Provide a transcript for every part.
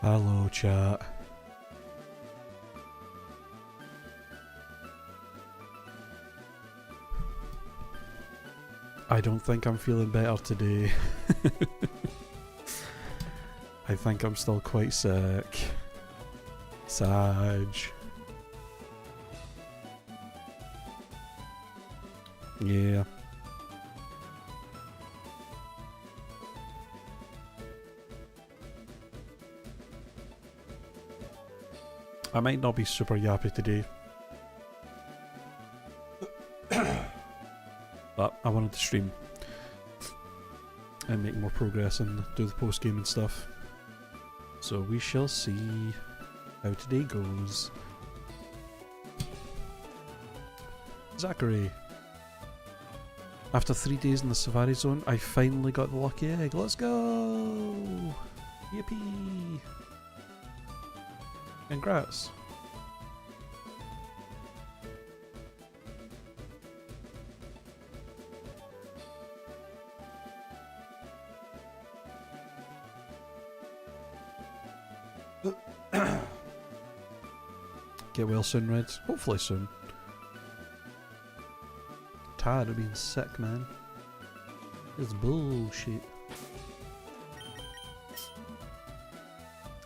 Hello, chat. I don't think I'm feeling better today. I think I'm still quite sick. Sag. Yeah. I might not be super yappy today. But I wanted to stream and make more progress and do the post game and stuff. So we shall see how today goes. Zachary. After 3 days in the Safari Zone, I finally got the lucky egg. Let's go! Yippee! Congrats. Get well soon, Red. Hopefully soon. Tired of being sick, man. It's bullshit.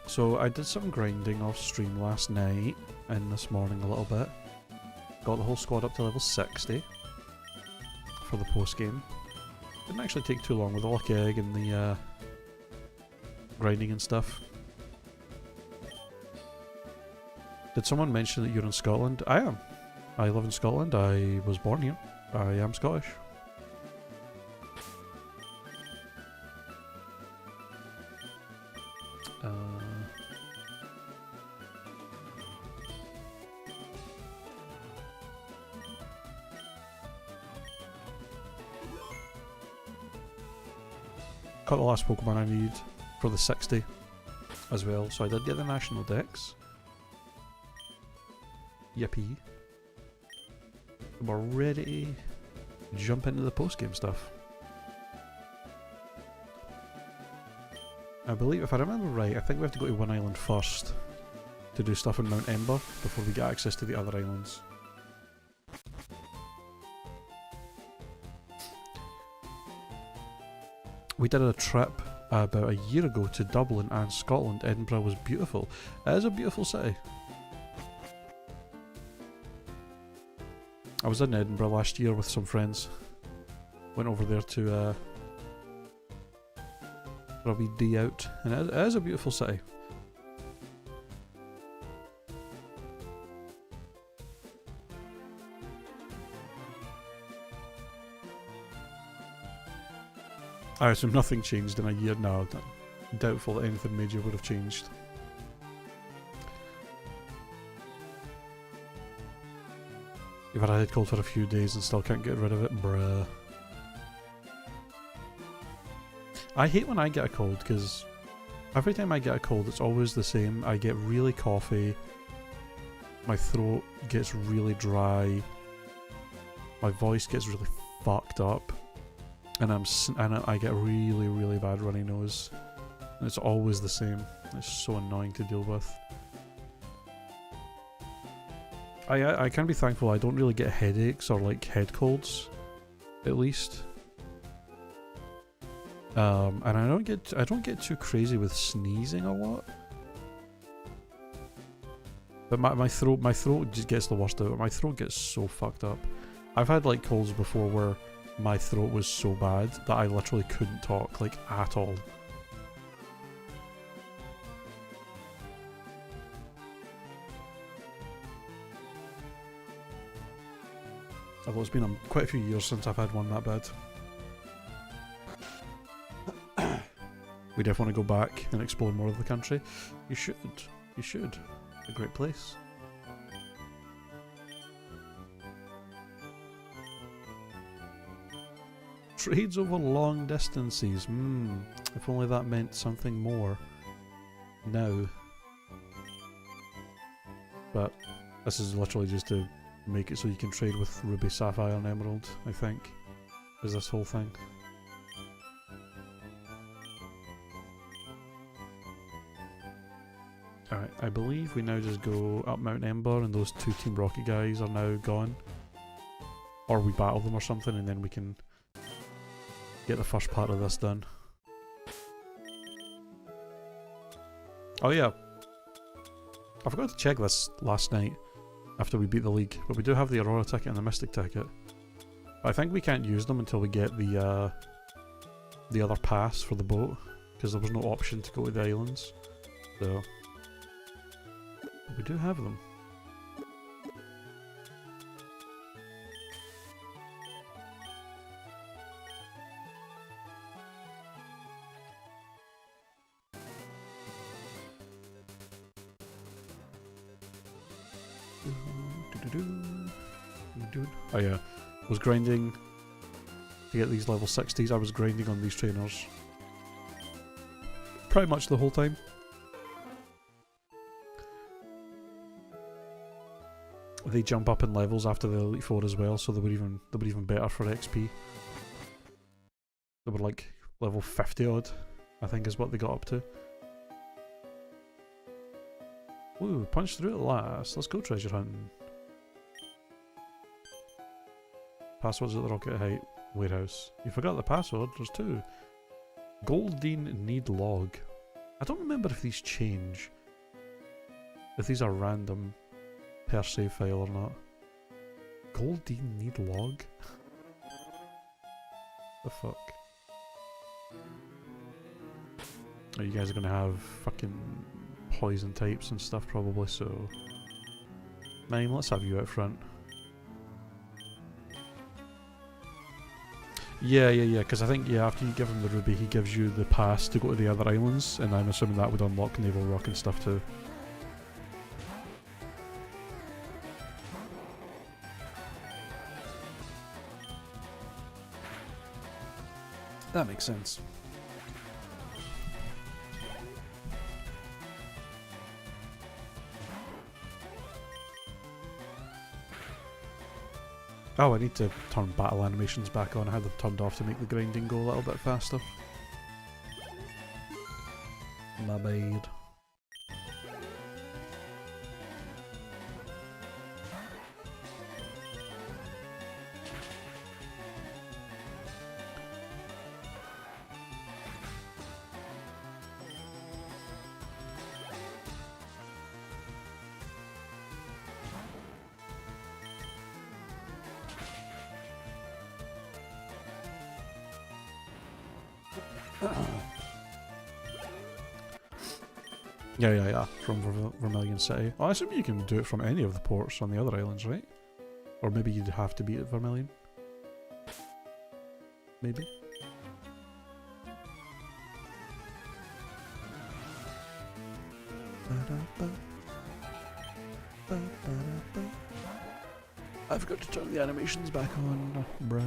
So I did some grinding off stream last night and this morning a little bit. Got the whole squad up to level 60 for the post game. Didn't actually take too long with the lucky egg and the grinding and stuff. Did someone mention that you're in Scotland? I am. I live in Scotland. I was born here. I am Scottish. Caught the last Pokemon I need for the 60 as well, so I did get the national dex. Yippee. We're ready to jump into the post-game stuff. I believe, if I remember right, I think we have to go to one island first to do stuff in Mount Ember before we get access to the other islands. We did a trip about a year ago to Dublin and Scotland. Edinburgh was beautiful. It is a beautiful city. I was in Edinburgh last year with some friends. Went over there to for a wee day out, and it is a beautiful city. I assume nothing changed in a year now. Doubtful that anything major would have changed. You've had a head cold for a few days and still can't get rid of it? Bruh. I hate when I get a cold, because every time I get a cold it's always the same. I get really coughy, my throat gets really dry, my voice gets really fucked up, and I get really, really bad runny nose. And it's always the same. It's so annoying to deal with. I can be thankful I don't really get headaches or like head colds, at least. And I don't get too crazy with sneezing a lot. But my throat just gets the worst of it. My throat gets so fucked up. I've had like colds before where my throat was so bad that I literally couldn't talk, like, at all. Although it's been quite a few years since I've had one that bad. We definitely want to go back and explore more of the country. You should. You should. A great place. Trades over long distances. If only that meant something more. Now. But this is literally just to make it so you can trade with Ruby, Sapphire and Emerald, I think. Is this whole thing. I believe we now just go up Mount Ember and those two Team Rocket guys are now gone. Or we battle them or something and then we can get the first part of this done. Oh yeah, I forgot to check this last night after we beat the league, but we do have the Aurora ticket and the Mystic ticket. But I think we can't use them until we get the other pass for the boat, because there was no option to go to the islands. So we do have them. Oh yeah, I was grinding to get these level 60s. I was grinding on these trainers pretty much the whole time. They jump up in levels after the Elite Four as well, so they were even better for XP. They were like level 50 odd, I think is what they got up to. Ooh, punched through at last. Let's go treasure hunting. Passwords at the Rocket Height warehouse. You forgot the password. There's two. Goldine need log. I don't remember if these change. If these are random per save file or not. Goldine need log? The fuck? Oh, you guys are gonna have fucking poison types and stuff probably, so... Mime, let's have you out front. Yeah, because I think, yeah, after you give him the ruby, he gives you the pass to go to the other islands, and I'm assuming that would unlock Naval Rock and stuff too. That makes sense. Oh, I need to turn battle animations back on. I had them turned off to make the grinding go a little bit faster. My bad. Yeah, from Vermilion City. Oh, I assume you can do it from any of the ports on the other islands, right? Or maybe you'd have to be at Vermilion. Maybe? I forgot to turn the animations back on, bruh.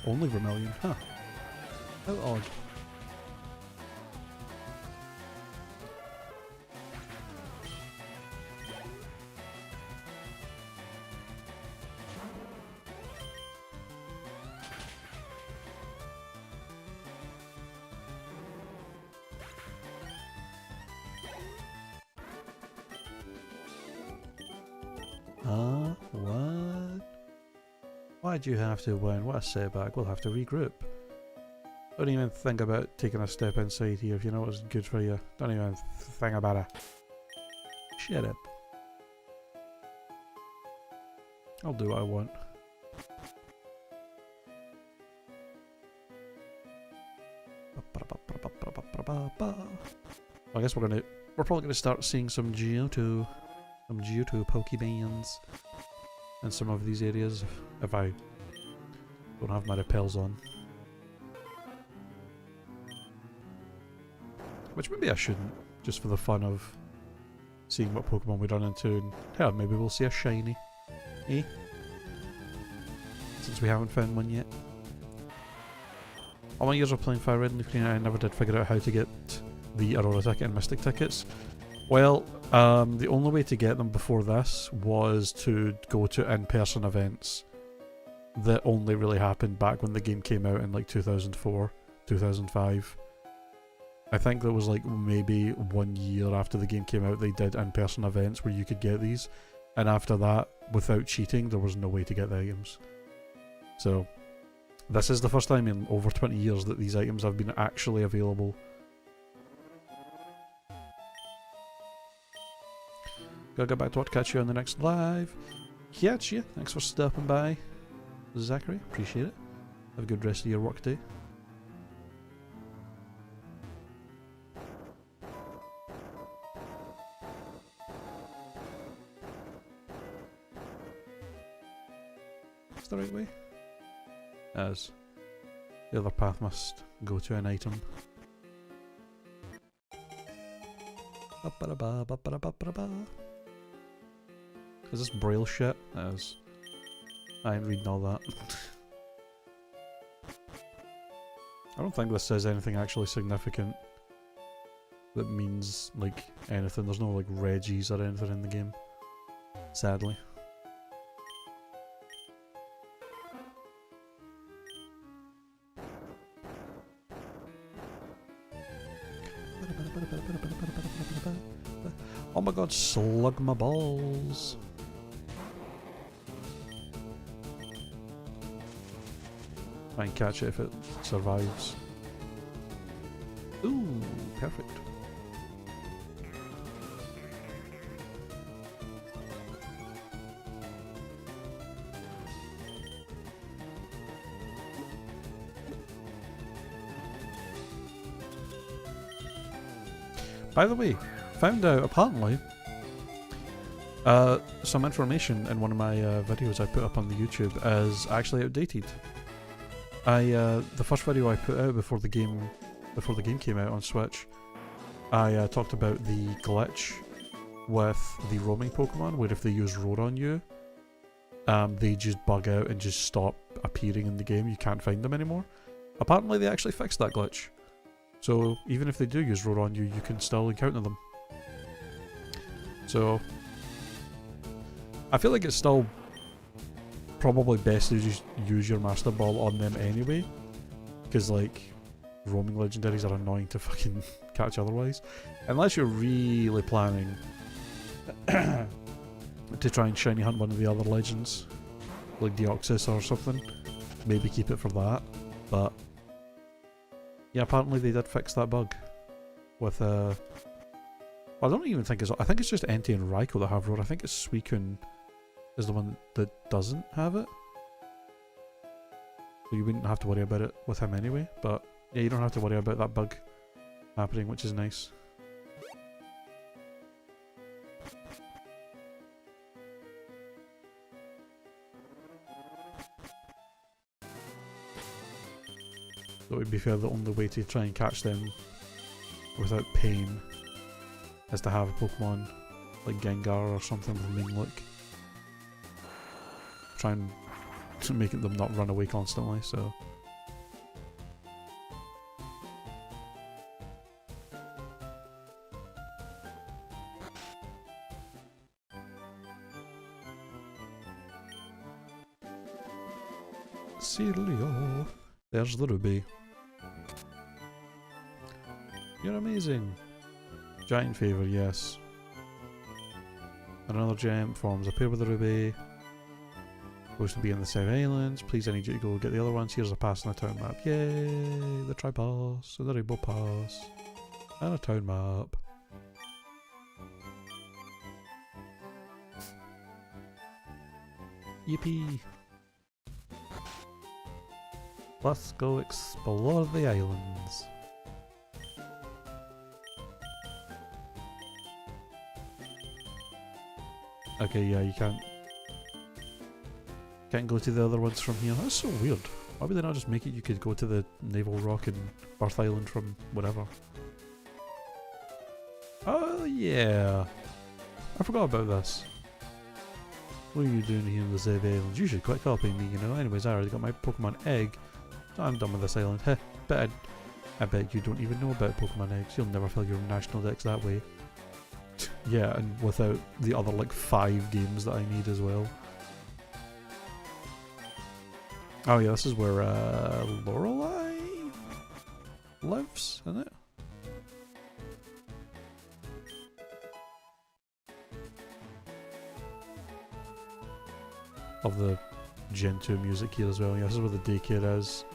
Only Vermilion, huh? How odd. What? Why'd you have to win? What a setback. We'll have to regroup. Don't even think about taking a step inside here if you know what's good for you. Don't even think about it. Shut up. I'll do what I want. I guess we're probably gonna start seeing some Johto Pokebands in some of these areas if I don't have my repels on. Which maybe I shouldn't, just for the fun of seeing what Pokemon we run into, and hell, maybe we'll see a shiny. Eh? Since we haven't found one yet. All my years of playing FireRed and Ukraine, I never did figure out how to get the Aurora ticket and Mystic tickets. Well, the only way to get them before this was to go to in-person events that only really happened back when the game came out in like 2004, 2005. I think there was like maybe 1 year after the game came out they did in-person events where you could get these, and after that, without cheating, there was no way to get the items. So this is the first time in over 20 years that these items have been actually available. Gotta get back to work, catch you on the next live. Catch you. Thanks for stopping by, Zachary. Appreciate it. Have a good rest of your work day. Is the right way? As the other path must go to an item. Is this braille shit? As I ain't reading all that. I don't think this says anything actually significant that means like anything. There's no like Reggies or anything in the game, sadly. Oh my god, slug my balls. Try and catch it if it survives. Ooh, perfect. By the way, found out apparently some information in one of my videos I put up on the YouTube is actually outdated. The first video I put out before the game came out on Switch, I talked about the glitch with the roaming Pokemon, where if they use Roar on you, they just bug out and just stop appearing in the game. You can't find them anymore. Apparently they actually fixed that glitch. So even if they do use Roar on you, you can still encounter them. So I feel like it's still probably best to just use your Master Ball on them anyway, because like roaming legendaries are annoying to fucking catch otherwise, unless you're really planning to try and shiny hunt one of the other legends like Deoxys or something. Maybe keep it for that, but yeah, apparently they did fix that bug with I don't even think I think it's just Entei and Raikou that have Roar. I think it's Suicune is the one that doesn't have it. So you wouldn't have to worry about it with him anyway, but yeah, you don't have to worry about that bug happening, which is nice. So it would be fair, the only way to try and catch them without pain is to have a Pokemon like Gengar or something with Minglook. Try and make them not run away constantly, so. Cereal. There's the ruby. You're amazing. Giant favor, yes. Another gem forms a pair with the ruby. Supposed to be in the South Islands. Please, I need you to go get the other ones. Here's a pass on the town map. Yay! The Tri-Pass, and the Rainbow Pass, and a town map. Yippee! Let's go explore the islands. Okay, yeah, you can't go to the other ones from here. That's so weird. Why would they not just make it you could go to the Naval Rock and Birth Island from whatever? Oh yeah, I forgot about this. What are you doing here in the Zev Islands? You should quit copying me, you know. Anyways, I already got my Pokemon egg, so I'm done with this island. Heh, but I bet you don't even know about Pokemon eggs. You'll never fill your national decks that way. Yeah, and without the other like 5 games that I need as well. Oh yeah, this is where Lorelei lives, isn't it? of the Gen 2 music here as well. Yeah, this is where the daycare is.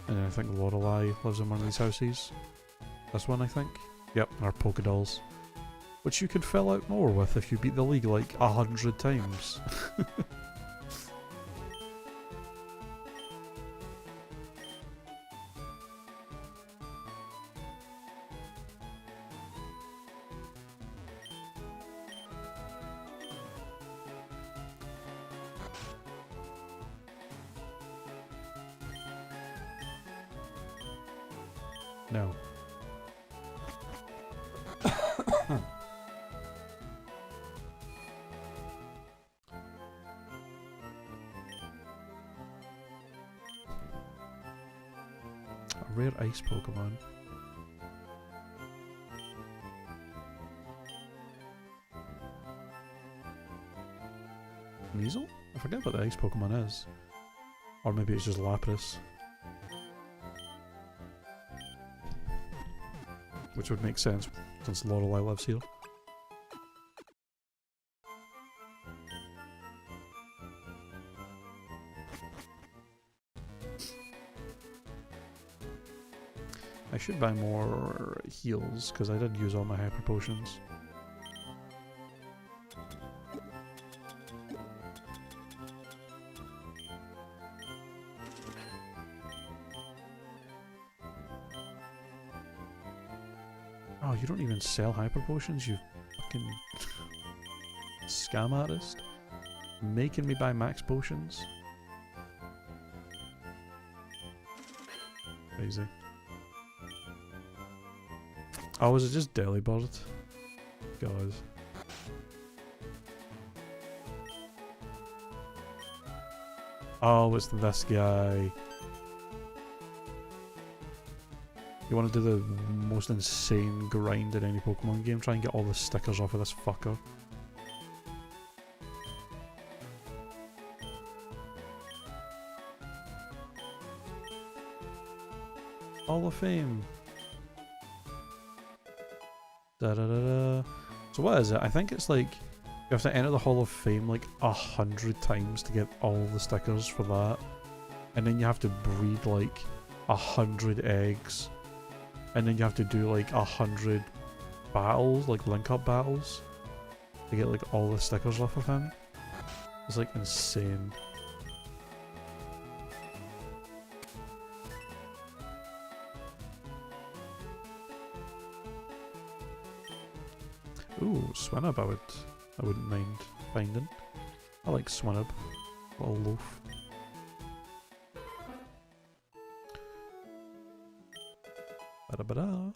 And then I think Lorelei lives in one of these houses. This one, I think. Yep, our polka dolls. Which you could fill out more with if you beat the league like 100 times. No. A rare ice Pokemon. Weasel? I forget what the ice Pokemon is. Or maybe it's just Lapras. Which would make sense since Lorelei lives here. I should buy more heals because I did use all my hyper potions. Oh, you don't even sell hyper potions, you fucking scam artist. Making me buy max potions. Crazy. Oh, was it just Delibird? God. Oh, it's this guy. You want to do the most insane grind in any Pokemon game? Try and get all the stickers off of this fucker. Hall of Fame. Da da da da. So what is it? I think it's like you have to enter the Hall of Fame like 100 times to get all the stickers for that, and then you have to breed like 100 eggs, and then you have to do like 100 battles, like link-up battles, to get like all the stickers off of him. It's like insane. Ooh, Swinub I wouldn't mind finding. I like Swinub. Little loaf. Ba-da-ba-da.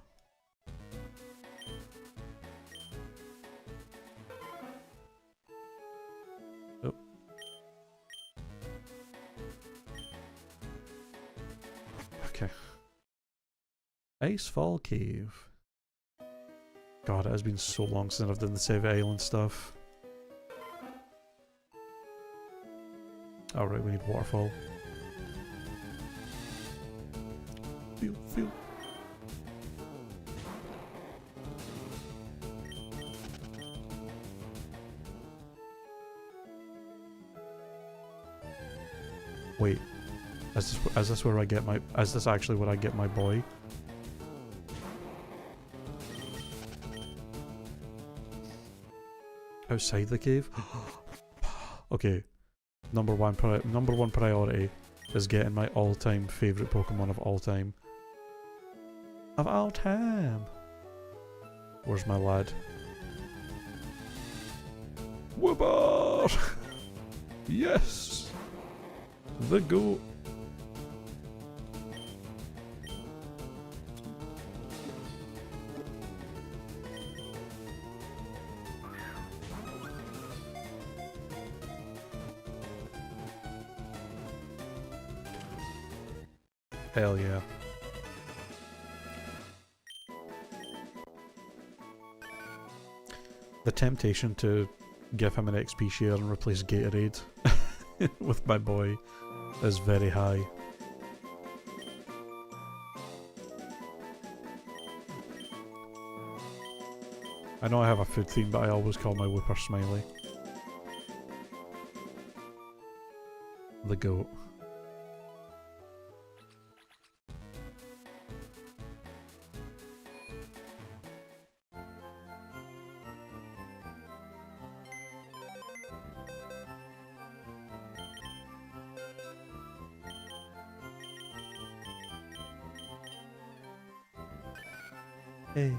Oh. Okay. Icefall Cave. God, it has been so long since I've done the Save Island stuff. Alright, we need waterfall. Feel. Wait, is this where I get my? Is this actually where I get my boy? Outside the cave? Okay, number one priority is getting my all-time favourite Pokemon of all time. Of all time! Where's my lad? Woobar! Yes! The goat! Hell yeah. The temptation to give him an XP share and replace Gatorade with my boy is very high. I know I have a food theme, but I always call my Whooper Smiley. the goat. Hey.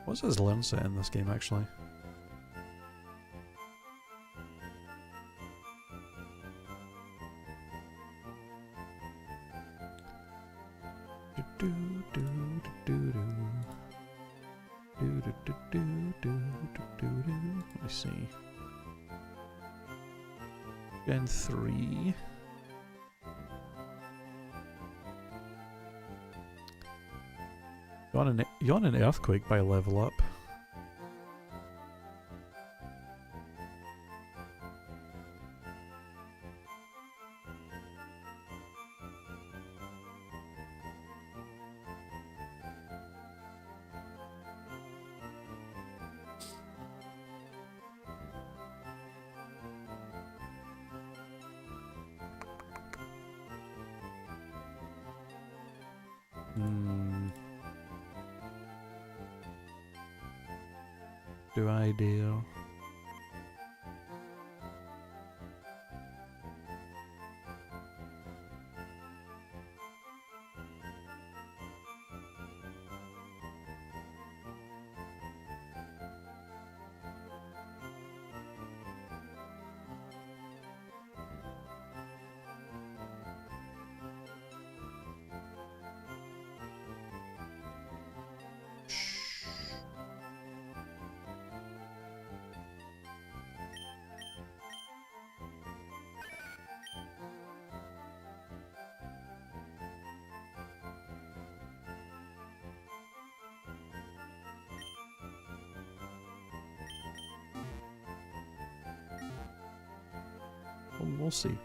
What's his learn set in this game actually? Let me see. Gen 3. You want an earthquake by level up. Do I dare? We'll see.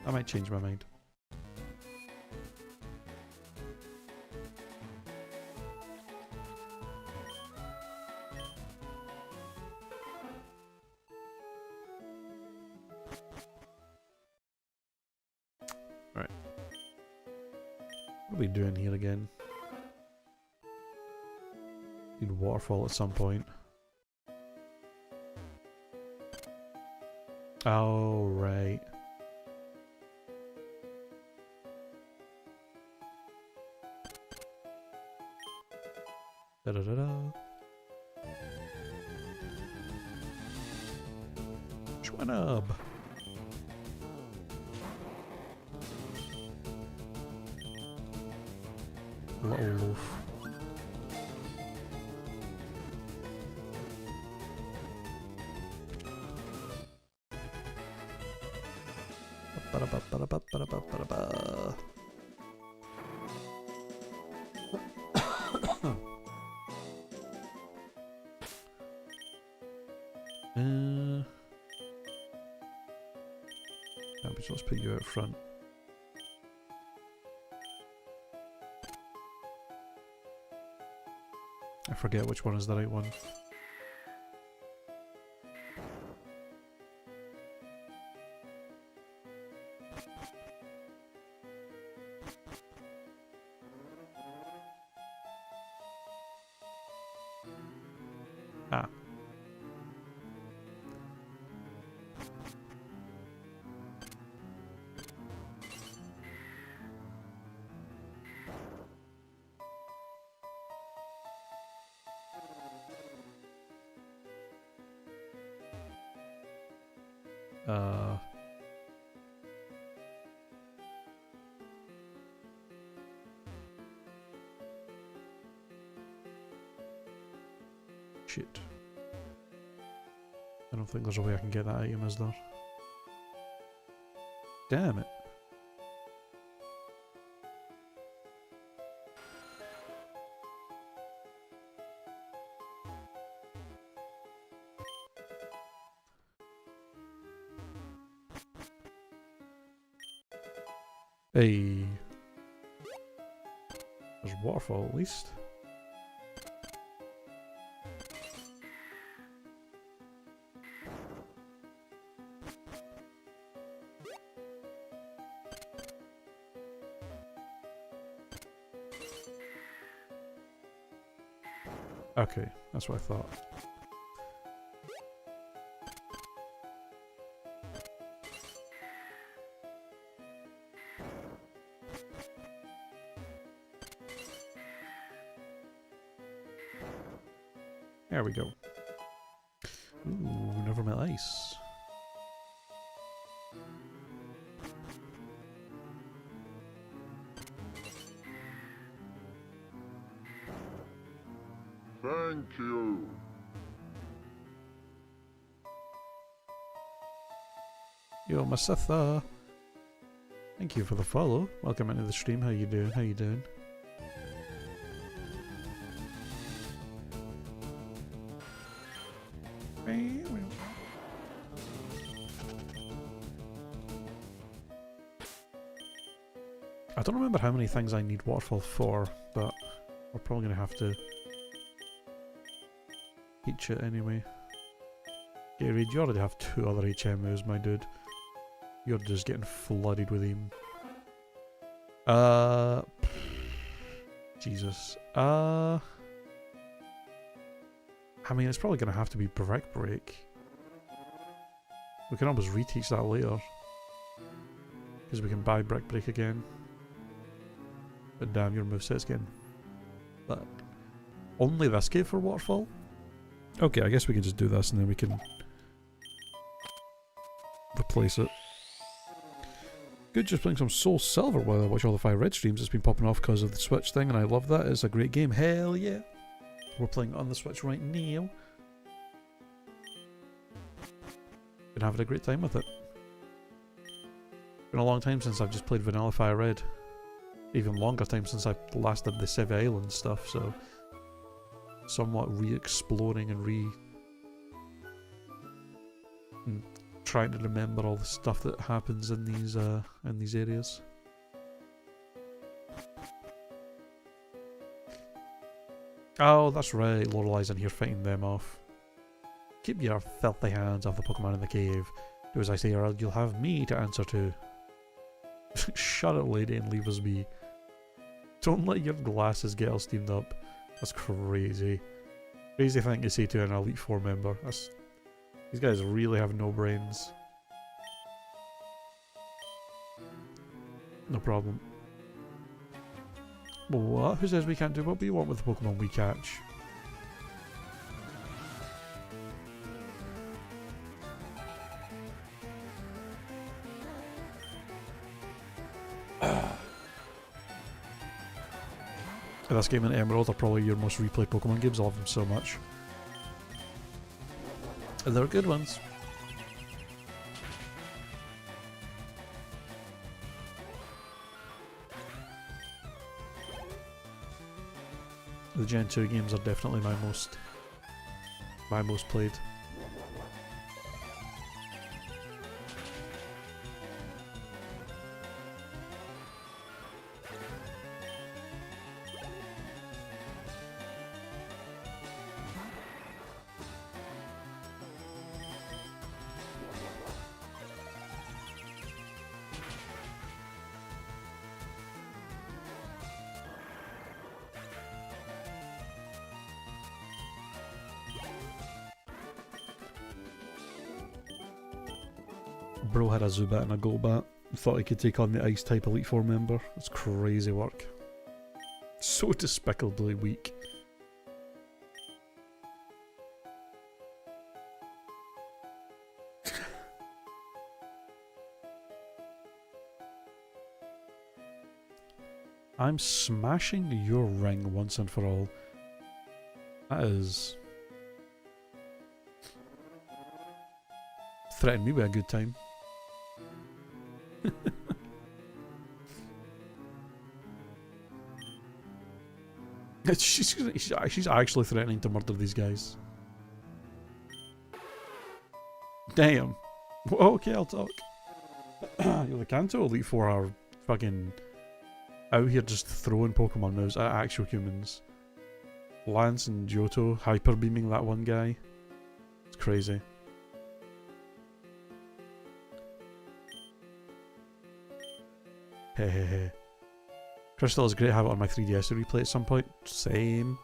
I might change my mind. Right. What are we doing here again? Need waterfall at some point. Oh, right. Da da da da. Schwannub. Little loaf. Ba-da-ba-ba-da-ba-ba-da-ba-ba-da-ba. Let's put you out front. I forget which one is the right one. Ah. Shit. I don't think there's a way I can get that item, is there? Damn it. Hey. There's waterfall at least. Okay, that's what I thought. There we go. Ooh, never met ice. Thank you. Yo, Masatha. Thank you for the follow. Welcome into the stream. How you doing? How you doing? I don't remember how many things I need waterfall for, but we're probably going to have to teach it anyway. Okay, Reed, you already have 2 other HMOs, my dude. You're just getting flooded with him. Jesus. I mean, it's probably going to have to be Brick Break. We can always reteach that later. Because we can buy Brick Break again. But damn, your moveset's getting... But only this game for Waterfall? Okay, I guess we can just do this and then we can... replace it. Good, just playing some Soul Silver while I watch all the FireRed streams. It's been popping off because of the Switch thing and I love that. It's a great game. Hell yeah! We're playing it on the Switch right now. Been having a great time with it. Been a long time since I've just played vanilla FireRed. Even longer time since I last did the Sevi Island stuff, so somewhat re-exploring and trying to remember all the stuff that happens in these areas. Oh, that's right, Lorelei's in here fighting them off. Keep your filthy hands off the Pokemon in the cave. Do as I say or you'll have me to answer to. Shut it, lady, and leave us be. Don't let your glasses get all steamed up. That's crazy. Crazy thing to say to an Elite Four member. These guys really have no brains. No problem. What? Who says we can't do what we want with the Pokemon we catch? This game and Emerald are probably your most replayed Pokemon games. I love them so much. And they're good ones. The Gen 2 games are definitely my most played. Bro had a Zubat and a Golbat. Thought he could take on the Ice type Elite Four member. That's crazy work. So despicably weak. I'm smashing your ring once and for all. That is... threatened me with a good time. She's actually threatening to murder these guys. Damn. Okay, I'll talk. Yo, the Kanto Elite Four are fucking out here just throwing Pokemon moves at actual humans. Lance and Johto hyper beaming that one guy. It's crazy. Hehehe. Crystal is great. Have it on my 3DS to replay at some point. Same.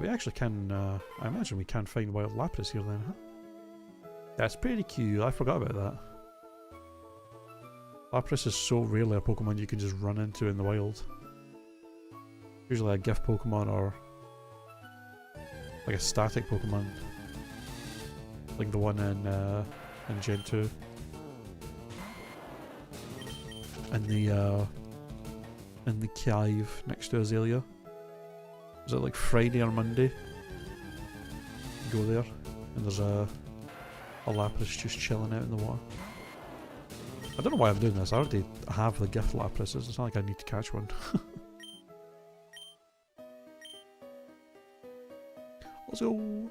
We actually can, I imagine we can find wild Lapras here then, huh? That's pretty cute, I forgot about that. Lapras is so rarely a Pokemon you can just run into in the wild. Usually a gift Pokemon or like a static Pokemon. Like the one in Gen 2. In the cave next to Azalea. Is it like Friday or Monday? You go there and there's a Lapras just chilling out in the water. I don't know why I'm doing this, I already have the gift Laprases, it's not like I need to catch one. Let's go!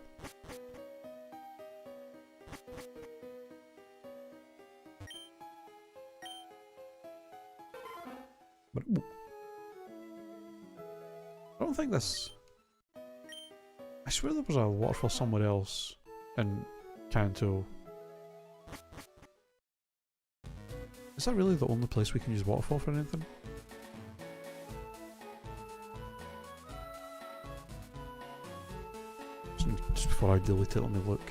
But I don't think this... I swear there was a waterfall somewhere else in Kanto. Is that really the only place we can use waterfall for anything? Just before I delete it, let me look.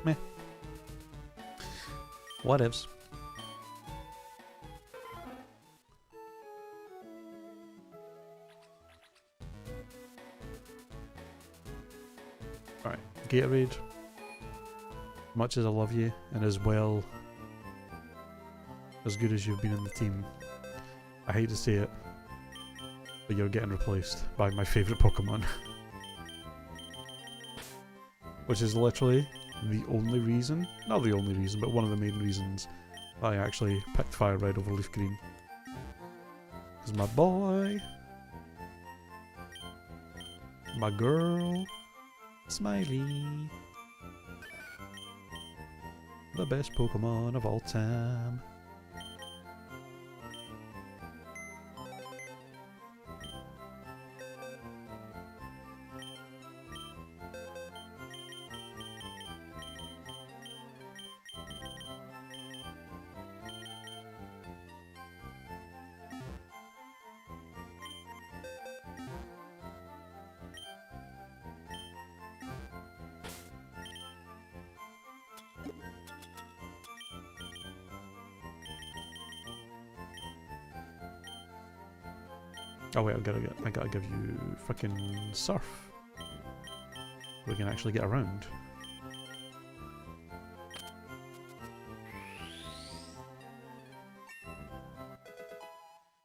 Meh. Whatevs. Alright, Gatorade. Much as I love you, and as well as good as you've been in the team, I hate to say it, but you're getting replaced by my favourite Pokemon. Which is literally the only reason, not the only reason, but one of the main reasons I actually picked FireRed over Leaf Green. Because my boy, my girl, Smiley, the best Pokemon of all time. Oh wait, I gotta give you frickin' Surf. We can actually get around.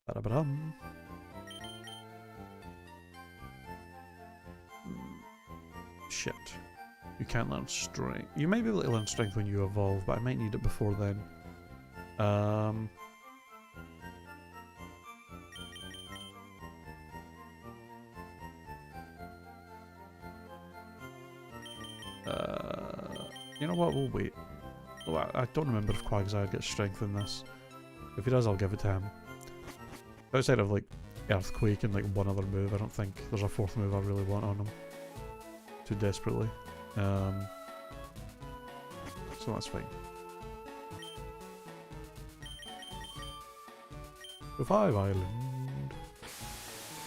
Ba-da-ba-dum. Shit. You can't learn Strength. You might be able to learn Strength when you evolve, but I might need it before then. You know what, we'll wait. Oh, I don't remember if Quagsire gets Strength in this. If he does, I'll give it to him. Outside of like Earthquake and like one other move, I don't think there's a fourth move I really want on him. Too desperately. So that's fine. Revive Island.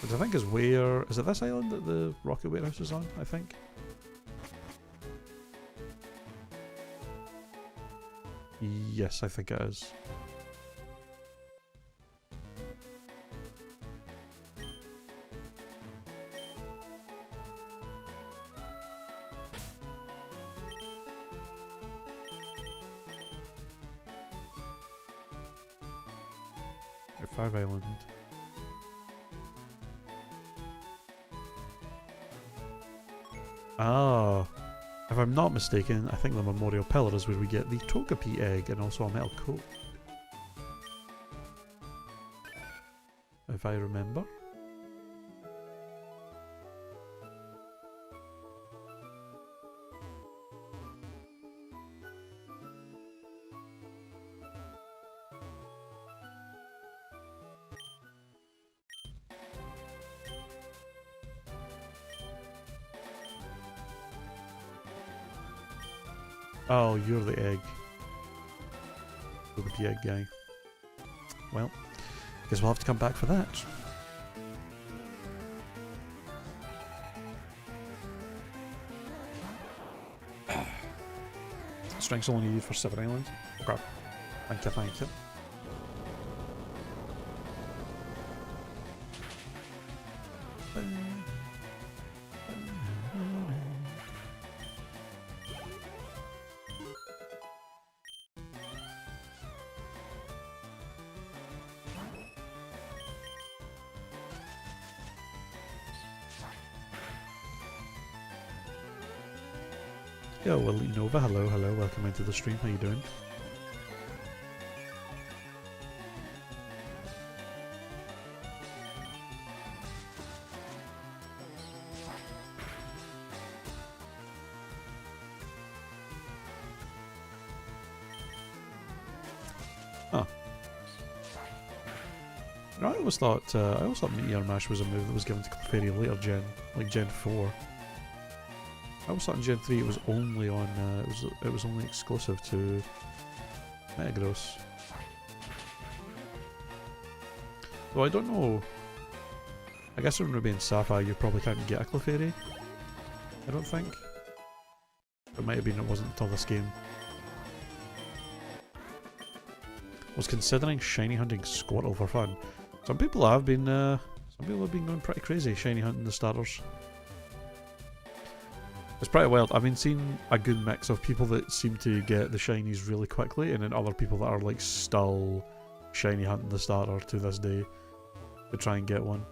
Which I think is where... Is it this island that the rocket warehouse is on, I think? Yes, I think it is. Five Island. Ah, if I'm not mistaken, I think the Memorial Pillar is where we get the Togepi egg and also a metal coat. If I remember. Oh, you're the egg. Togepi egg guy. Well, guess we'll have to come back for that. Strength's only needed for 7 islands. Okay. Thank you, thank you. Yo, well, Nova, hello, hello, welcome into the stream, how you doing? Huh. No, I always thought Meteor Mash was a move that was given to Clefairy later gen, like Gen 4. I always thought in Gen 3 it was only on, it was only exclusive to Metagross. Though I don't know, I guess in Ruby and Sapphire you probably can't get a Clefairy, I don't think. It might have been it wasn't until this game. I was considering shiny hunting Squirtle for fun. Some people have been going pretty crazy shiny hunting the starters. It's pretty wild. I've been seeing a good mix of people that seem to get the shinies really quickly, and then other people that are like still shiny hunting the starter to this day to try and get one.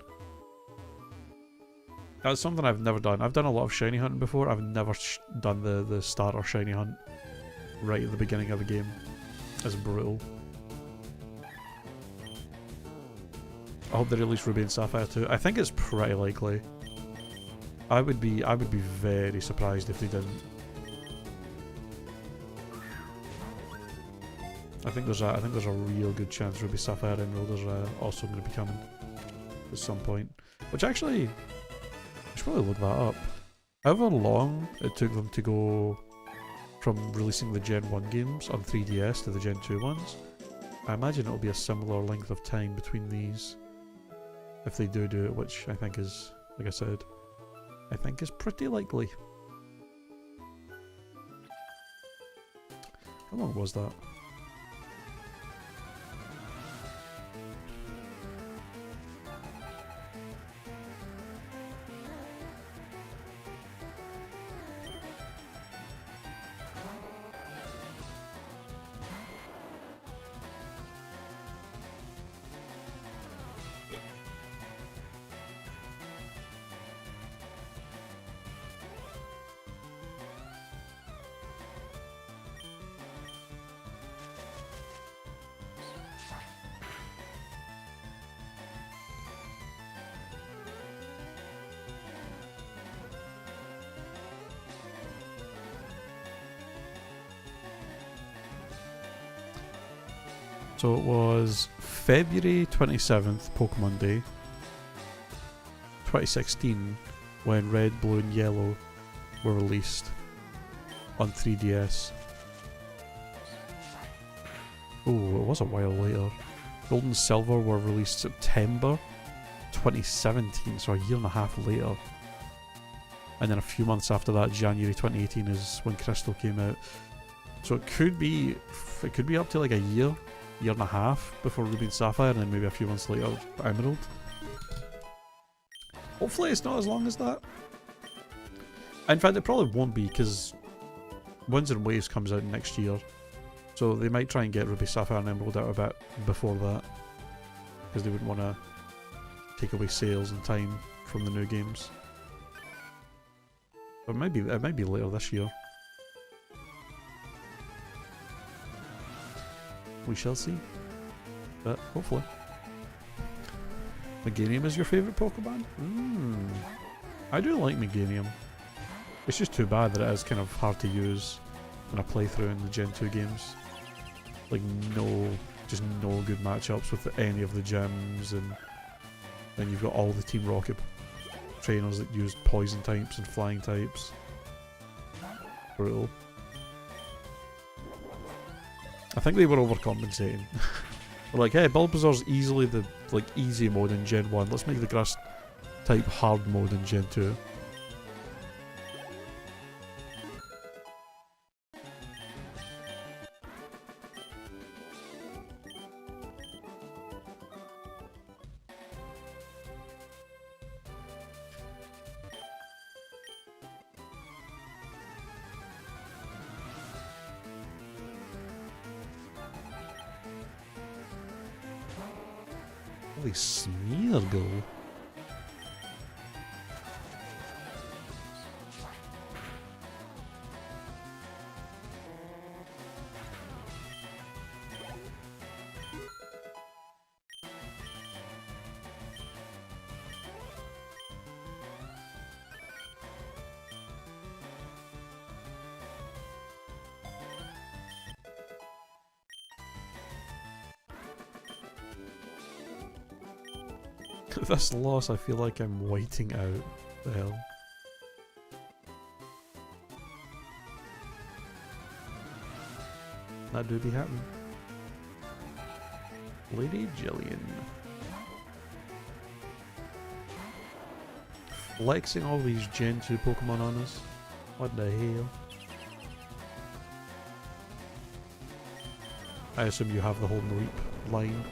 That's something I've never done. I've done a lot of shiny hunting before. I've never done the starter shiny hunt right at the beginning of a game. It's brutal. I hope they release Ruby and Sapphire too. I think it's pretty likely. I would be very surprised if they didn't. I think there's a real good chance Ruby Sapphire Emerald is also going to be coming at some point. Which actually, I should probably look that up. However long it took them to go from releasing the Gen 1 games on 3DS to the Gen 2 ones, I imagine it'll be a similar length of time between these. If they do it, which I think is, like I said, I think is pretty likely. How long was that? So it was February 27th, Pokemon Day, 2016, when Red, Blue and Yellow were released on 3DS. Oh, it was a while later. Gold and Silver were released September 2017, so a year and a half later. And then a few months after that, January 2018 is when Crystal came out. So it could be up to like a year and a half before Ruby and Sapphire, and then maybe a few months later Emerald. Hopefully it's not as long as that. In fact, it probably won't be, because Winds and Waves comes out next year, so they might try and get Ruby, Sapphire and Emerald out a bit before that, because they wouldn't want to take away sales and time from the new games. Or it might be later this year. We shall see. But hopefully. Meganium is your favourite Pokemon? I do like Meganium. It's just too bad that it is kind of hard to use when I play through in the Gen 2 games. Like just no good matchups with any of the gyms, and then you've got all the Team Rocket trainers that use poison types and flying types. Brutal. I think they were overcompensating. They're like, hey, Bulbasaur's easily the easy mode in Gen 1. Let's make the grass type hard mode in Gen 2. Holy Smeargle. This loss, I feel like I'm waiting out. The hell? That do be happening. Lady Jillian. Flexing all these Gen 2 Pokemon on us. What the hell? I assume you have the whole Mareep line.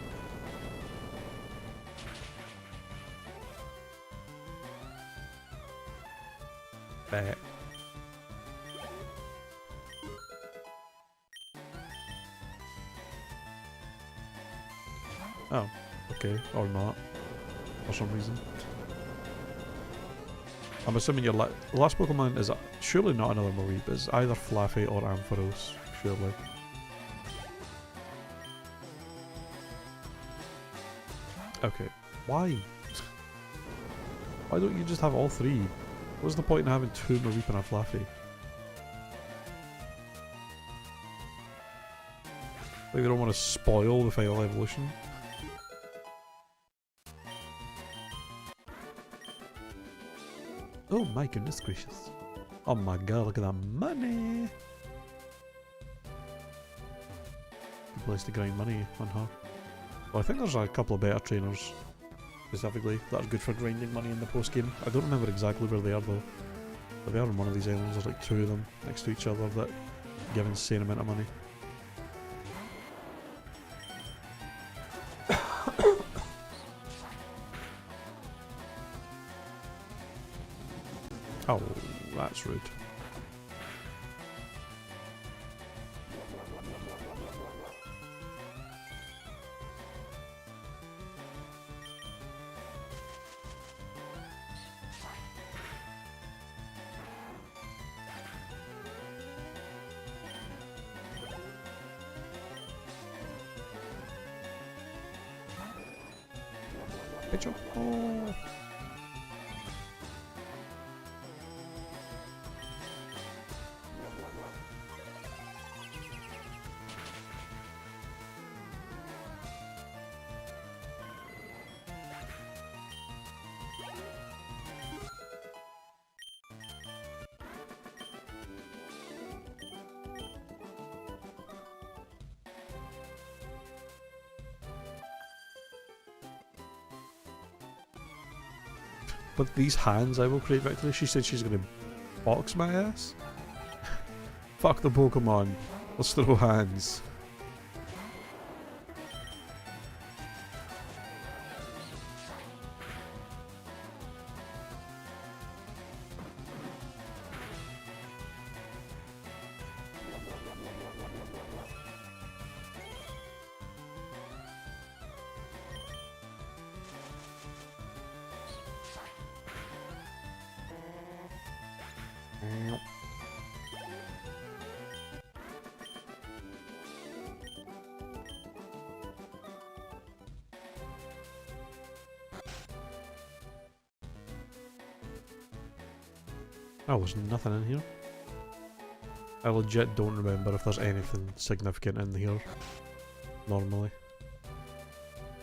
Bet. Oh, okay, or not, for some reason. I'm assuming your last Pokemon is surely not another Mareep, it's either Flaffy or Ampharos, surely. Okay, why? Why don't you just have all three? What's the point in having two Mareep and a Flaffy? Like they don't want to spoil the final evolution. Oh my goodness gracious. Oh my god, look at that money! Good place to grind money on her. Well, I think there's a couple of better trainers specifically that are good for grinding money in the post game. I don't remember exactly where they are though. But they are on one of these islands, there's like two of them next to each other that give an insane amount of money. Oh, that's rude. Picture. Oh. With these hands I will create victory. She said she's gonna box my ass. Fuck the Pokemon. Let's throw hands. Oh, there's nothing in here. I legit don't remember if there's anything significant in here. Normally.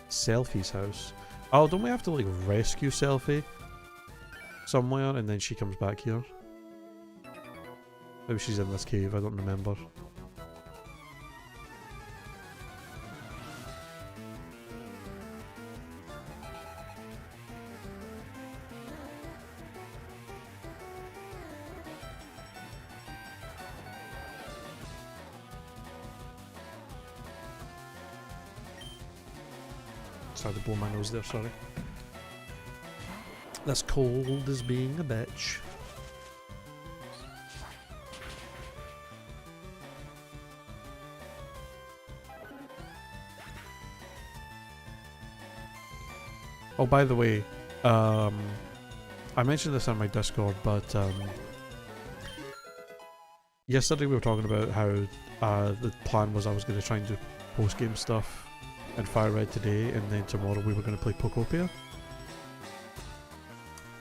Selfie's house. Oh, don't we have to like rescue Selfie somewhere and then she comes back here? Maybe she's in this cave, I don't remember. Tried to blow my nose there, sorry. That's cold as being a bitch. Oh, by the way, I mentioned this on my Discord, but yesterday we were talking about how the plan was I was going to try and do post-game stuff in FireRed today, and then tomorrow we were going to play Pokopia.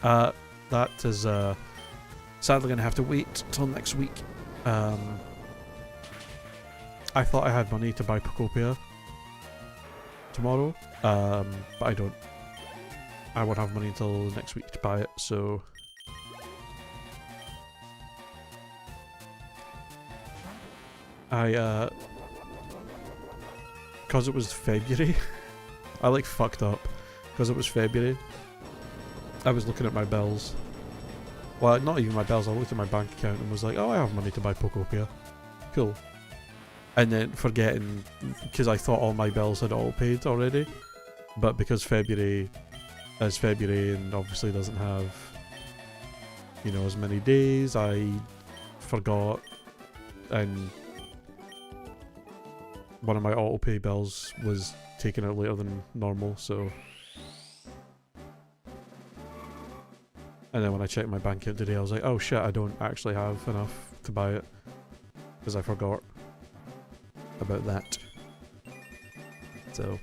That is sadly going to have to wait till next week. I thought I had money to buy Pokopia tomorrow, but I don't. I won't have money until next week to buy it, so... Because it was February, I like fucked up. Because it was February, I was looking at my bills. Well, not even my bills, I looked at my bank account and was like, oh, I have money to buy Pokopia. Cool. And then forgetting, because I thought all my bills had all paid already, but because February is February and obviously doesn't have, you know, as many days, I forgot, and one of my auto-pay bills was taken out later than normal, so... And then when I checked my bank account today, I was like, oh shit, I don't actually have enough to buy it. Because I forgot about that. So...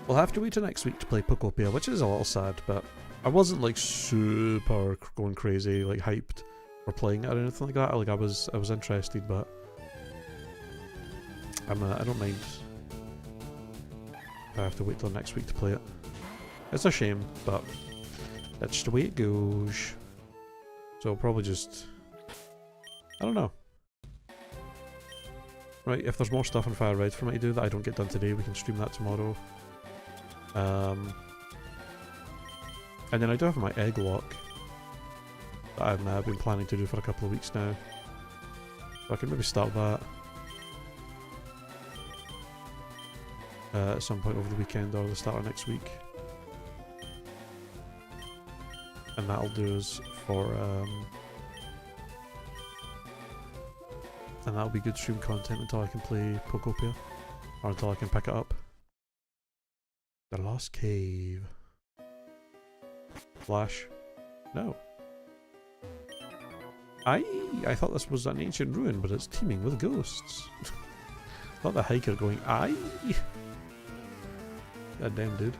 We'll have to wait till next week to play Pokopia, which is a little sad, but I wasn't like super going crazy, like hyped for playing it or anything like that. Like I was interested, but I don't mind. I have to wait till next week to play it. It's a shame, but that's just the way it goes. So I'll probably just, I don't know. Right, if there's more stuff on FireRed for me to do that I don't get done today, we can stream that tomorrow. And then I do have my egg lock that I've been planning to do for a couple of weeks now. So I can maybe start that at some point over the weekend or the start of next week. And that'll do us for and that'll be good stream content until I can play Pokopia. Or until I can pick it up. The Lost Cave. Flash. No. I thought this was an ancient ruin, but it's teeming with ghosts. I thought the hiker going, aye. God damn, dude.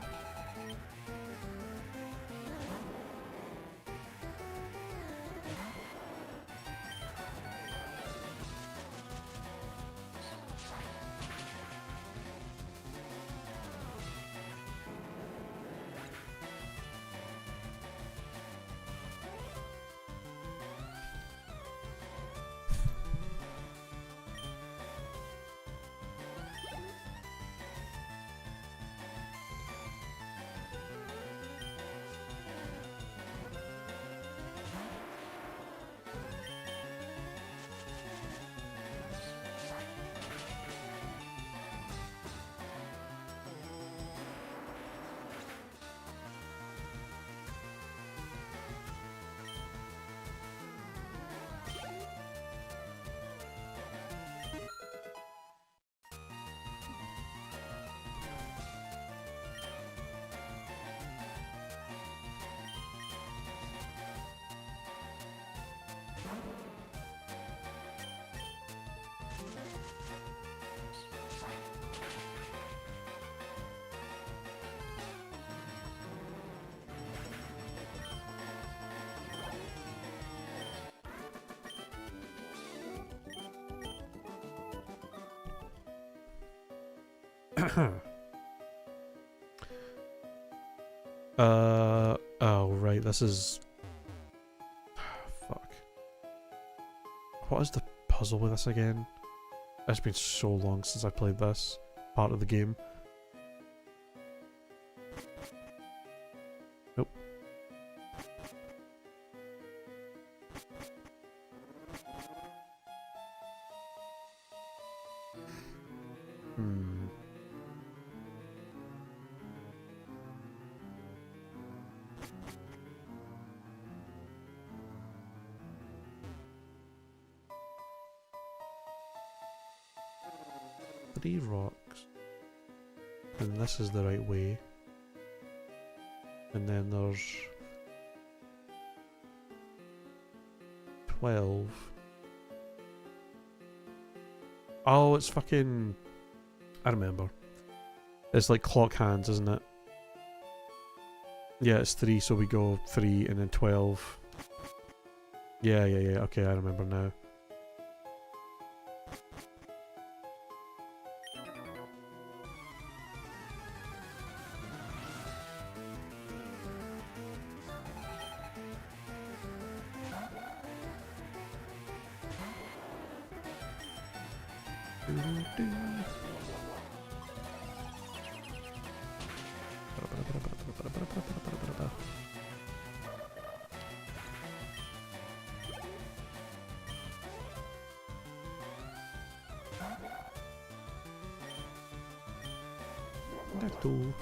Oh right, this is... Fuck. What is the puzzle with this again? It's been so long since I played this part of the game. Nope. Hmm. 3 rocks. And this is the right way. And then there's 12. Oh, it's fucking... I remember. It's like clock hands, isn't it? Yeah, it's 3, so we go 3 and then 12. Yeah, okay, I remember now. Cool.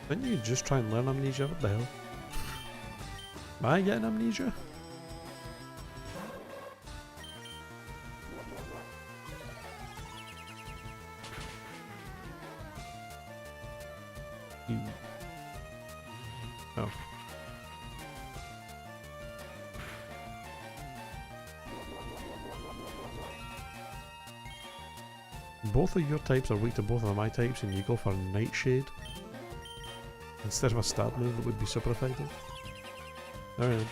Didn't you just try and learn amnesia? What the hell? Am I getting amnesia? Oh. Both of your types are weak to both of my types, and you go for Nightshade instead of a stab move that would be super effective. Alright.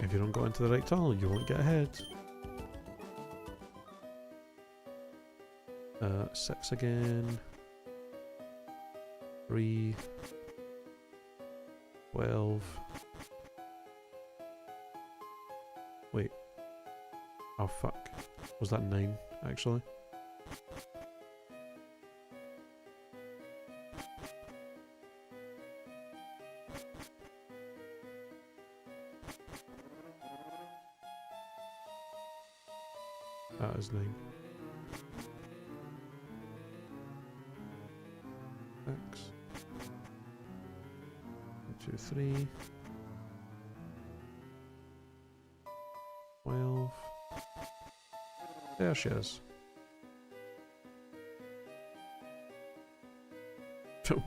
If you don't go into the right tunnel, you won't get ahead. 6 again. 3. 12. Wait. Oh fuck. Was that 9, actually? That is 9. 6. 1, 2, 3. 12. There she is.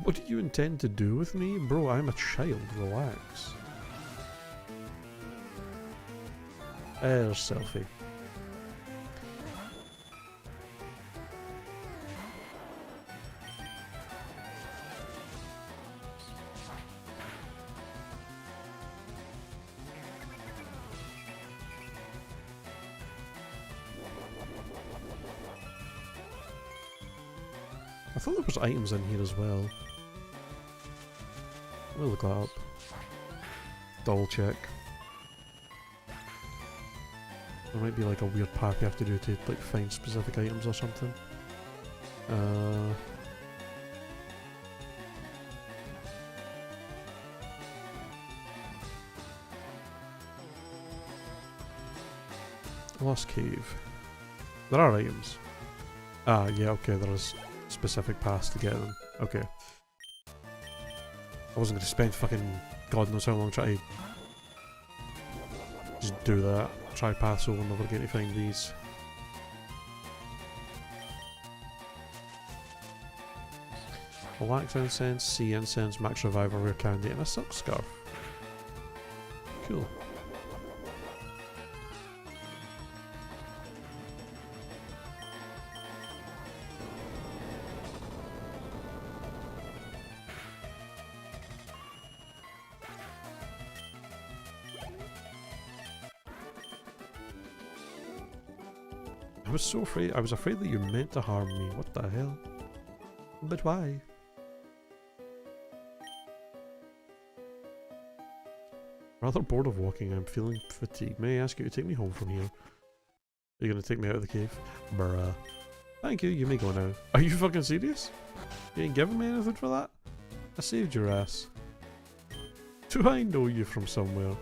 What do you intend to do with me? Bro, I'm a child, relax. There's selfie. I thought there was items in here as well. We'll look that up. Double check. There might be like a weird path you have to do to like find specific items or something. Lost cave. There are items. Ah, yeah, okay, there is specific paths to get them. Okay. I wasn't going to spend fucking God knows how long trying to just do that. Try paths over and over again to find these. A wax incense, sea incense, max reviver, rare candy, and a silk scarf. Cool. I was so afraid. I was afraid that you meant to harm me. What the hell? But why? Rather bored of walking. I'm feeling fatigued. May I ask you to take me home from here? Are you gonna take me out of the cave? Bruh. Thank you. You may go now. Are you fucking serious? You ain't giving me anything for that? I saved your ass. Do I know you from somewhere?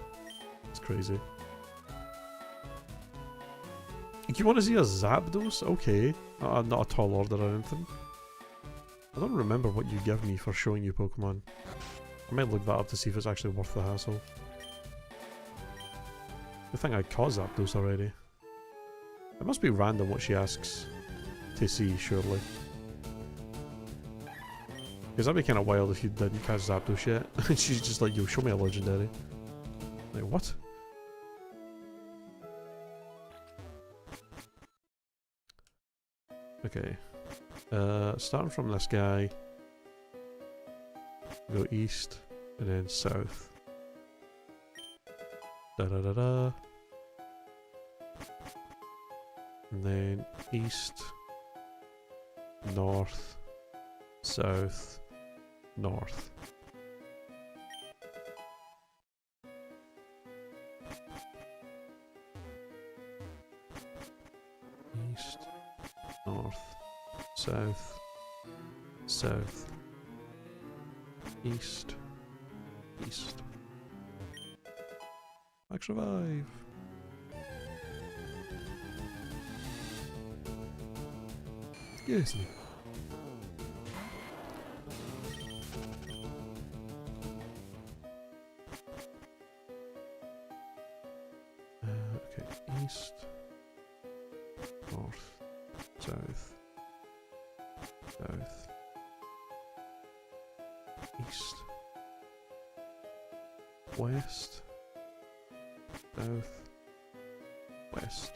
It's crazy. You want to see a Zapdos? Okay. Not a tall order or anything. I don't remember what you give me for showing you Pokemon. I might look that up to see if it's actually worth the hassle. I think I caught Zapdos already. It must be random what she asks to see, surely. Because that'd be kind of wild if you didn't catch Zapdos yet. And she's just like, yo, show me a legendary. Like, what? Okay. Starting from this guy. Go east, and then south. Da-da-da-da. And then east, north, south, north. East, north, south, south, east, east. Max revive. Yes. Okay, east, north, south, south, east, west, south, west.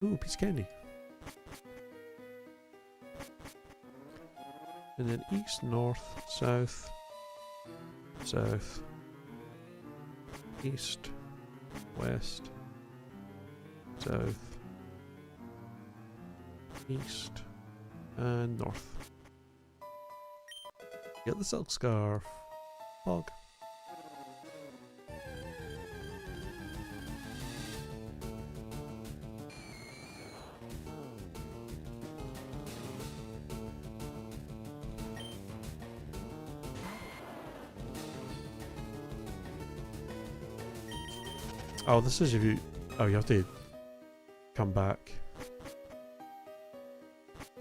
Ooh, piece of candy. And then east, north, south, south, east, west, south, east, and north. Get the silk scarf. Pog. Oh, this is if you... Oh, you have to come back.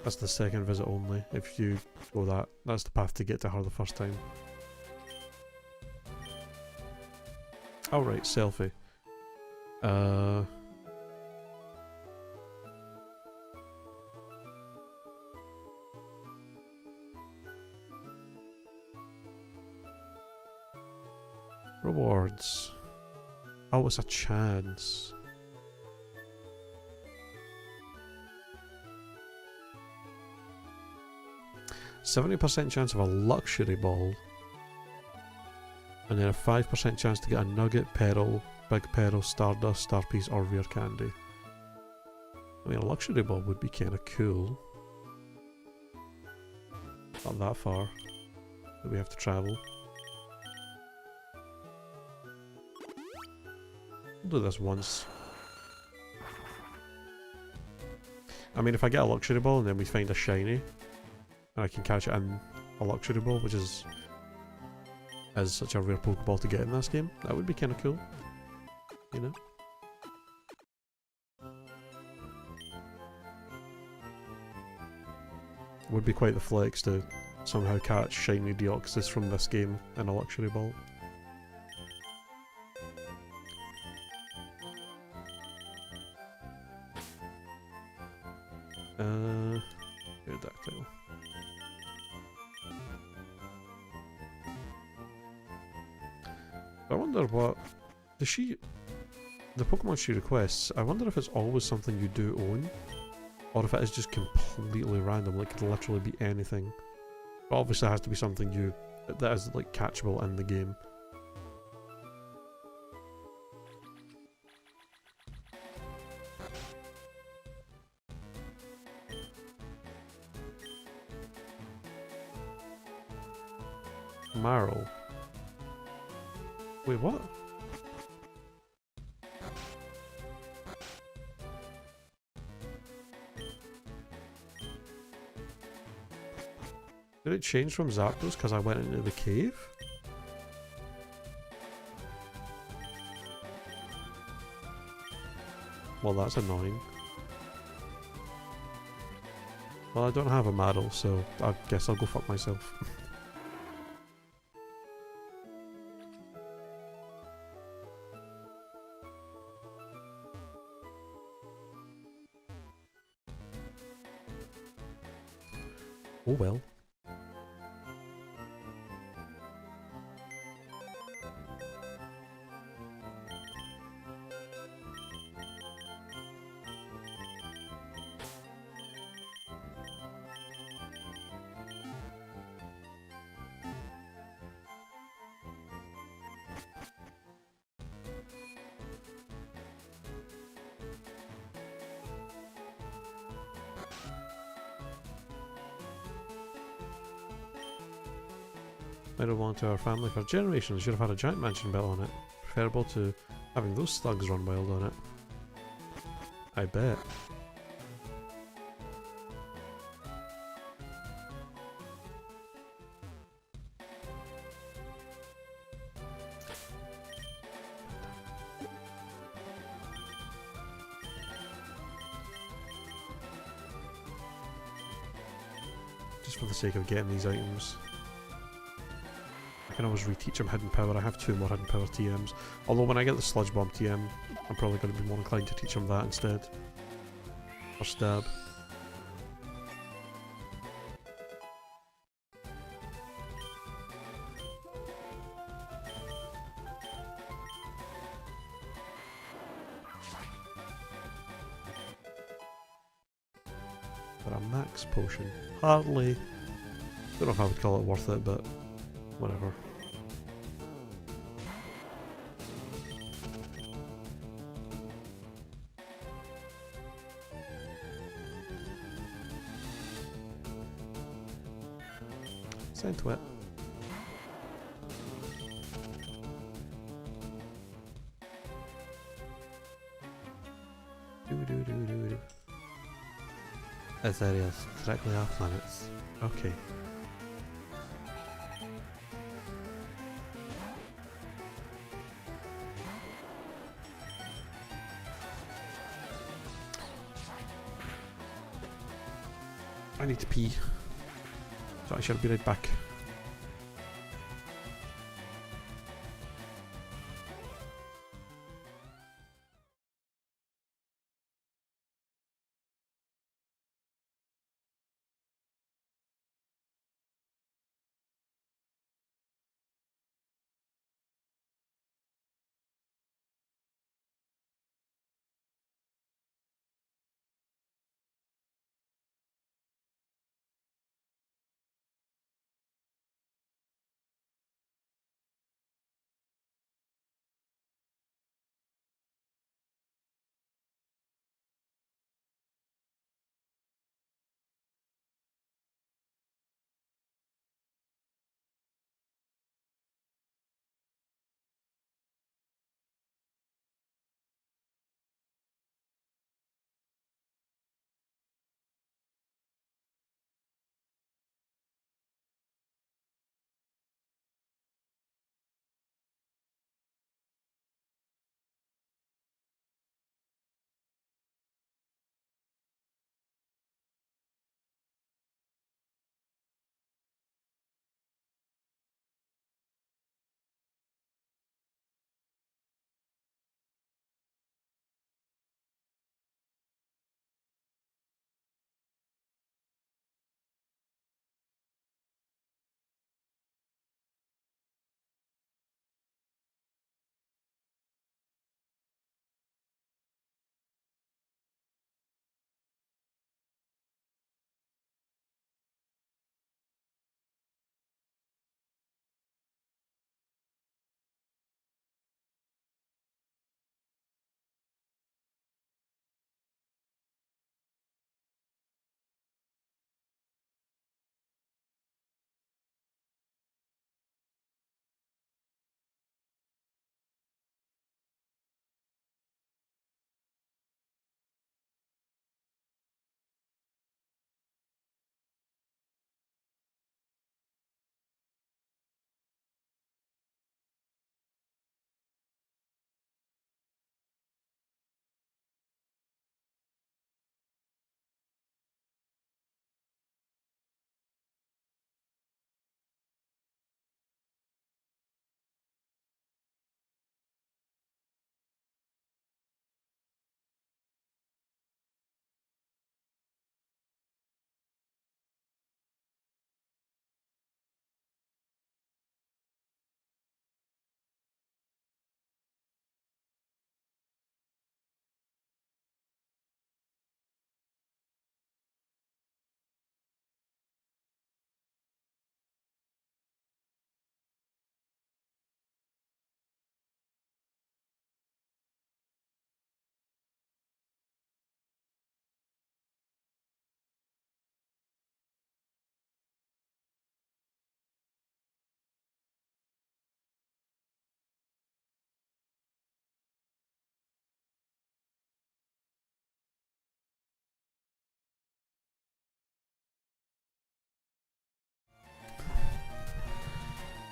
That's the second visit only. If you go that, that's the path to get to her the first time. Oh, right, selfie. Rewards. Oh, it's a chance. %70% chance of a luxury ball. And then a 5% chance to get a nugget, pearl, big pearl, stardust, star piece, or rare candy. I mean, a luxury ball would be kind of cool. Not that far that we have to travel. We'll do this once. I mean, if I get a luxury ball and then we find a shiny, and I can catch it in a luxury ball, which is such a rare Pokeball to get in this game, that would be kind of cool. You know? Would be quite the flex to somehow catch shiny Deoxys from this game in a luxury ball. Aerodactyl. I wonder what... Does she... The Pokemon she requests, I wonder if it's always something you do own, or if it is just completely random, like it could literally be anything. But obviously it has to be something that is like catchable in the game. Marl. Wait, what? Did it change from Zapdos because I went into the cave? Well, that's annoying. Well, I don't have a Marl, so I guess I'll go fuck myself. Oh well. I don't belong to our family for generations. Should have had a giant mansion built on it. Preferable to having those slugs run wild on it. I bet. Just for the sake of getting these items. I can always reteach them Hidden Power. I have 2 more Hidden Power TMs. Although when I get the Sludge Bomb TM, I'm probably going to be more inclined to teach them that instead. Or Stab. For a max potion. Hardly. Don't know if I would call it worth it, but whatever. Send to it. Do. This area is directly off planets. Okay. I need to pee. So I shall be right back.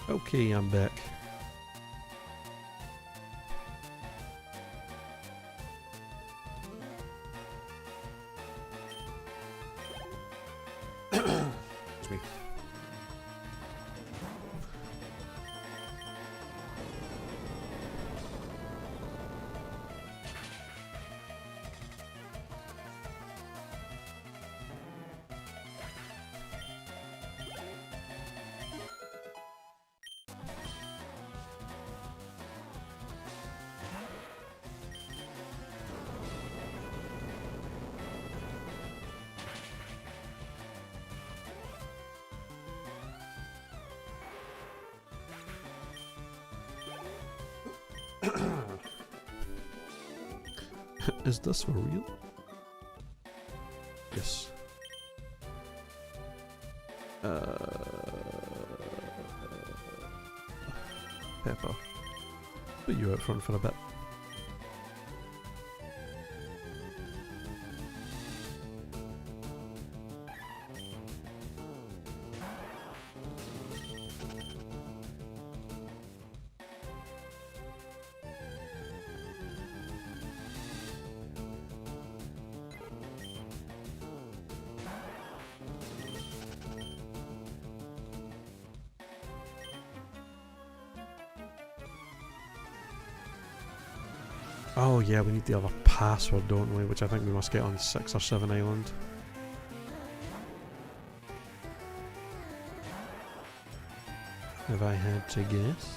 Okay, I'm back. Excuse me. Is this for real? Yes. Pepper. Put you out front for a bit. Oh yeah, we need the other password, don't we? Which I think we must get on 6 or 7 Island. If I had to guess.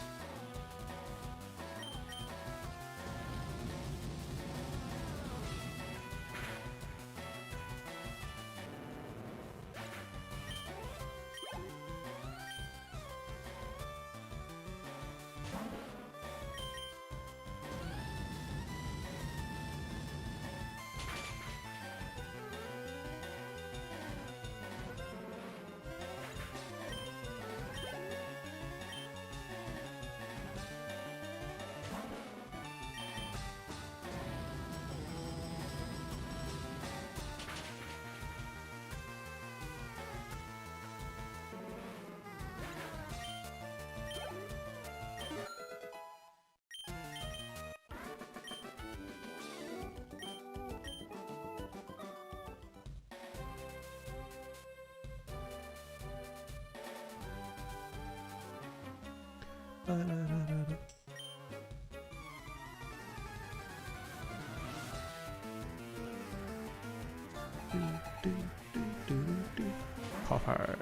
Copper.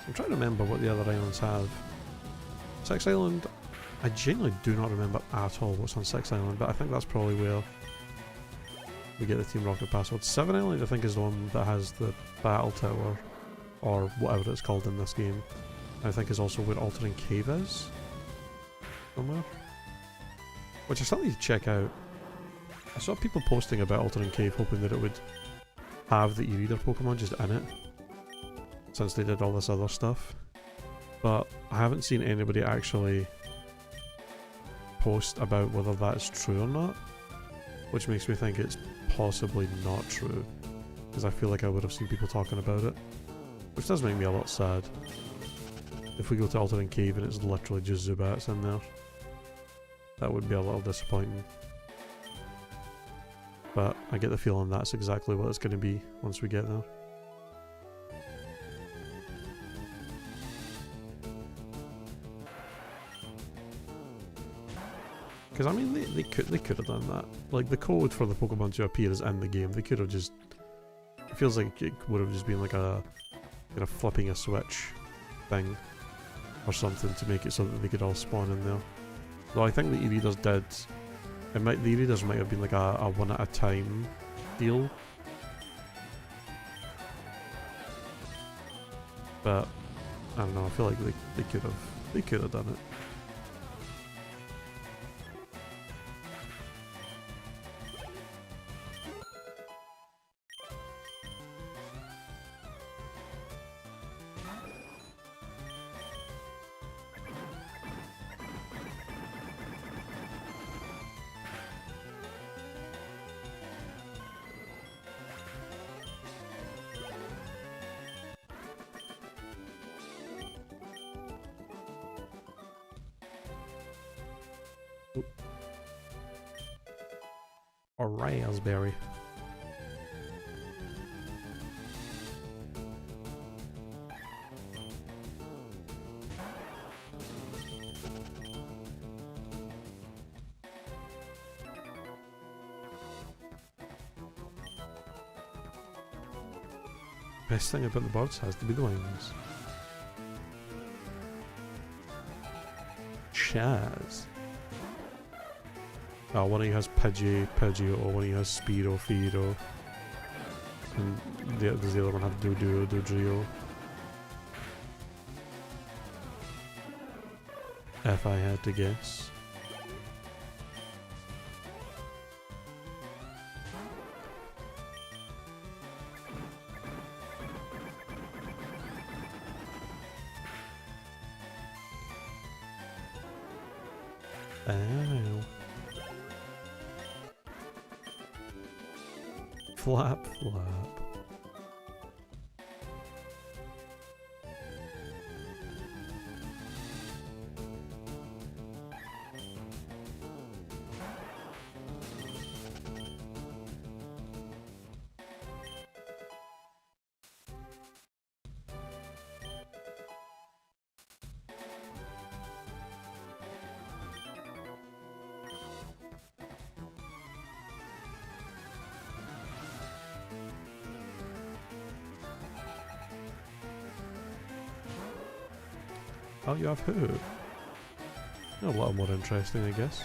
I'm trying to remember what the other islands have. 6 Island, I genuinely do not remember at all what's on 6 Island, but I think that's probably where we get the Team Rocket password. 7 Island I think is the one that has the battle tower, or whatever it's called in this game. I think is also where Altering Cave is. Somewhere. Which I still need to check out. I saw people posting about Altering Cave hoping that it would have the e-reader Pokemon just in it, since they did all this other stuff. But I haven't seen anybody actually post about whether that's true or not, which makes me think it's possibly not true, because I feel like I would have seen people talking about it, which does make me a lot sad. If we go to Altering Cave and it's literally just Zubats in there, that would be a little disappointing. But I get the feeling that's exactly what it's going to be once we get there. Because I mean, they could have done that. Like, the code for the Pokemon to appear is in the game. They could have just... It feels like it would have just been like a kind of flipping a switch thing or something to make it so that they could all spawn in there. Though I think the e-readers did... the e-readers might have been like a one at a time deal. But I don't know, I feel like they could have done it. Or raspberry. Best thing about the birds has to be the wings. Shaz. Oh, one of you has Pidgey, or one of you has Spearow. And does the other one have Dodrio? If I had to guess. Oh. Flap. Oh, you have who? A little more interesting, I guess.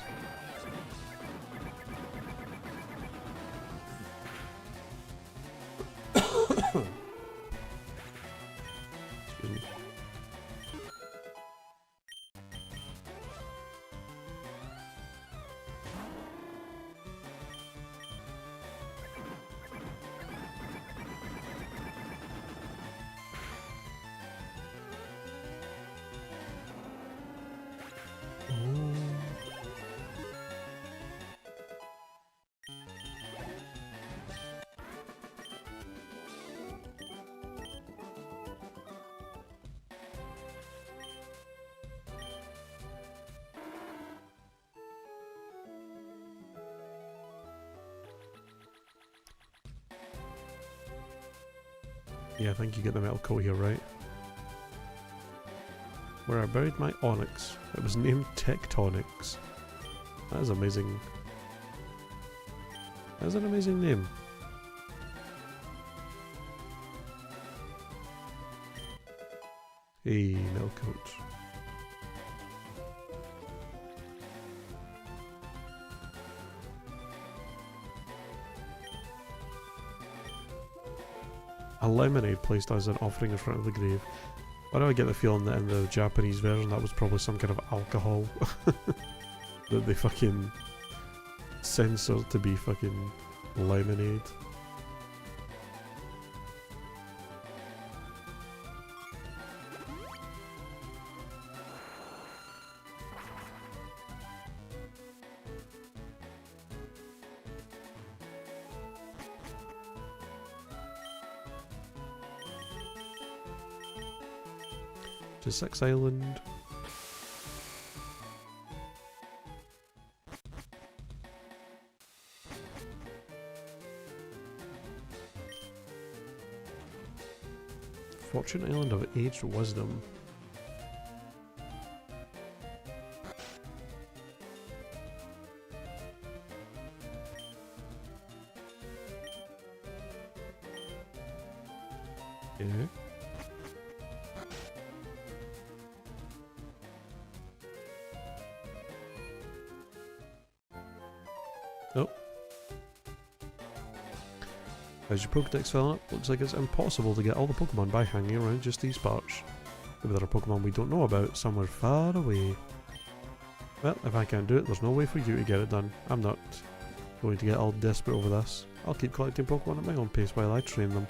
Excuse me. Yeah, I think you get the metal coat here, right? Where I buried my onyx. It was named Tectonics. That is amazing. That is an amazing name. Hey, metal coat. A lemonade placed as an offering in front of the grave. Why do I get the feeling that in the Japanese version that was probably some kind of alcohol that they fucking censored to be fucking lemonade? To 6 Island. Fortune Island of Aged Wisdom. Yeah. Oh. As your Pokedex filling up, looks like it's impossible to get all the Pokemon by hanging around just these parts. Maybe there are Pokemon we don't know about somewhere far away. Well, if I can't do it, there's no way for you to get it done. I'm not going to get all desperate over this. I'll keep collecting Pokemon at my own pace while I train them.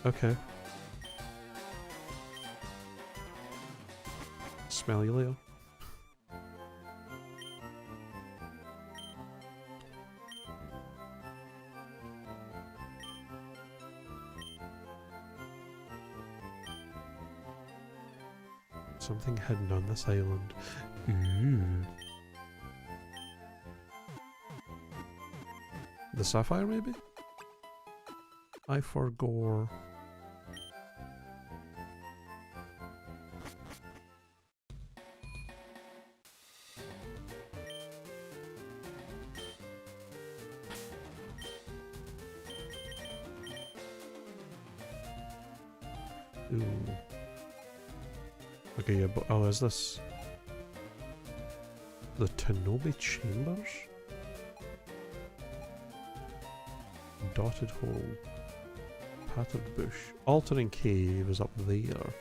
Okay. Smell you later. Something hidden on this island. Ooh. The sapphire, maybe? I forgore. Ooh. Okay, yeah, but oh, is this the Tanobi Chambers? Dotted hole. Patterned bush. Altering cave is up there.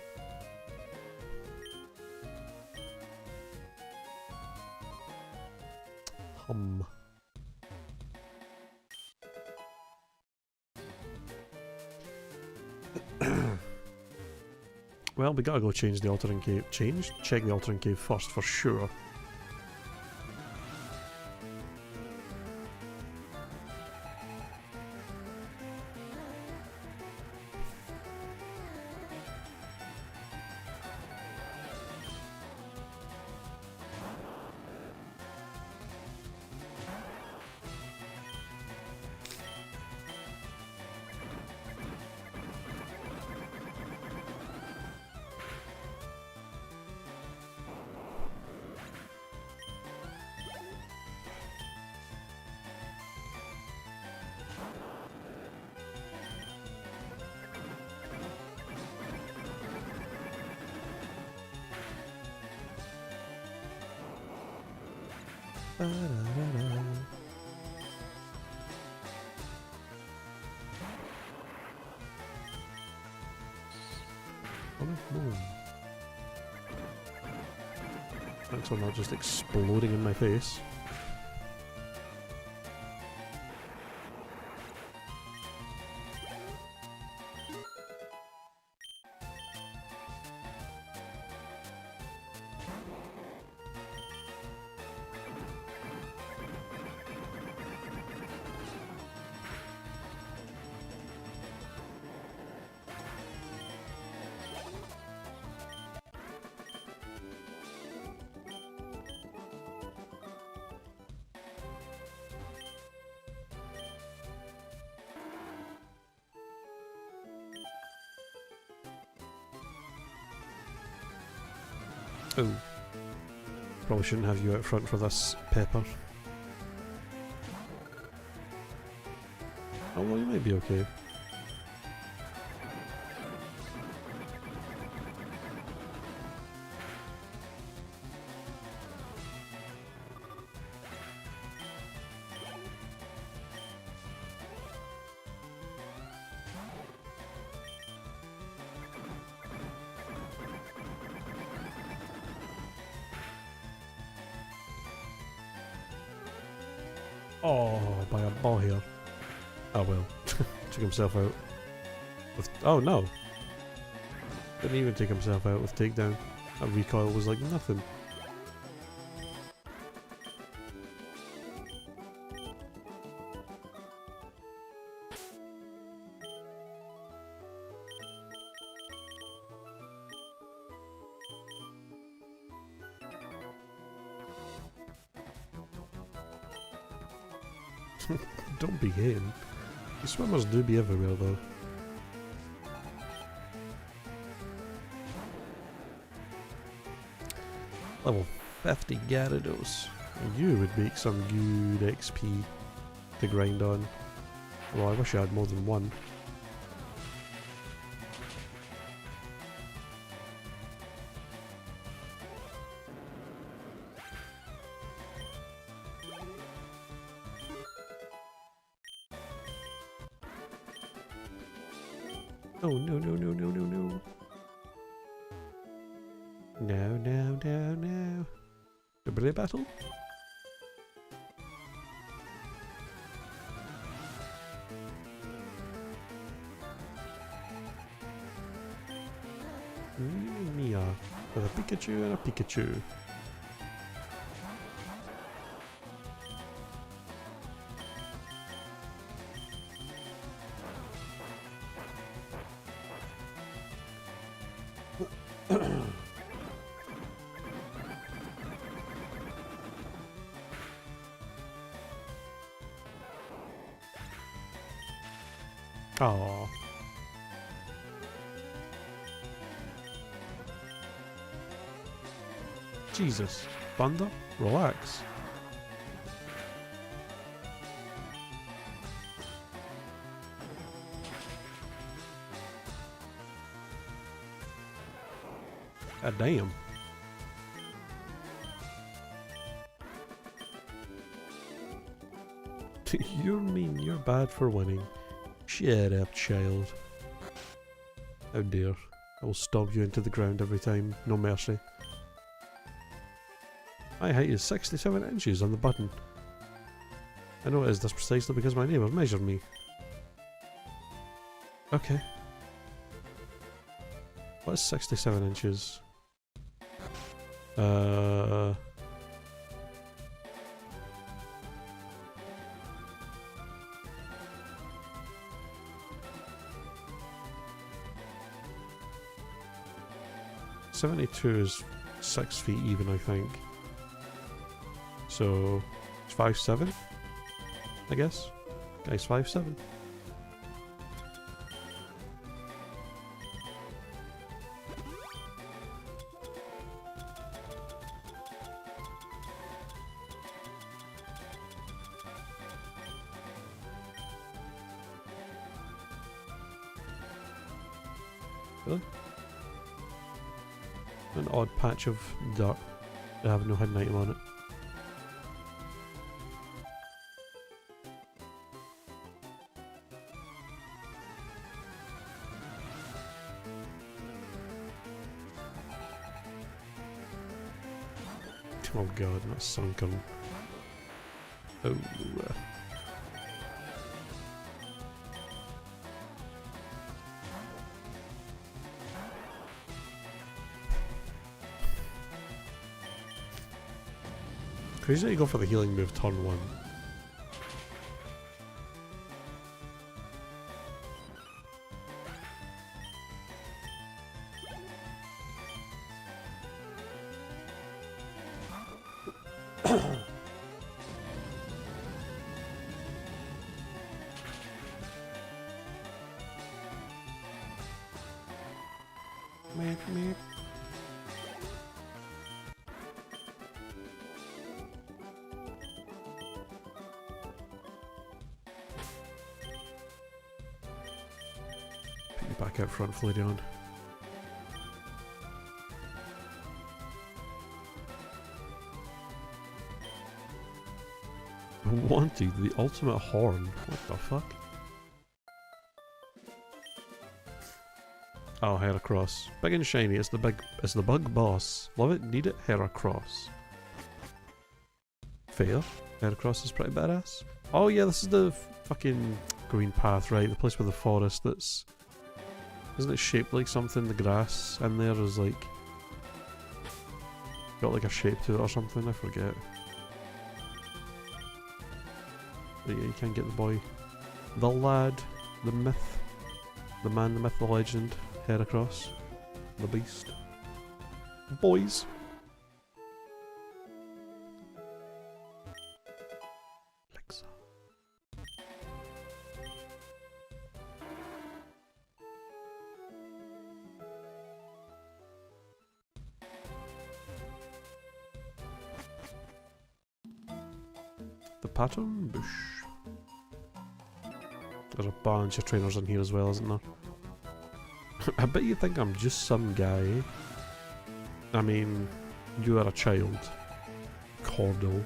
Hum. Well, we gotta go change the altering cave. Check the altering cave first for sure. Ba-da-da-da. Oh no. Thanks for not just exploding in my face. Oh. Probably shouldn't have you out front for this, Pepper. Oh well, you might be okay. Oh, by a ball here. Oh well. Took himself out. With oh no! Didn't even take himself out with takedown. That recoil was like nothing. Don't be him. The swimmers do be everywhere though. Level 50 Gyarados. You would make some good XP to grind on. Well, I wish I had more than one. Oh no no no no no no. No no no no. The Bray battle? Mia. With a Pikachu and a Pikachu. Oh. Jesus. Thunder? Relax. God damn. You're mean, you're bad for winning. Shut up, child. How dare. I will stomp you into the ground every time. No mercy. My height is 67 inches on the button. I know it is this precisely because my neighbour measured me. Okay. What is 67 inches? 72 is 6 feet even, I think. So, it's 5'7", I guess. Guy's 5'7". Really? An odd patch of dirt. I have no hidden item on it. Oh god, not sunken. Oh. Crazy that you go for the healing move turn 1. Meep, meep. Put you back out front, Flareon. Wanted the ultimate horn. What the fuck? Oh, Heracross. Big and shiny, it's the bug boss. Love it, need it, Heracross. Fair. Heracross is pretty badass. Oh yeah, this is the fucking green path, right? The place with the forest that's... Isn't it shaped like something? The grass in there is like... Got like a shape to it or something, I forget. But yeah, you can't get the boy. The lad, the myth, the man, the myth, the legend, Heracross, the beast. Boys! Alexa. The pattern bush. There's a bunch of trainers in here as well, isn't there? I bet you think I'm just some guy. I mean, you are a child. Cordell.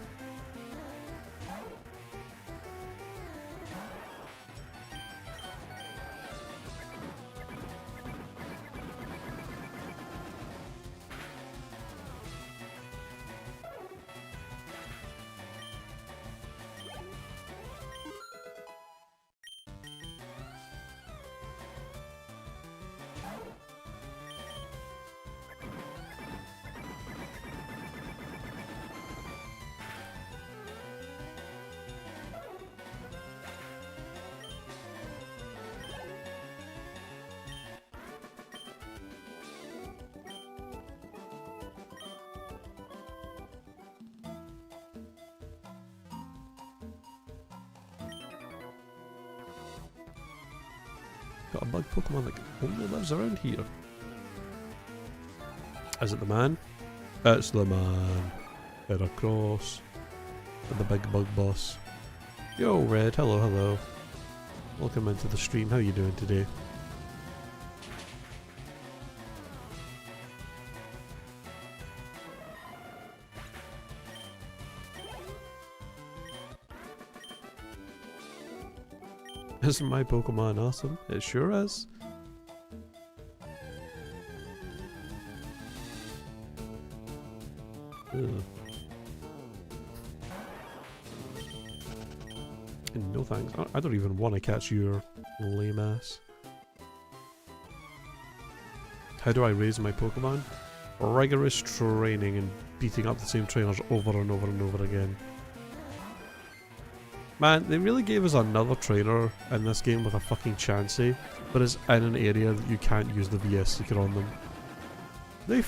got a bug Pokemon that only lives around here. Is it the man? It's the man. Head across. And the big bug boss. Yo, Red. Hello, hello. Welcome into the stream. How you doing today? Isn't my Pokemon awesome? It sure is. Ugh. No thanks. I don't even want to catch your lame ass. How do I raise my Pokemon? Rigorous training and beating up the same trainers over and over and over again. Man, they really gave us another trainer in this game with a fucking Chansey, but it's in an area that you can't use the VS Seeker on them. They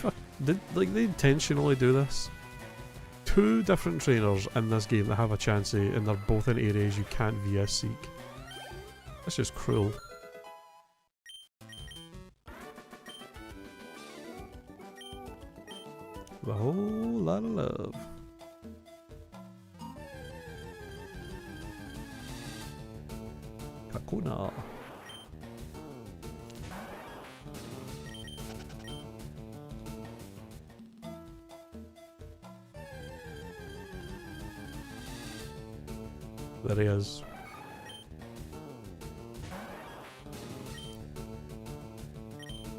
they intentionally do this. 2 different trainers in this game that have a Chansey, and they're both in areas you can't VS Seek. That's just cruel. A whole lot of love. Kakuna. There he is.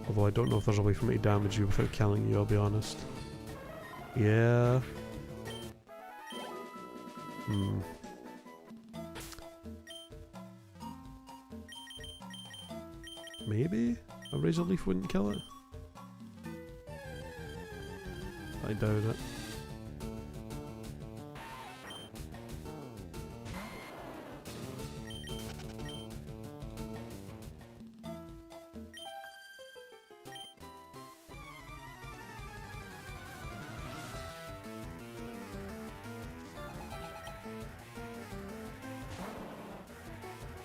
Although I don't know if there's a way for me to damage you without killing you, I'll be honest. Yeah. Maybe a Razor Leaf wouldn't kill it? I doubt it.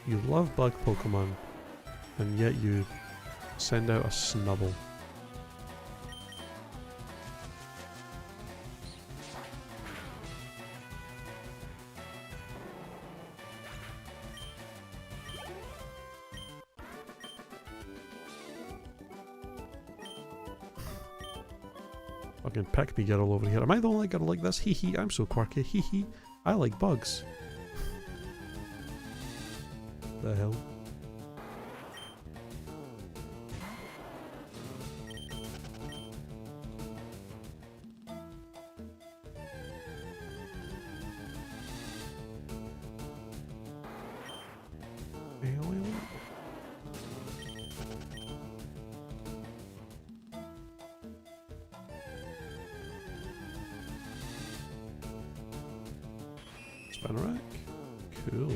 You love bug Pokemon, and yet you send out a Snubble. Fucking pick me girl over here. Am I the only girl like this? Hee hee, I'm so quirky. Hee hee, I like bugs. The hell? Spinarak? Cool.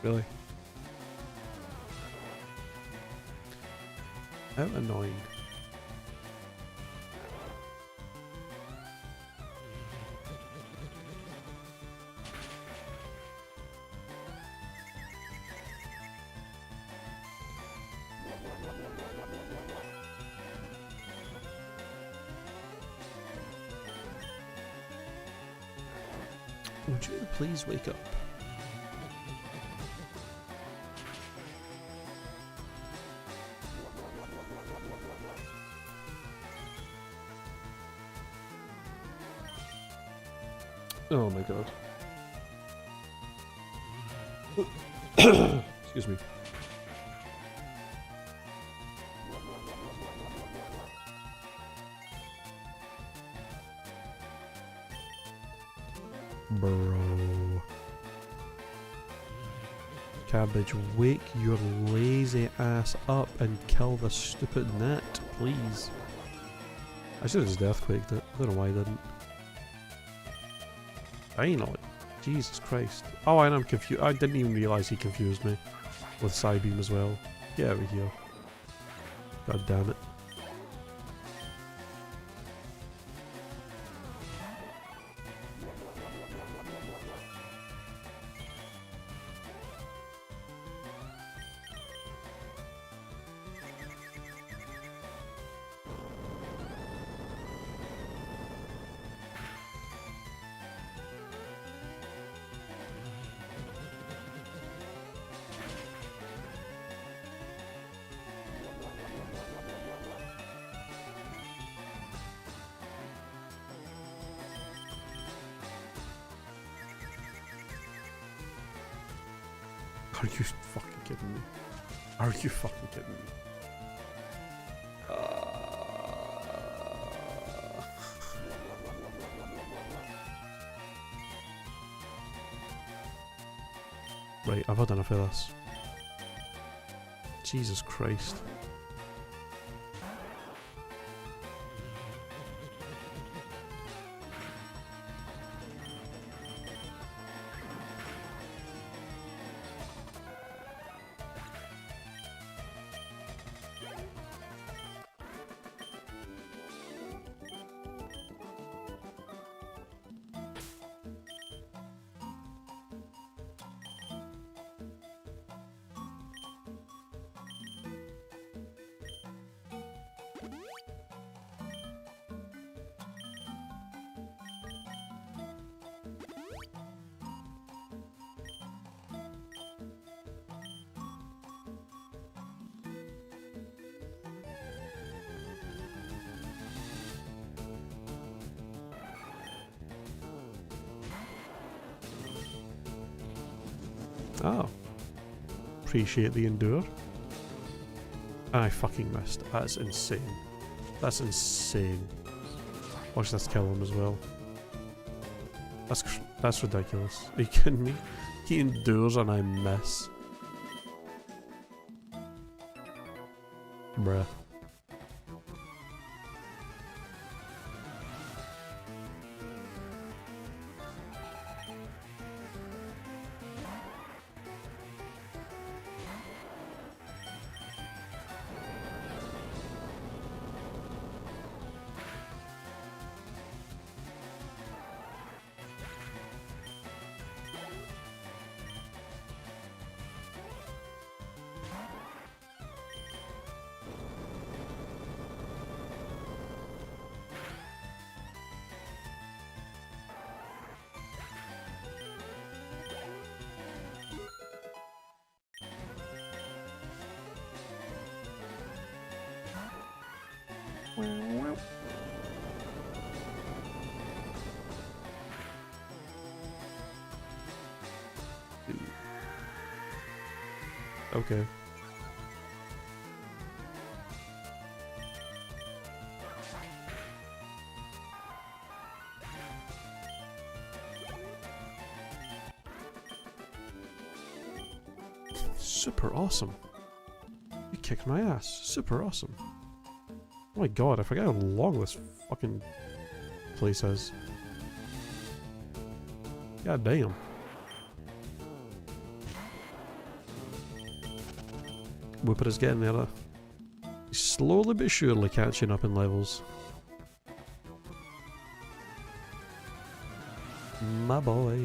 Really? How annoying. Would you please wake up? Oh my god. Excuse me. Bro. Cabbage, wake your lazy ass up and kill the stupid net, please. I should have just earthquaked it. I don't know why I didn't. Finally. Jesus Christ. Oh, and I'm confused. I didn't even realise he confused me with Psybeam as well. Get over here. God damn it. Are you fucking kidding me? Are you fucking kidding me? Right, I've had enough of this. Jesus Christ. Oh. Appreciate the endure. I fucking missed. That's insane. That's insane. Watch this kill him as well. That's ridiculous. Are you kidding me? He endures and I miss. Bruh. Okay. Super awesome. You kicked my ass. Super awesome. Oh my god, I forget how long this fucking place is. God damn. Whooper is getting there. He's slowly but surely catching up in levels. My boy.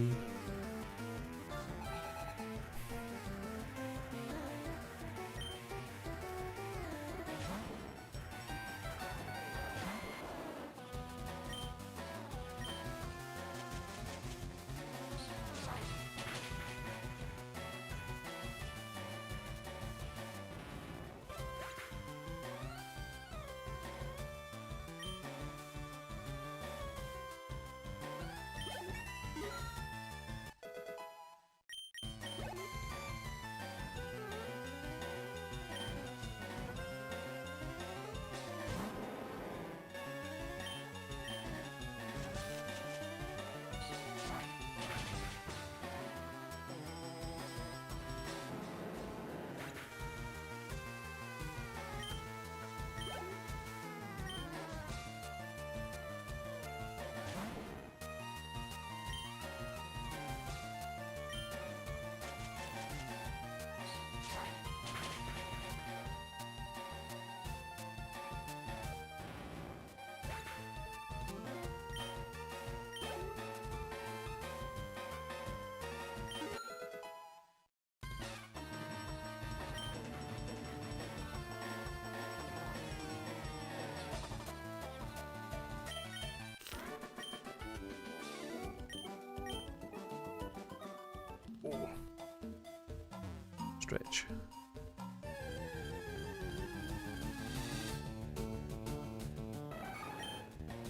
stretch.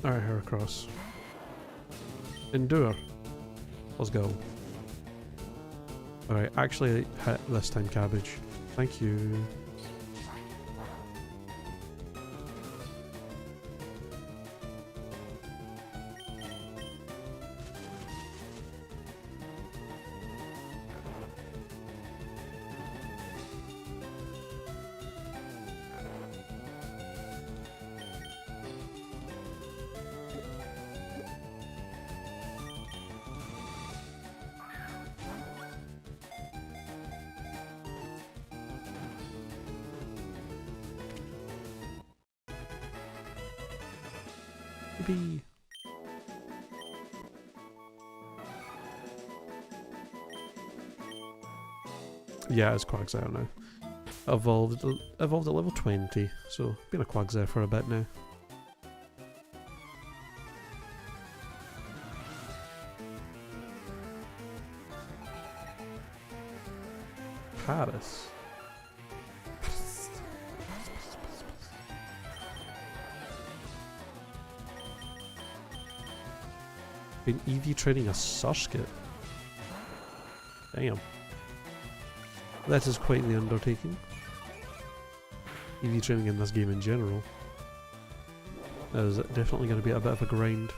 Alright, Heracross. Endure. Let's go. Alright, actually hit this time, Cabbage. Thank you. Yippee. Yeah, it's Quagsire now. Evolved at level 20, so been a Quagsire for a bit now. Paris. Been EV training a Surskit. Damn. That is quite the undertaking. EV training in this game in general is definitely going to be a bit of a grind.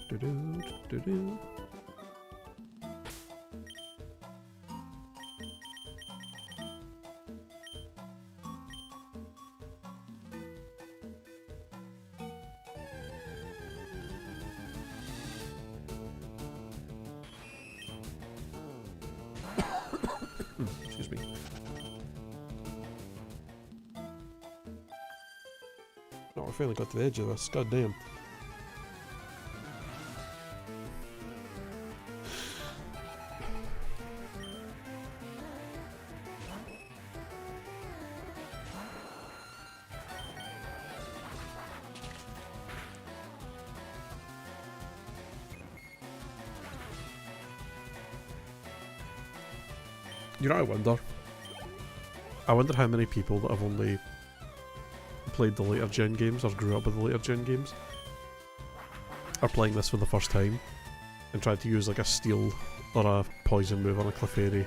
Do-do-do-do-do. Excuse me. Oh, I finally got to the edge of this. God damn. You know, I wonder how many people that have only played the later gen games or grew up with the later gen games are playing this for the first time and tried to use like a steel or a poison move on a Clefairy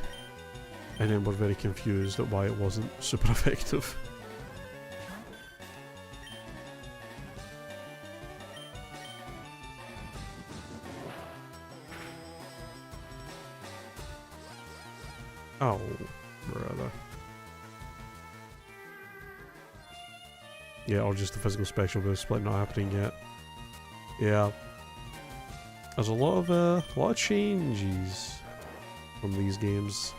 and then were very confused at why it wasn't super effective. Oh, brother. Yeah, or just the physical special boost split not happening yet. Yeah. There's a lot of changes from these games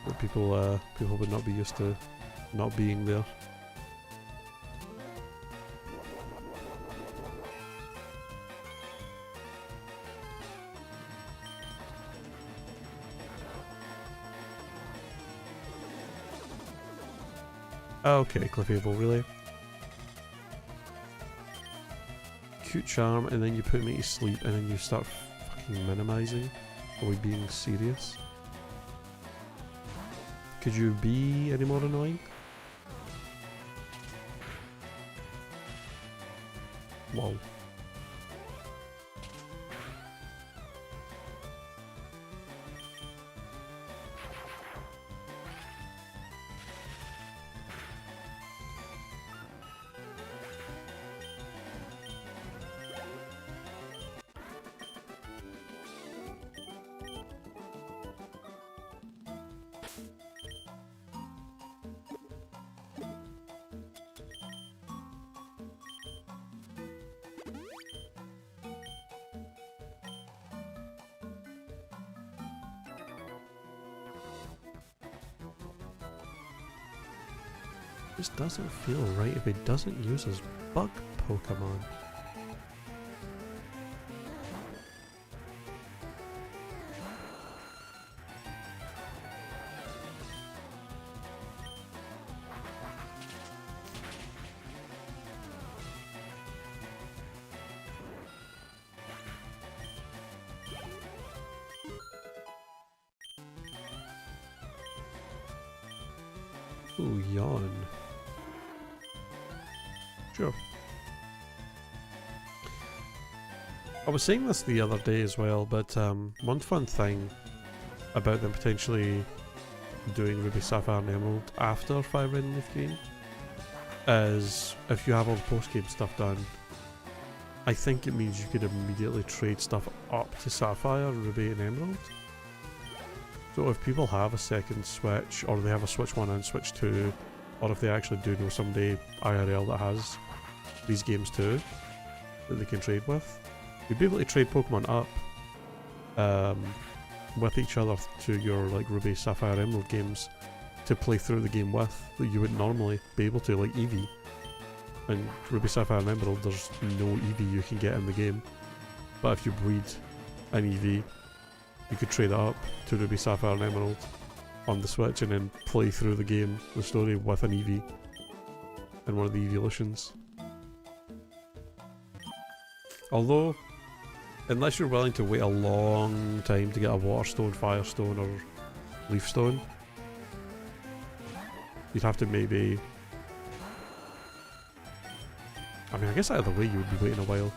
that people would not be used to not being there. Okay, Clefable, really? Cute charm, and then you put me to sleep, and then you start fucking minimizing? Are we being serious? Could you be any more annoying? Wow. This doesn't feel right if he doesn't use his bug Pokemon. Ooh, yawn. Sure. I was saying this the other day as well, but one fun thing about them potentially doing Ruby, Sapphire and Emerald after FireRed and Leaf Green is if you have all the post-game stuff done, I think it means you could immediately trade stuff up to Sapphire, Ruby and Emerald. So if people have a second Switch, or they have a Switch 1 and Switch 2, or if they actually do know somebody IRL that has these games too, that they can trade with, you'd be able to trade Pokemon up with each other to your like Ruby, Sapphire, Emerald games to play through the game with, that you wouldn't normally be able to, like Eevee. And Ruby, Sapphire and Emerald, there's no Eevee you can get in the game. But if you breed an Eevee, you could trade it up to Ruby, Sapphire and Emerald on the Switch and then play through the game, the story, with an Eevee and one of the evolutions. Although, unless you're willing to wait a long time to get a Water Stone, Fire Stone or Leaf Stone, you'd have to maybe... I mean, I guess either way you would be waiting a while.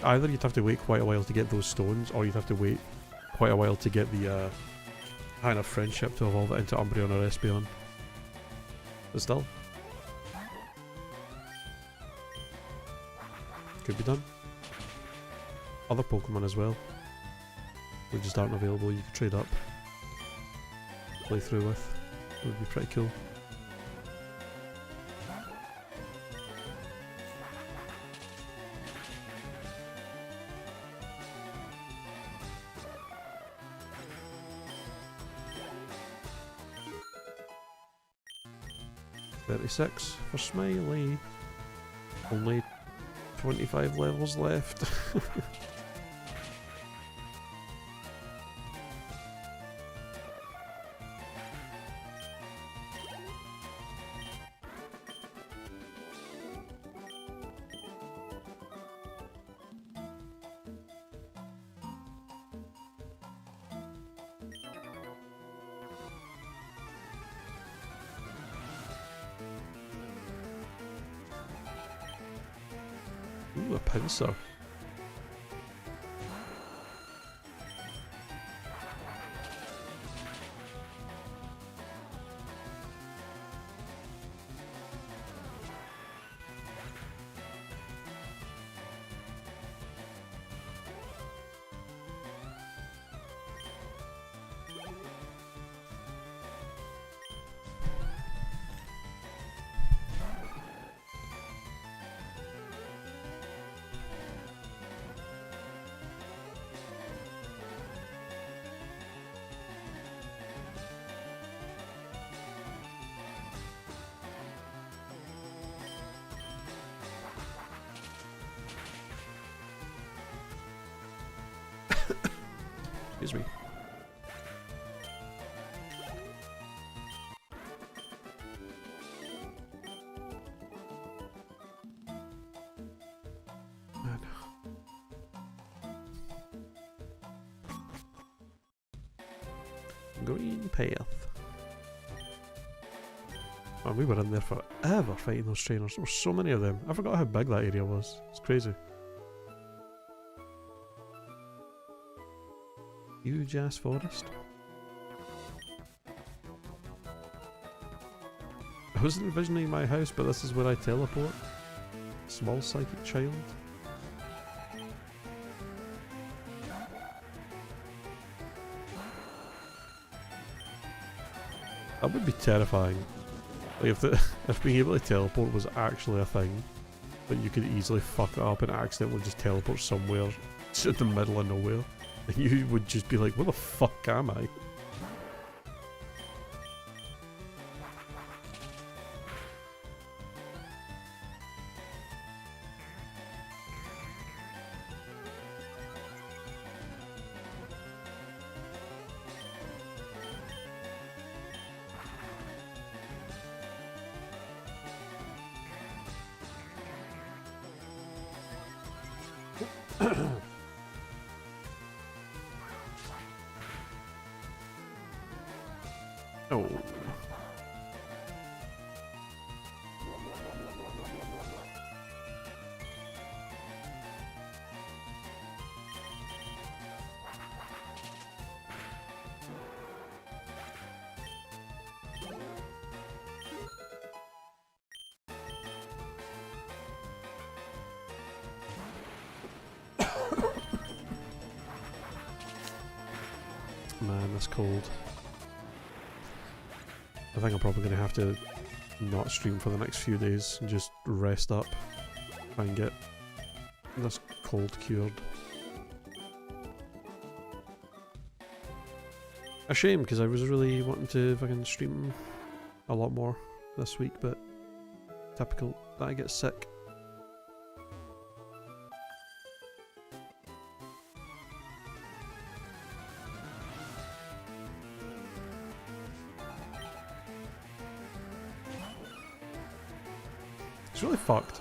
Either you'd have to wait quite a while to get those stones, or you'd have to wait quite a while to get the kind of friendship to evolve it into Umbreon or Espeon. But still, could be done. Other Pokemon as well, which just aren't available, you could trade up, play through with. It would be pretty cool. $36 for Smiley. Only 25 levels left. Ooh, a pincer. Excuse me. Man. Green path. Oh, we were in there forever fighting those trainers. There were so many of them. I forgot how big that area was. It's crazy. Huge ass forest. I wasn't envisioning my house, but this is where I teleport. Small psychic child. That would be terrifying. Like if being able to teleport was actually a thing, but you could easily fuck it up and accidentally just teleport somewhere to the middle of nowhere. And you would just be like, where the fuck am I? Oh. Man, that's cold. I think I'm probably going to have to not stream for the next few days and just rest up. Try and get this cold cured. A shame, because I was really wanting to fucking stream a lot more this week, but typical that I get sick. It's really fucked.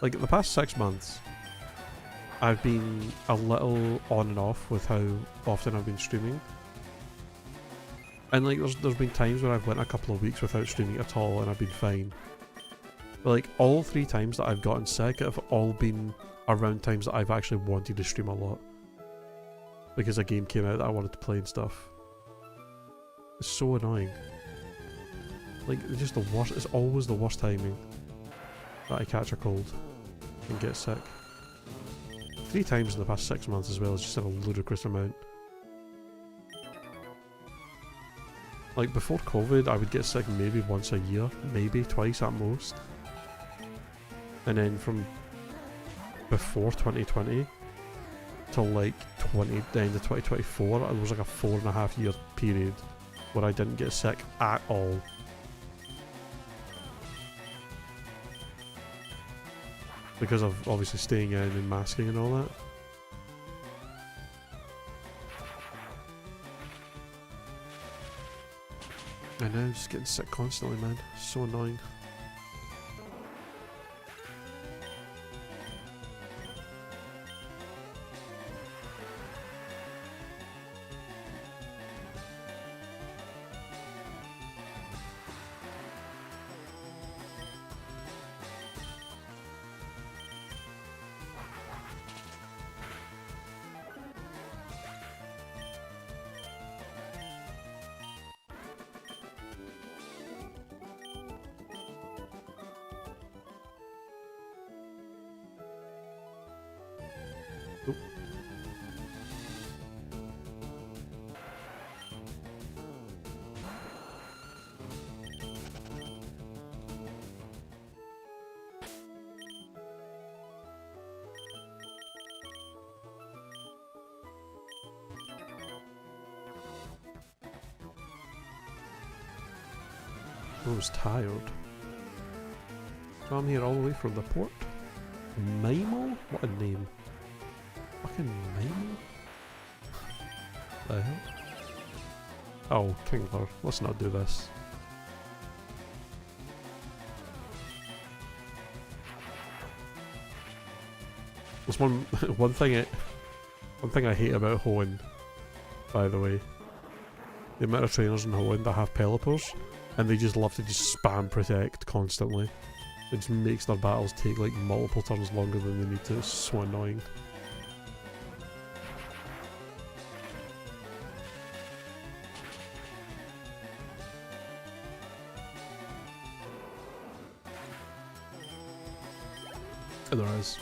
Like, the past 6 months, I've been a little on and off with how often I've been streaming. And like, there's been times where I've went a couple of weeks without streaming at all and I've been fine. But like, all 3 times that I've gotten sick have all been around times that I've actually wanted to stream a lot. Because a game came out that I wanted to play and stuff. It's so annoying. Like, it's just the worst, it's always the worst timing that I catch a cold and get sick. 3 times in the past 6 months as well is just a ludicrous amount. Like, before COVID, I would get sick maybe once a year, maybe twice at most. And then from before 2020 till like the end of 2024, it was like a 4.5 year period where I didn't get sick at all. Because of obviously staying in and masking and all that. I know, just getting sick constantly, man. So annoying. Oop. I was tired. So I'm here all the way from the port. Mimo? What a name. Fucking Mimo? The hell? Oh, Kingler. Let's not do this. There's one thing I hate about Hoenn, by the way. The amount of trainers in Hoenn that have Pelipers, and they just love to just spam protect constantly. It just makes their battles take like multiple turns longer than they need to. It's so annoying. There is.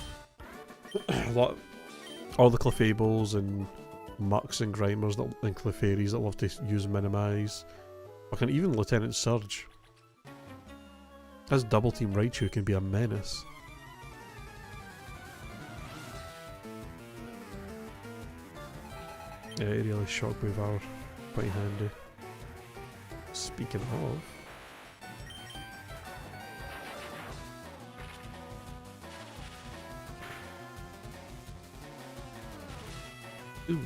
All the Clefables and Mucks and Grimers and Clefairies that love to use Minimise. Fucking even Lieutenant Surge. His double team Raichu can be a menace. Yeah, aerial shockwave are quite handy. Speaking of... Ooh.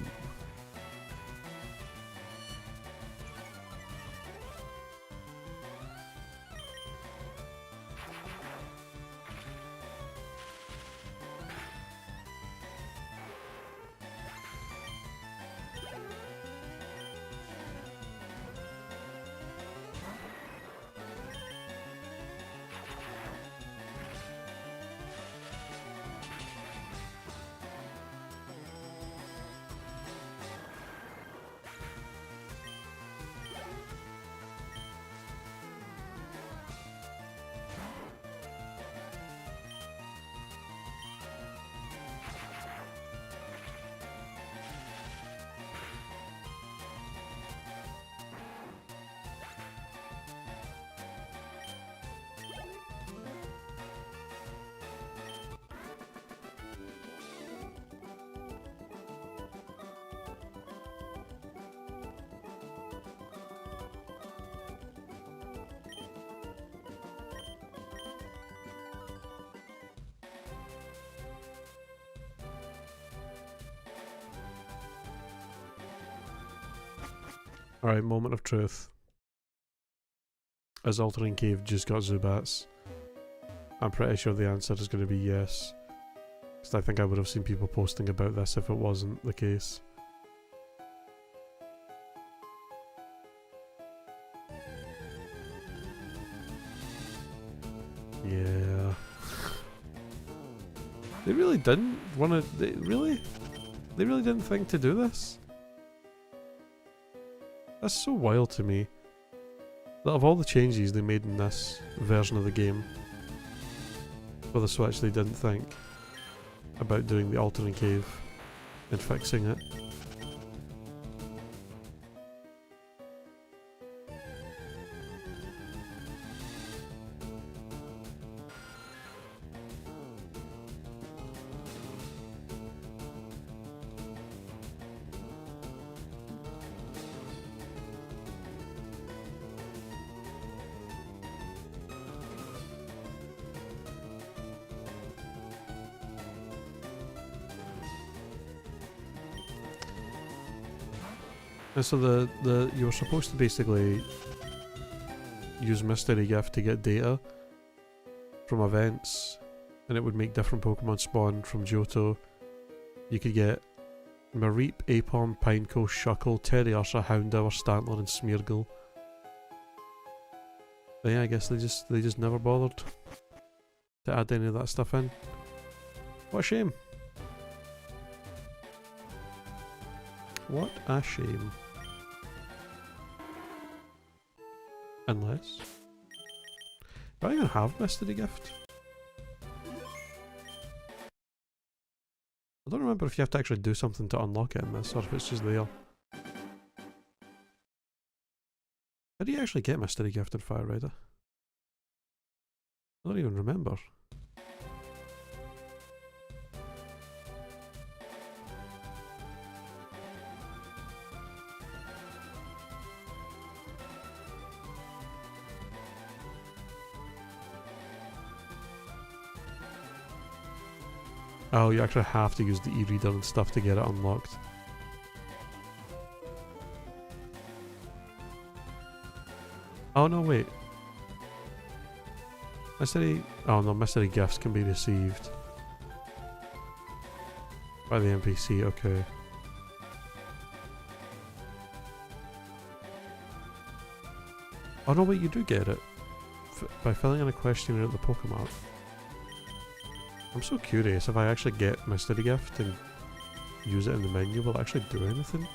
Alright, moment of truth. Has Altering Cave just got Zubats? I'm pretty sure the answer is going to be yes. Because I think I would have seen people posting about this if it wasn't the case. Yeah. They really didn't want to... They really didn't think to do this? That's so wild to me. That of all the changes they made in this version of the game for the Switch, they didn't think about doing the altering cave and fixing it. And so you were supposed to basically use Mystery Gift to get data from events, and it would make different Pokemon spawn from Johto. You could get Mareep, Aipom, Pineco, Shuckle, Teddiursa, Houndour, Stantler, and Smeargle. But yeah, I guess they just never bothered to add any of that stuff in. What a shame. What a shame. Unless... do I even have Mystery Gift? I don't remember if you have to actually do something to unlock it in this, or if it's just there. How do you actually get Mystery Gift in FireRed? I don't even remember. Oh, you actually have to use the e-reader and stuff to get it unlocked. Oh no, wait. Mystery... oh no, Mystery Gifts can be received by the NPC, okay. Oh no, wait, you do get it by filling in a questionnaire at the Pokemart. I'm so curious if I actually get Mystery Gift and use it in the menu, will it actually do anything?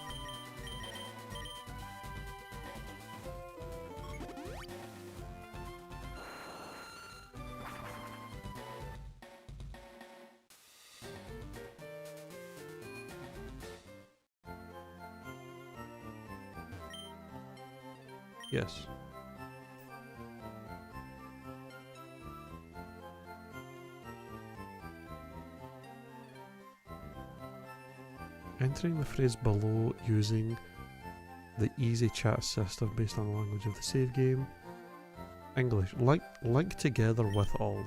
Yes. Entering the phrase below using the easy chat system based on the language of the save game. English. Link together with all.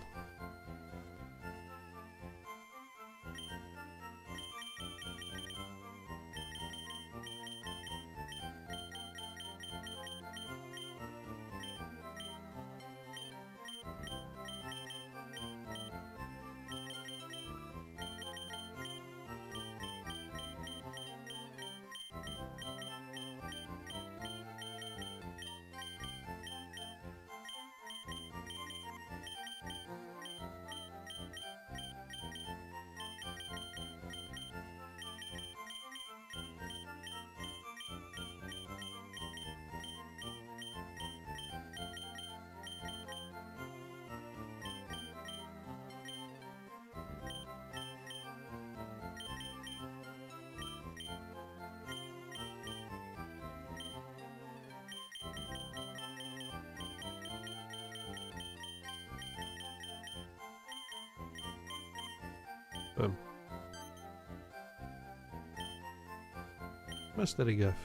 Mystery Gift.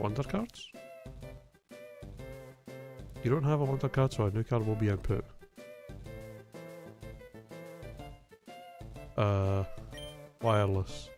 Wonder cards? You don't have a wonder card, so a new card will be input. Wireless.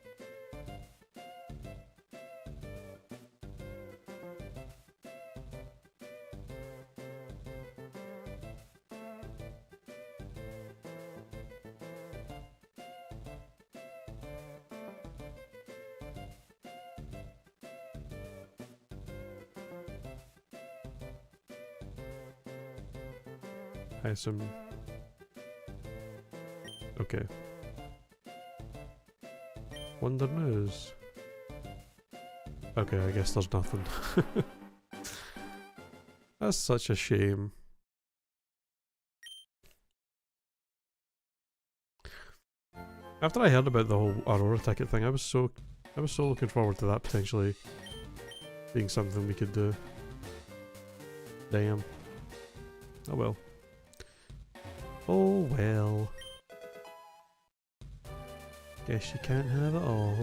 I assume. Okay. Wonder News. Okay, I guess there's nothing. That's such a shame. After I heard about the whole Aurora ticket thing, I was so looking forward to that potentially being something we could do. Damn. Oh well. Oh well. Guess you can't have it all.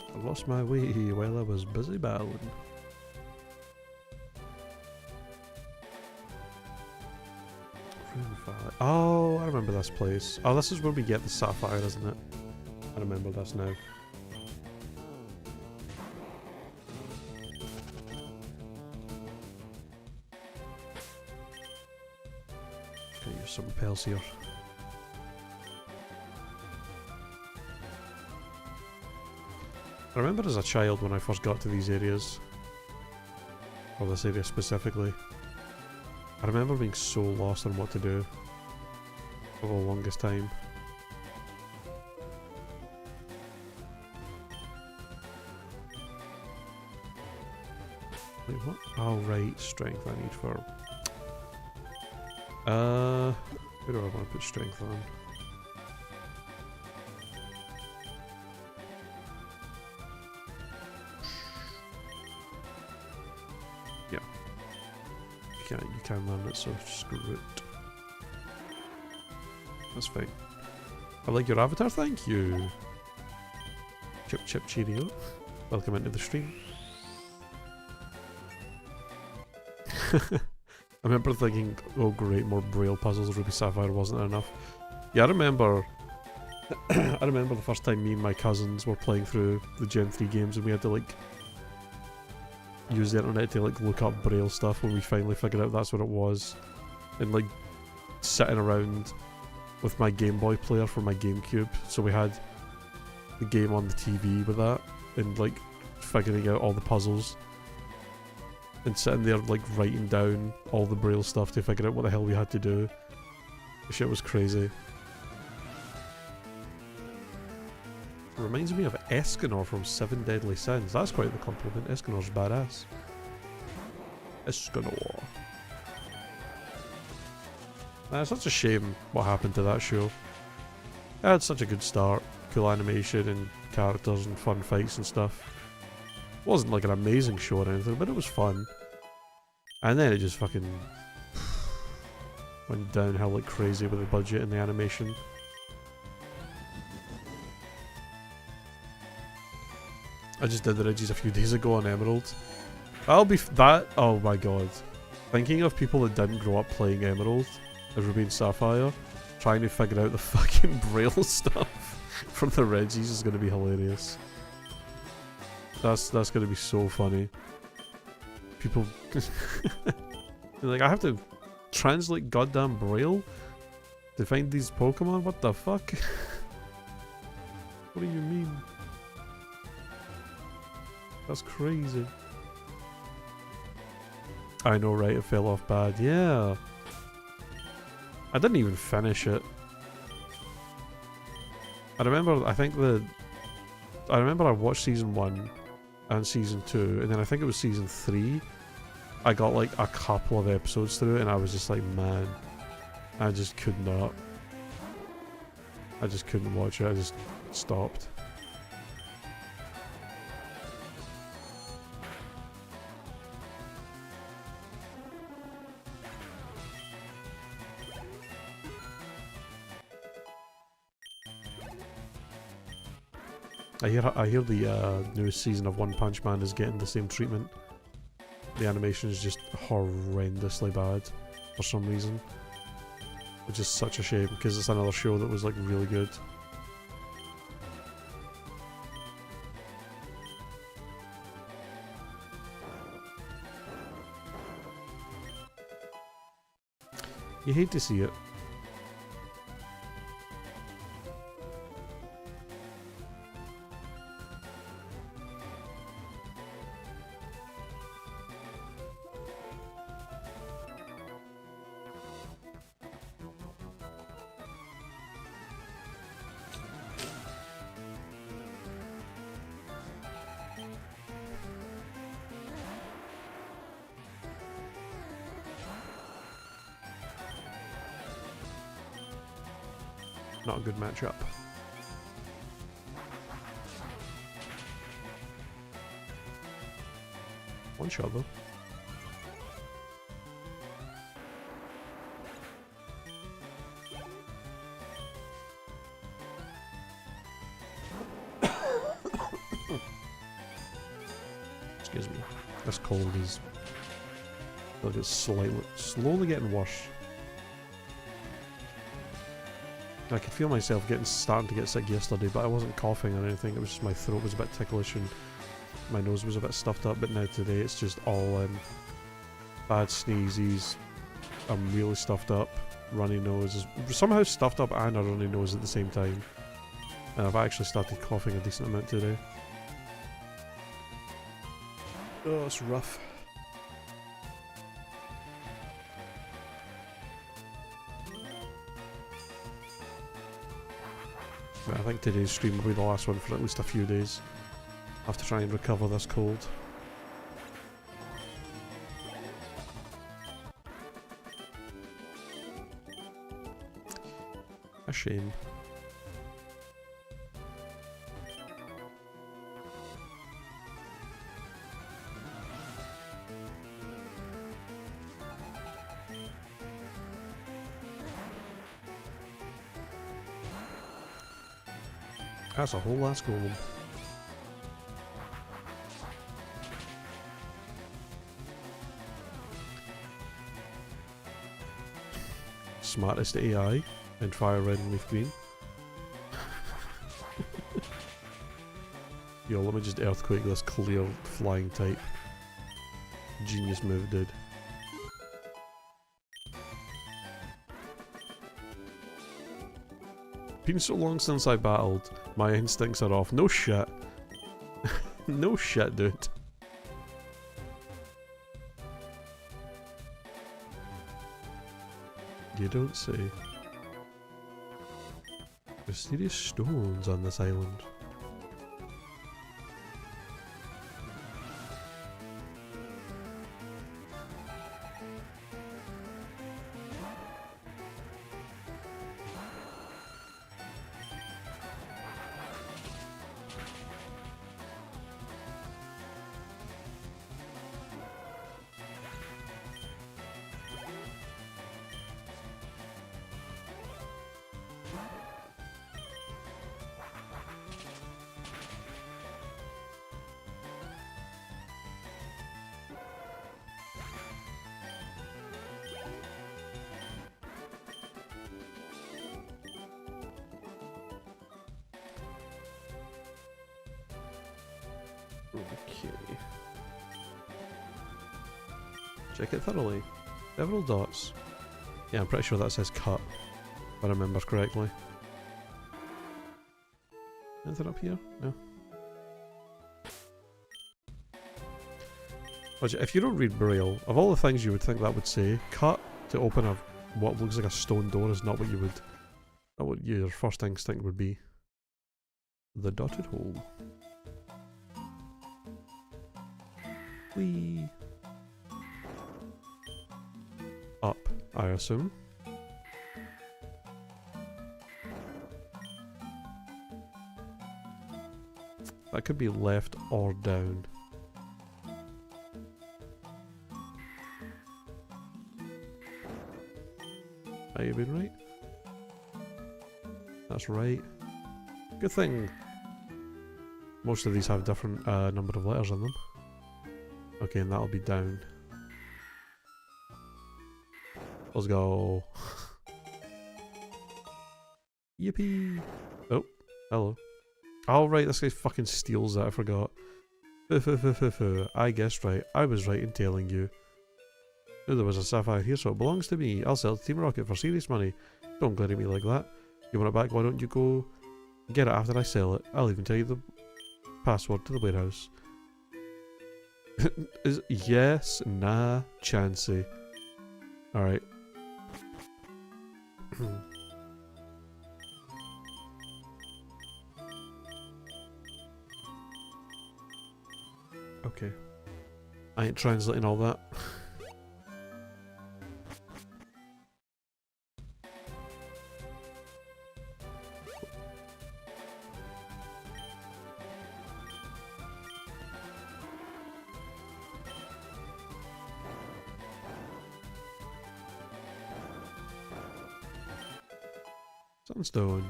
I lost my way while I was busy battling. Oh, I remember this place. Oh, this is where we get the sapphire, isn't it? I remember this now. Can use some repels here. I remember as a child when I first got to these areas, or this area specifically, I remember being so lost on what to do for the longest time. Wait, what? Oh right, strength I need for... where do I want to put strength on? You can learn it, so screw it. That's fine. I like your avatar, thank you. Chip chip cheerio. Welcome into the stream. I remember thinking, oh great, more braille puzzles, Ruby Sapphire wasn't enough. Yeah, I remember I remember the first time me and my cousins were playing through the Gen 3 games and we had to like use the internet to like look up braille stuff when we finally figured out that's what it was, and like sitting around with my Game Boy player for my GameCube, so we had the game on the TV with that and like figuring out all the puzzles and sitting there like writing down all the braille stuff to figure out what the hell we had to do. The shit was crazy. Reminds me of Escanor from Seven Deadly Sins. That's quite the compliment. Escanor's badass. Escanor. It's such a shame what happened to that show. It had such a good start. Cool animation and characters and fun fights and stuff. It wasn't like an amazing show or anything, but it was fun. And then it just fucking... Went downhill like crazy with the budget and the animation. I just did the Regis a few days ago on Emerald. I'll be that. Oh my god. Thinking of people that didn't grow up playing Emerald as Ruby and Sapphire, trying to figure out the fucking Braille stuff from the Regis is going to be hilarious. That's going to be so funny. People like, I have to translate goddamn Braille to find these Pokemon? What the fuck? What do you mean? That's crazy. I know, right? It fell off bad. Yeah. I didn't even finish it. I remember I watched season 1 and season 2, and then I think it was season 3. I got like a couple of episodes through it, and I was just like, man, I just could not. I just couldn't watch it. I just stopped. I hear the newest season of One Punch Man is getting the same treatment. The animation is just horrendously bad for some reason, which is such a shame because it's another show that was like really good. You hate to see it. Not a good matchup. One shot though. Excuse me. This cold is like it's slowly getting worse. I could feel myself starting to get sick yesterday, but I wasn't coughing or anything. It was just my throat was a bit ticklish and my nose was a bit stuffed up. But now today it's just all bad sneezes. I'm really stuffed up. Runny nose. Somehow stuffed up and a runny nose at the same time. And I've actually started coughing a decent amount today. Oh, it's rough. But I think today's stream will be the last one for at least a few days. I have to try and recover this cold. A shame. That's a whole last golem. Smartest AI in FireRed and Leaf Green. Yo, let me just earthquake this clear flying type. Genius move, dude. Been so long since I battled, my instincts are off. No shit. No shit, dude. You don't say. Mysterious stones on this island. Okay. Check it thoroughly. Several dots. Yeah, I'm pretty sure that says cut, if I remember correctly. Anything up here? No. If you don't read Braille, of all the things you would think that would say, cut to open a what looks like a stone door is not what you would, not what your first instinct would be. The dotted hole. Whee! Up, I assume. That could be left or down. Have you been right? That's right. Good thing most of these have different number of letters in them. Okay, and that'll be down. Let's go. Yippee! Oh, hello. Oh right, this guy fucking steals that, I forgot. I guessed right. I was right in telling you. Knew there was a sapphire here, so it belongs to me. I'll sell it to Team Rocket for serious money. Don't glare at me like that. You want it back, why don't you go get it after I sell it? I'll even tell you the password to the warehouse. Yes, nah, chancy. Alright. Okay. I ain't translating all that. Sunstone.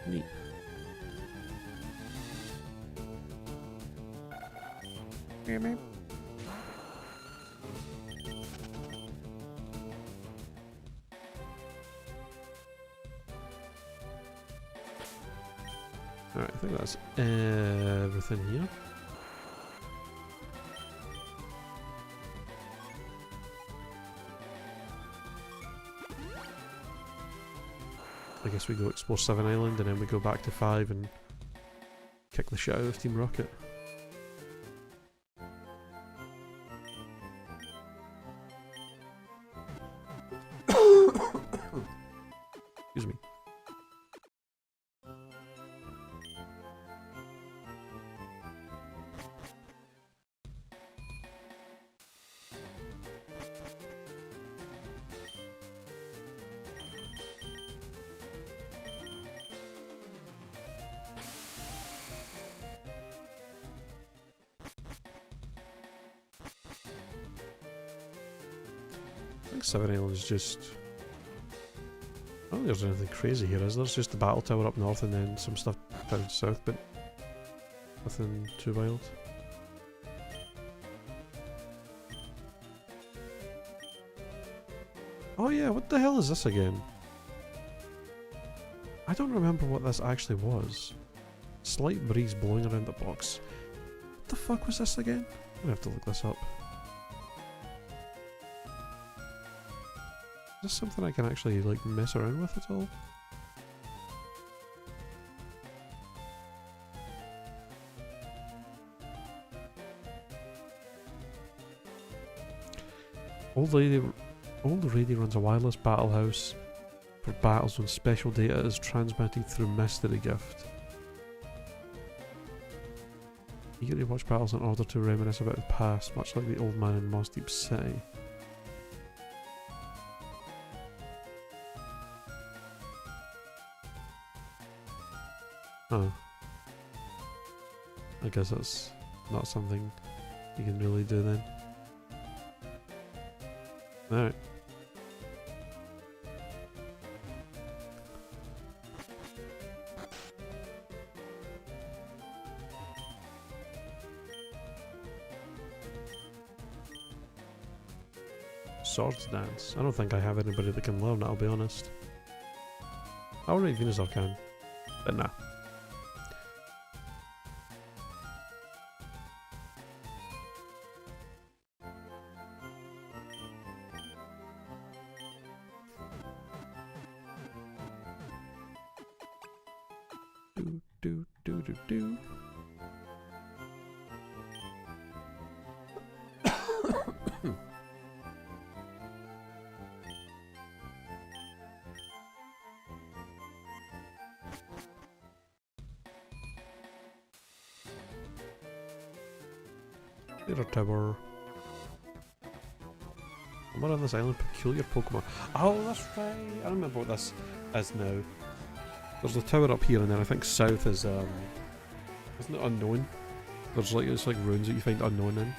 Neat. Meep. Alright, I think that's everything here. I guess we go explore 7 Island and then we go back to 5 and kick the shit out of Team Rocket. Excuse me. I think 7 Island is just... I don't think there's anything crazy here, is there? It's just the battle tower up north and then some stuff down south, but nothing too wild. Oh yeah, what the hell is this again? I don't remember what this actually was. Slight breeze blowing around the box. What the fuck was this again? I'm gonna have to look this up. Is this something I can actually like mess around with at all? Old lady runs a wireless battle house for battles when special data is transmitted through mystery gift. Eager to watch battles in order to reminisce about the past, much like the old man in Moss Deep City. Oh. I guess that's not something you can really do then. Alright. Swords dance. I don't think I have anybody that can learn it, I'll be honest. Alright, Venusaur can. But nah. do do do do. Computer tower. Somewhere on this island, peculiar Pokemon. Oh, that's right. I remember what this is now. There's the tower up here, and then I think south is isn't it unknown? There's like it's like ruins that you find unknown in.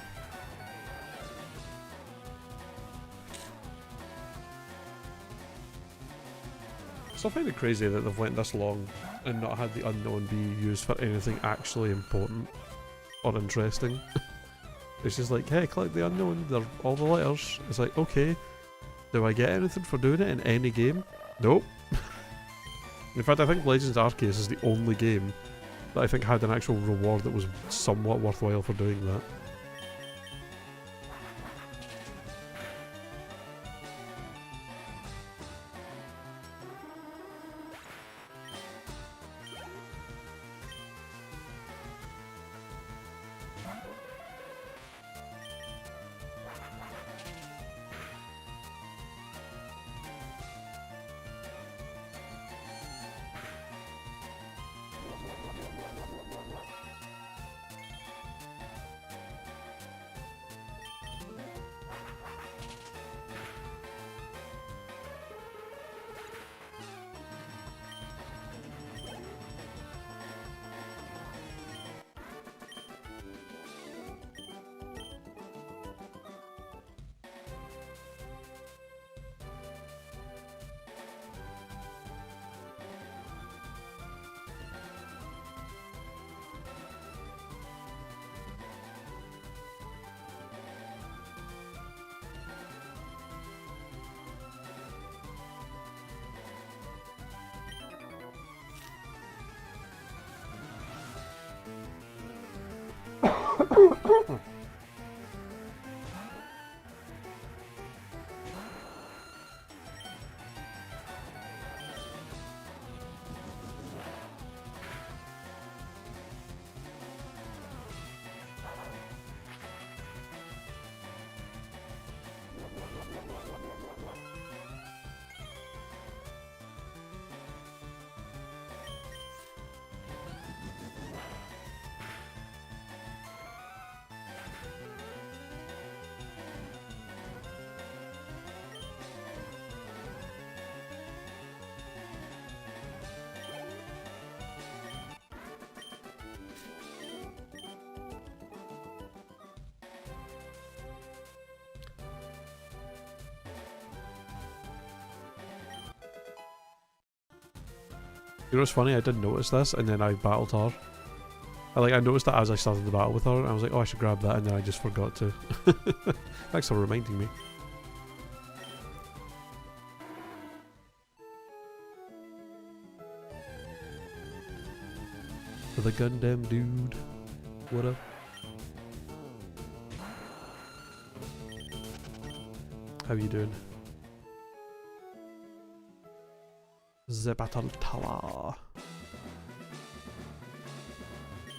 So I find it crazy that they've went this long and not had the unknown be used for anything actually important or interesting. It's just like, hey, collect the unknown, they're all the letters. It's like, okay, do I get anything for doing it in any game? Nope. In fact, I think Legends Arceus is the only game that I think had an actual reward that was somewhat worthwhile for doing that. You know what's funny? I didn't notice this, and then I battled her. I noticed that as I started the battle with her, and I was like, oh, I should grab that, and then I just forgot to. Thanks for reminding me. For the Gundam dude. What up? How you doing? The battle tower.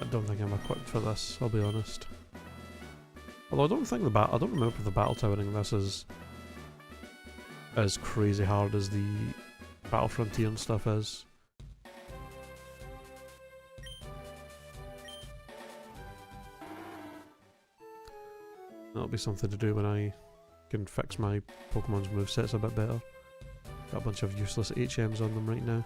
I don't think I'm equipped for this, I'll be honest. Although I don't remember if the battle towering this is as crazy hard as the Battle Frontier and stuff is. That'll be something to do when I can fix my Pokemon's movesets a bit better. Got a bunch of useless HMs on them right now.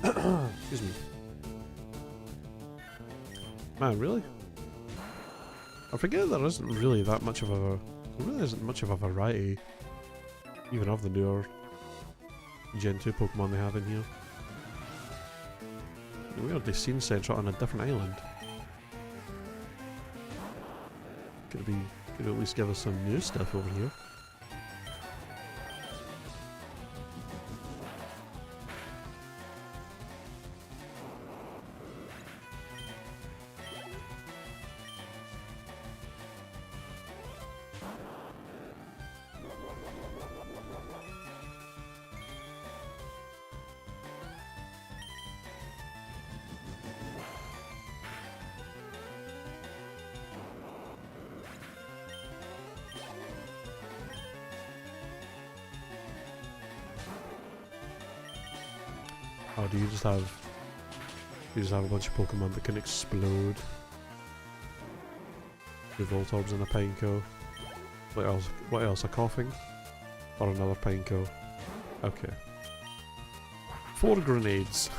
Excuse me. Man, really? I forget there isn't really that much of a... There really isn't much of a variety, even of the newer Gen 2 Pokemon they have in here. Weird, they seem centred on a different island. Could at least give us some new stuff over here. Or do you just have a bunch of Pokemon that can explode? The Voltorbs and a Pineco. What else? A Coughing? Or another Pineco? Okay. 4 grenades.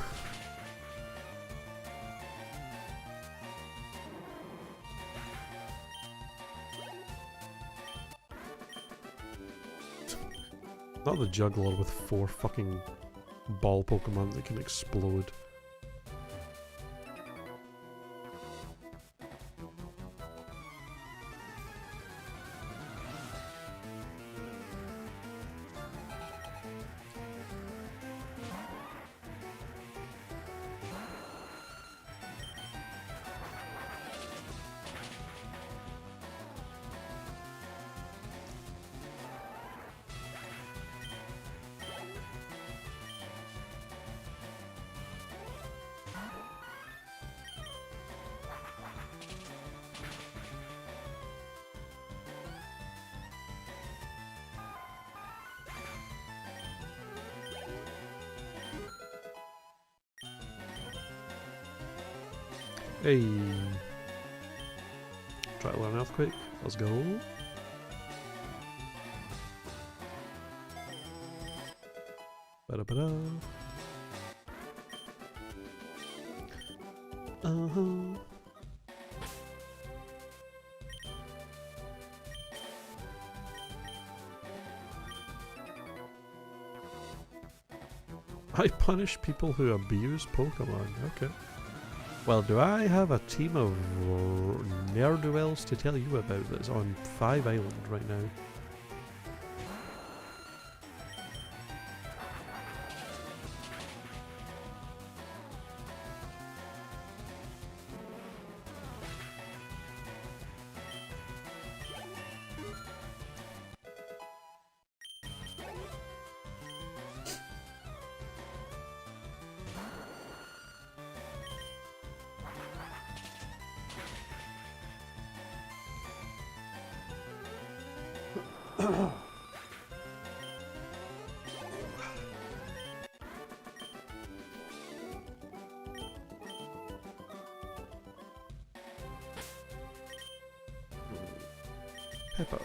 Not the juggler with 4 fucking ball Pokemon that can explode. Hey! Try to learn Earthquake. Let's go. Ba-da-ba-da. I punish people who abuse Pokemon. Okay. Well, do I have a team of ne'er-do-wells to tell you about that's on 5 Island right now? Pepper.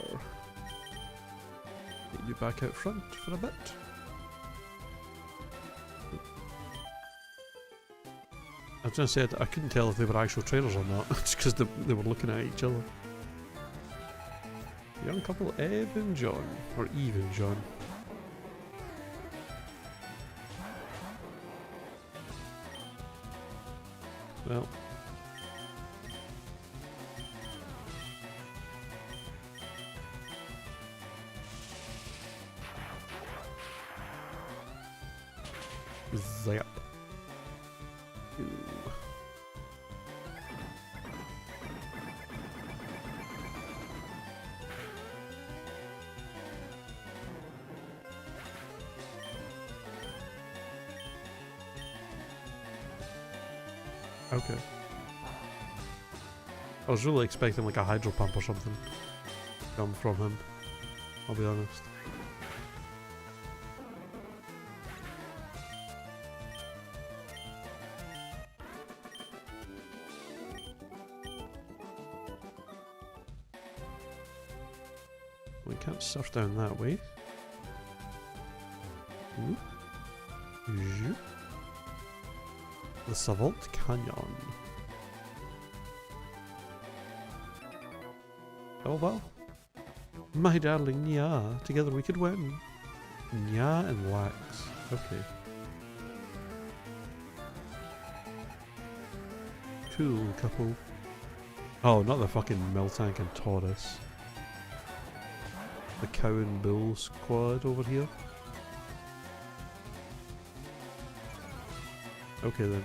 Get you back out front for a bit. I was going to say, I couldn't tell if they were actual trainers or not, just because they were looking at each other. Young couple Eve and John, or Eve and John. Well. Zap. Ooh. Okay. I was really expecting like a hydro pump or something to come from him, I'll be honest. We can't surf down that way. Ooh. Zoop. The Savant Canyon. Oh well. My darling Nya, together we could win. Nya and Wax. Okay. Cool couple. Oh, not the fucking Miltank and Taurus. The cow and bull squad over here. Okay then.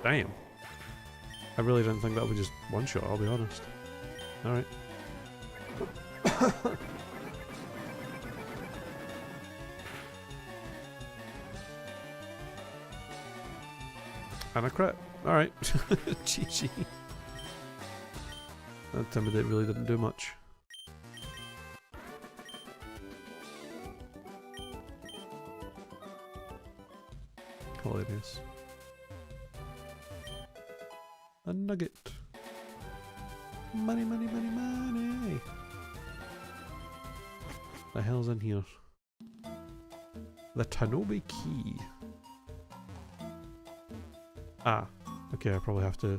Damn. I really didn't think that would just one shot, I'll be honest. Alright. And a crit. Alright. GG. That Intimidate really didn't do much. Hilarious. A nugget. Money, money, money, money. The hell's in here? The Tanobe key. Ah, okay, I probably have to...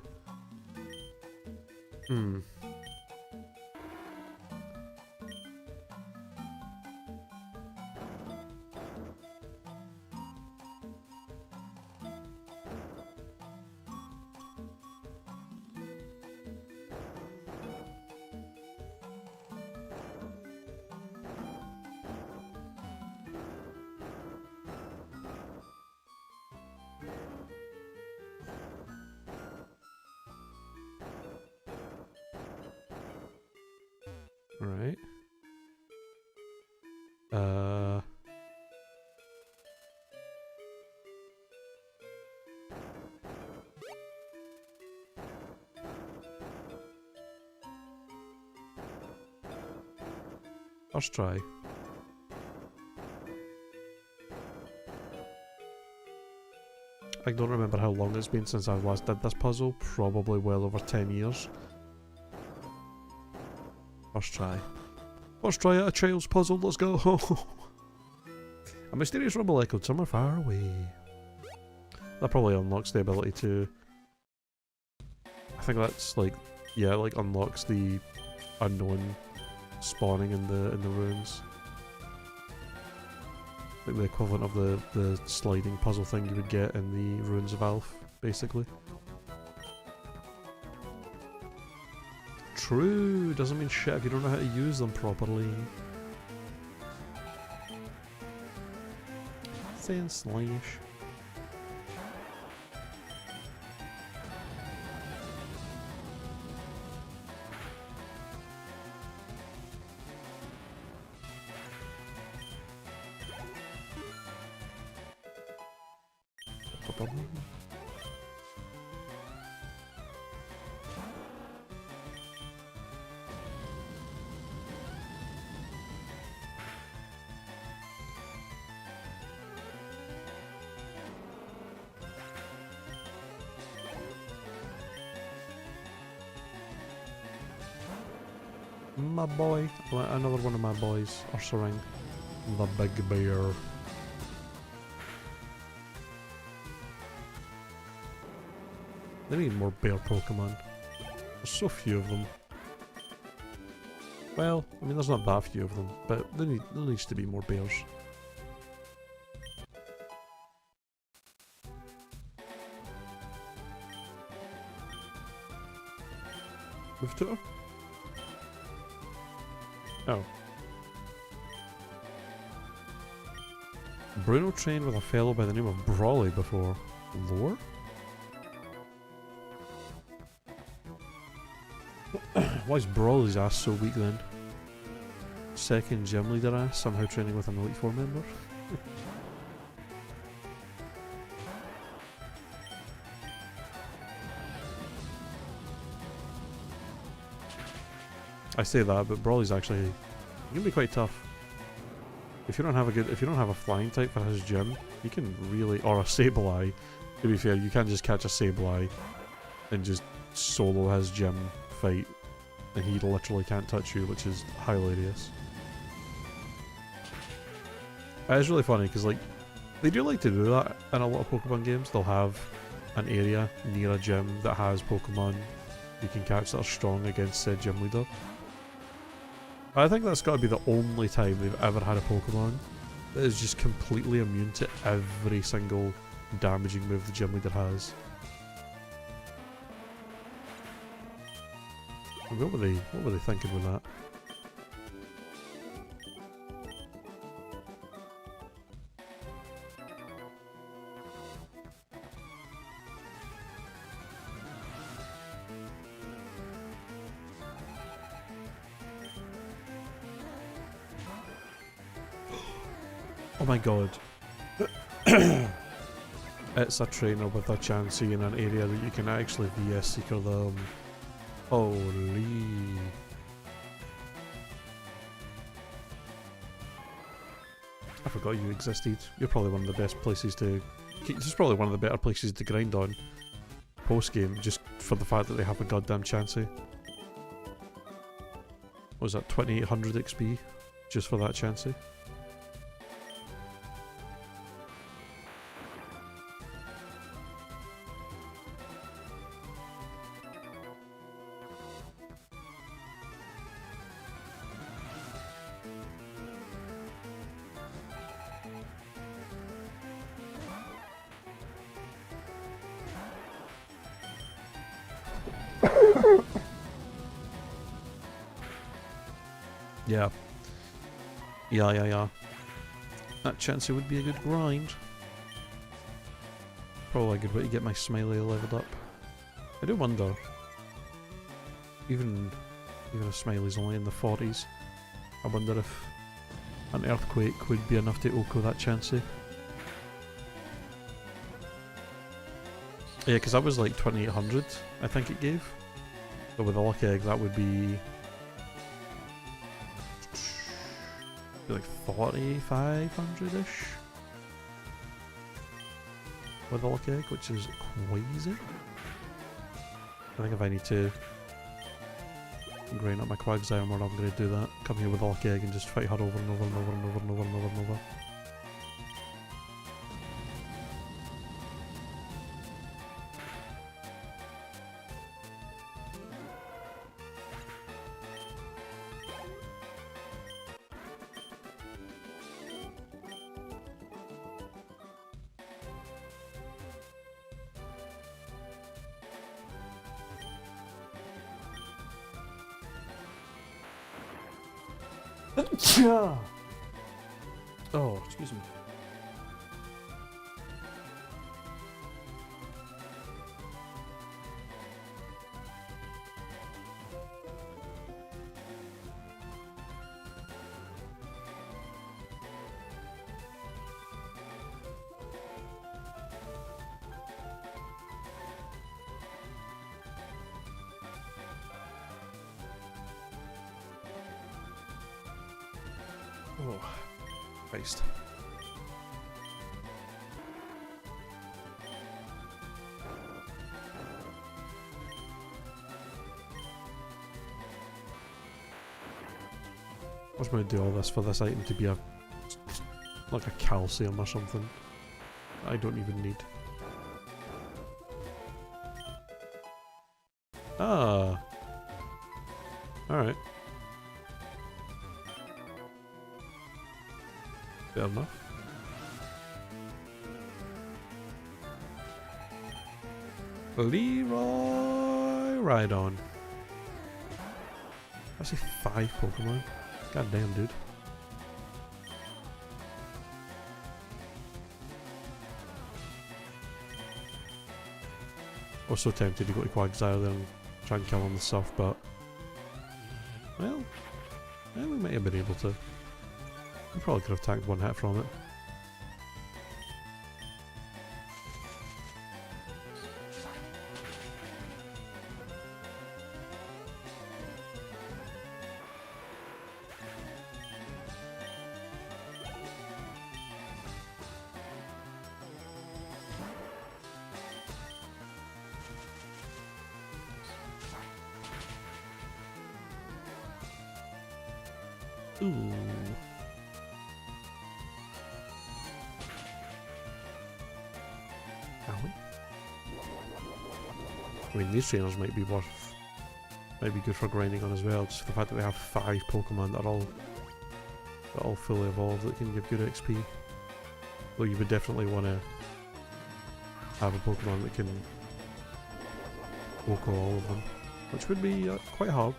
Right. First try. I don't remember how long it's been since I last did this puzzle. Probably well over 10 years. First try. First try at a child's puzzle, let's go! A mysterious rumble echoed somewhere far away. That probably unlocks the ability to... I think that's like... Yeah, it like unlocks the unknown spawning in the ruins. Like the equivalent of the sliding puzzle thing you would get in the Ruins of Alph, basically. True, doesn't mean shit if you don't know how to use them properly. Saying slash. My boy, another one of my boys, Ursaring, the big bear. They need more bear Pokemon. There's so few of them. Well, I mean there's not that few of them, but there needs to be more bears. Move to her? Oh. Bruno trained with a fellow by the name of Brawley before. Lore? Why is Brawley's ass so weak then? Second gym leader ass, somehow training with an Elite Four member? I say that, but Brawley's actually... he can be quite tough. If you don't have a flying type for his gym, you can really... or a Sableye. To be fair, you can't just catch a Sableye and just solo his gym fight, and he literally can't touch you, which is hilarious. It is really funny because like they do like to do that in a lot of Pokemon games. They'll have an area near a gym that has Pokemon you can catch that are strong against said gym leader. I think that's got to be the only time they've ever had a Pokemon that is just completely immune to every single damaging move the gym leader has. What were they thinking with that? Oh my god. It's a trainer with a Chansey in an area that you can actually VS Seeker them. Holy. I forgot you existed. You're probably one of the best places to... This is probably one of the better places to grind on post-game, just for the fact that they have a goddamn Chansey. What was that, 2800 XP? Just for that Chansey? Yeah. Yeah. That Chansey would be a good grind. Probably a good way to get my Smiley leveled up. I do wonder, even if Smiley's only in the 40s, I wonder if an Earthquake would be enough to Oko that Chansey. Yeah, because that was like 2800, I think it gave. So with a Lucky Egg that would be like 4500-ish with a Lucky Egg, which is crazy. I think if I need to grind up my Quagsire more, I'm going to do that. Come here with a Lucky Egg and just fight her over and over and over and over and over and over and over. Oh, excuse me. Oh, Christ. I was going to do all this for this item to be like a calcium or something. I don't even need. Ah. Alright. Fair enough. Leroy Rhydon. I see 5 Pokemon. God damn, dude. I was so tempted to go to Quagsire there and try and kill him and stuff, but well, we might have been able to. I probably could have tanked one hit from it. Ooh. Owie. I mean, these trainers might be good for grinding on as well, just for the fact that we have 5 Pokemon that are all fully evolved that can give good XP. Though you would definitely want to have a Pokemon that can OHKO all of them, which would be quite hard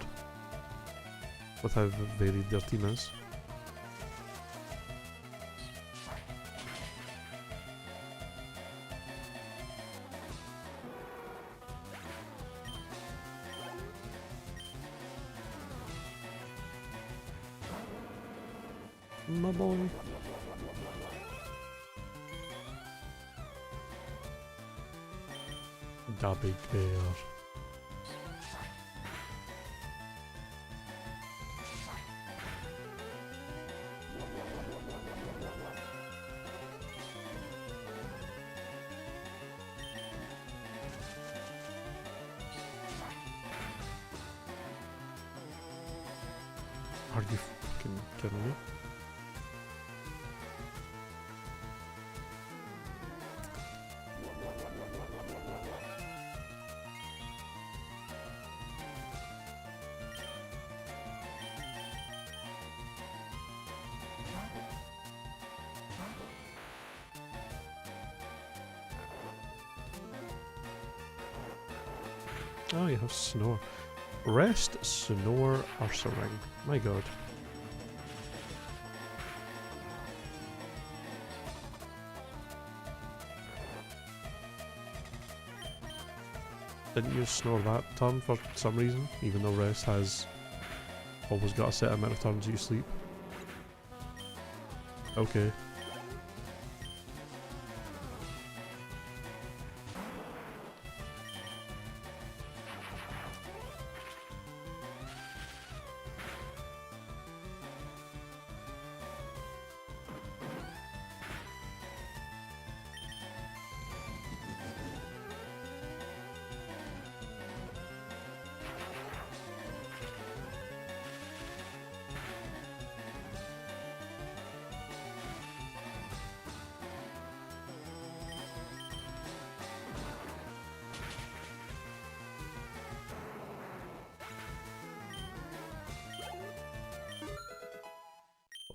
with how varied their team is. My boy. Da big bear. Are you fucking kidding me? Oh, you have Snore. Rest, Snore, Ursaring. My god. Didn't you snore that turn for some reason, even though Rest has always got a set amount of turns you sleep? Okay.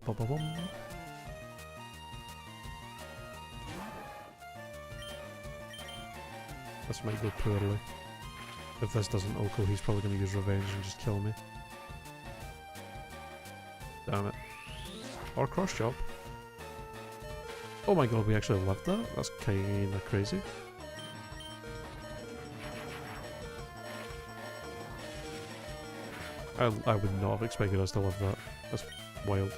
Ba-ba-bum. This might go poorly. If this doesn't OHKO, he's probably going to use Revenge and just kill me. Damn it. Or Cross Chop. Oh my god, we actually lived that? That's kinda crazy. I would not have expected us to live that. That's wild.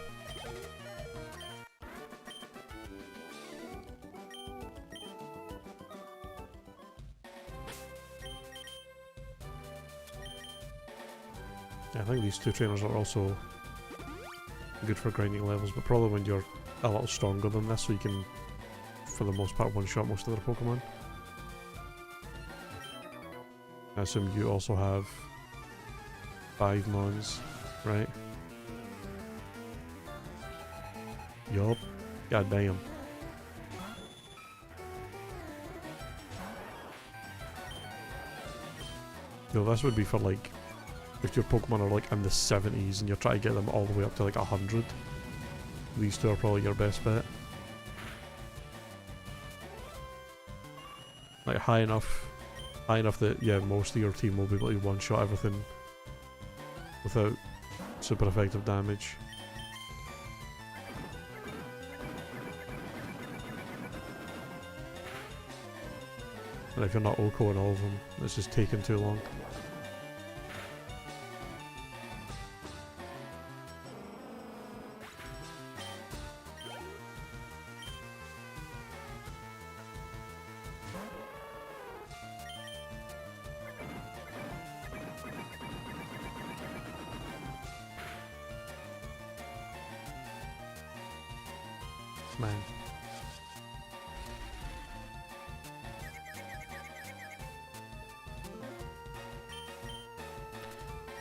I think these two trainers are also good for grinding levels, but probably when you're a little stronger than this, so you can, for the most part, one-shot most of their Pokemon. I assume you also have 5 Mons, right? Yup. God damn. No, this would be for like, if your Pokemon are like in the 70s and you're trying to get them all the way up to like 100. These two are probably your best bet. Like high enough that, yeah, most of your team will be able to one-shot everything without super effective damage. And if you're not OHKOing all of them, it's just taking too long. Man.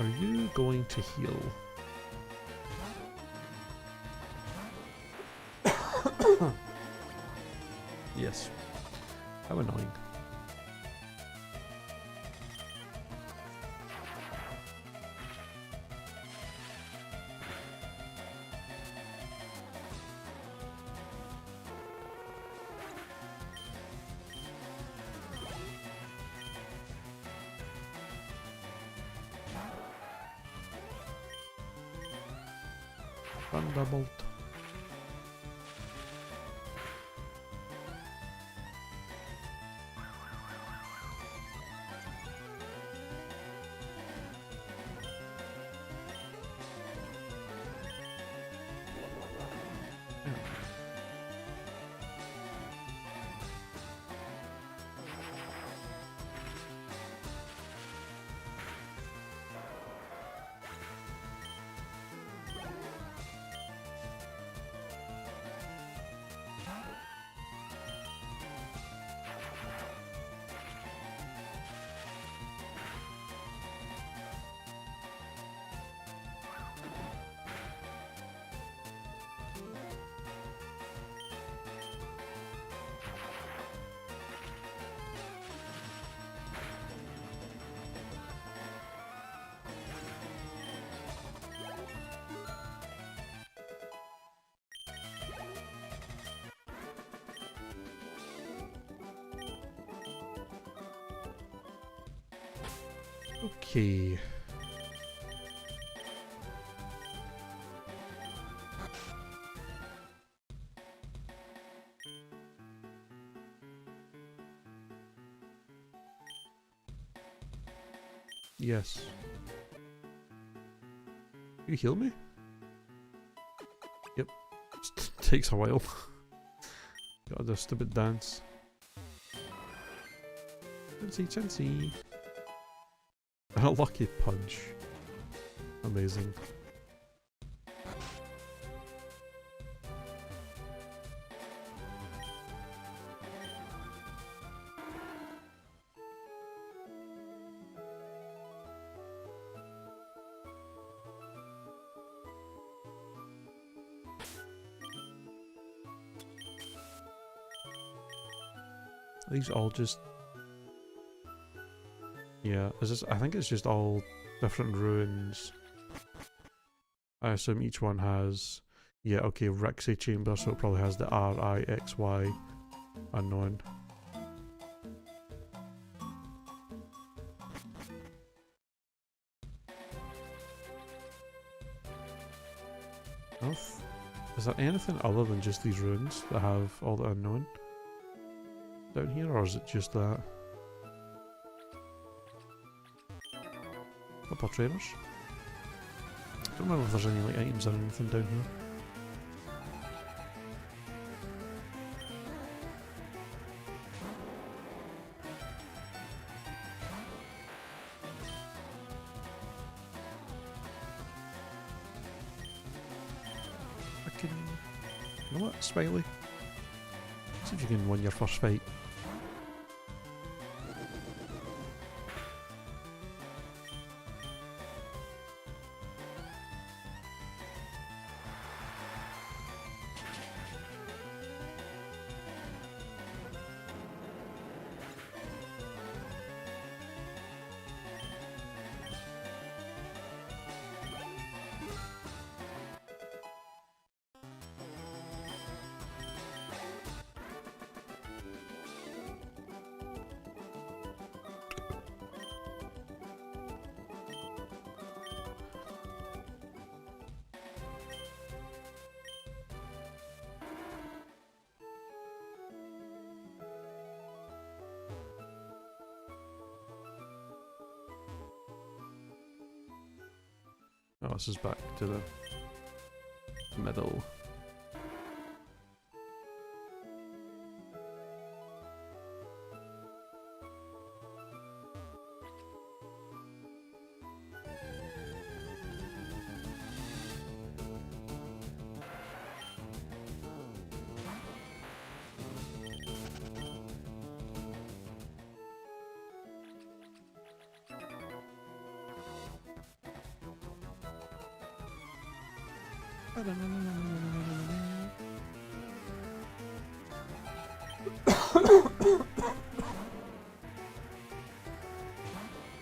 Are you going to heal? Yes. How annoying. Thunderbolt. Okay. Yes. You heal me? Yep. Just takes a while. Gotta do a stupid dance. Chansey. A lucky punch. Amazing. These all just... Yeah, is this, I think it's just all different ruins. I assume each one has... Yeah, okay, Rixie Chamber, so it probably has the R-I-X-Y unknown. Is there anything other than just these ruins that have all the unknown down here, or is it just that? Couple of traders. I don't remember if there's any like items or anything down here. You know what, Smiley? See if you can win your first fight. Oh, this is back to the middle.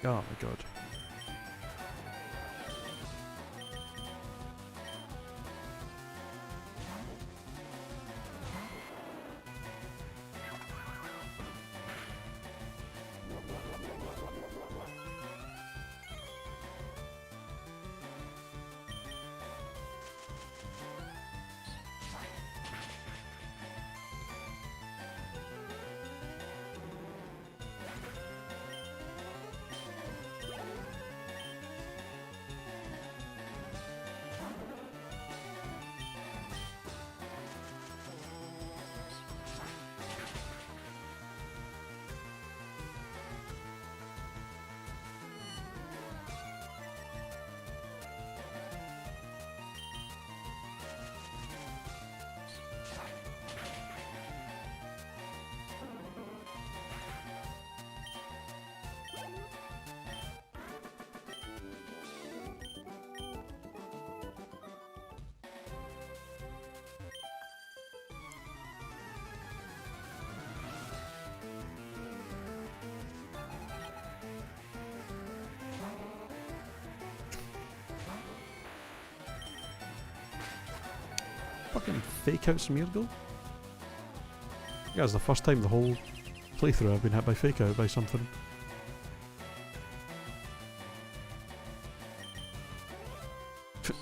Oh my god. Fucking fake out Smeargle? Yeah, it's the first time the whole playthrough I've been hit by fake out by something.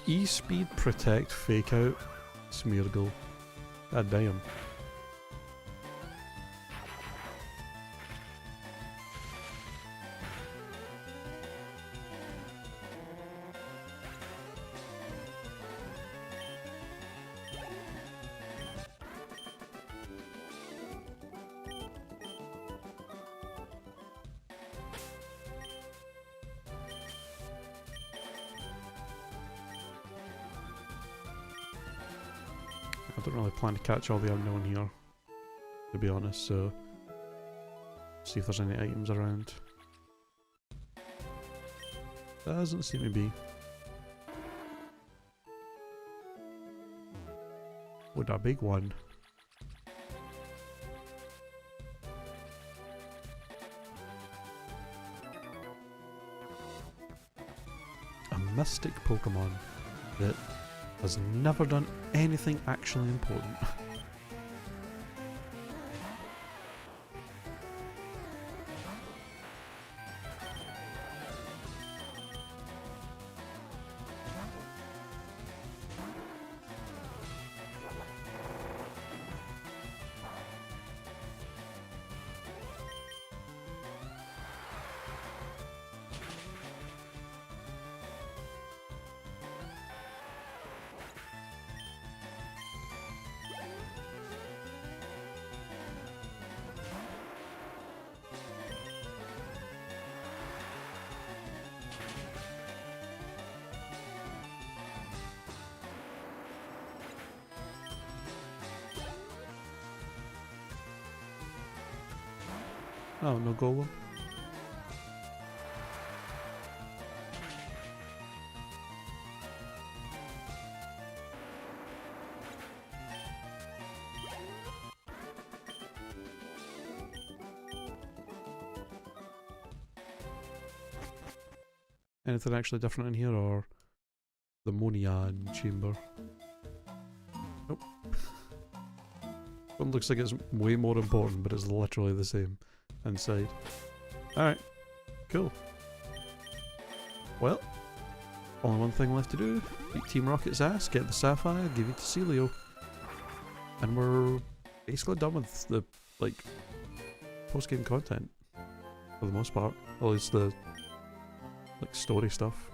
E-speed protect fake out Smeargle. God damn. I don't really plan to catch all the unknown here, to be honest, so see if there's any items around. Doesn't seem to be. What a big one. A mystic Pokemon that has never done anything actually important. Oh, no golem. Anything actually different in here, or the Monian chamber? Nope. One looks like it's way more important, but it's literally the same inside. Alright, cool. Well, only one thing left to do. Beat Team Rocket's ass, get the Sapphire, give it to Celio. And we're basically done with the, like, post-game content. For the most part. At least the, like, story stuff.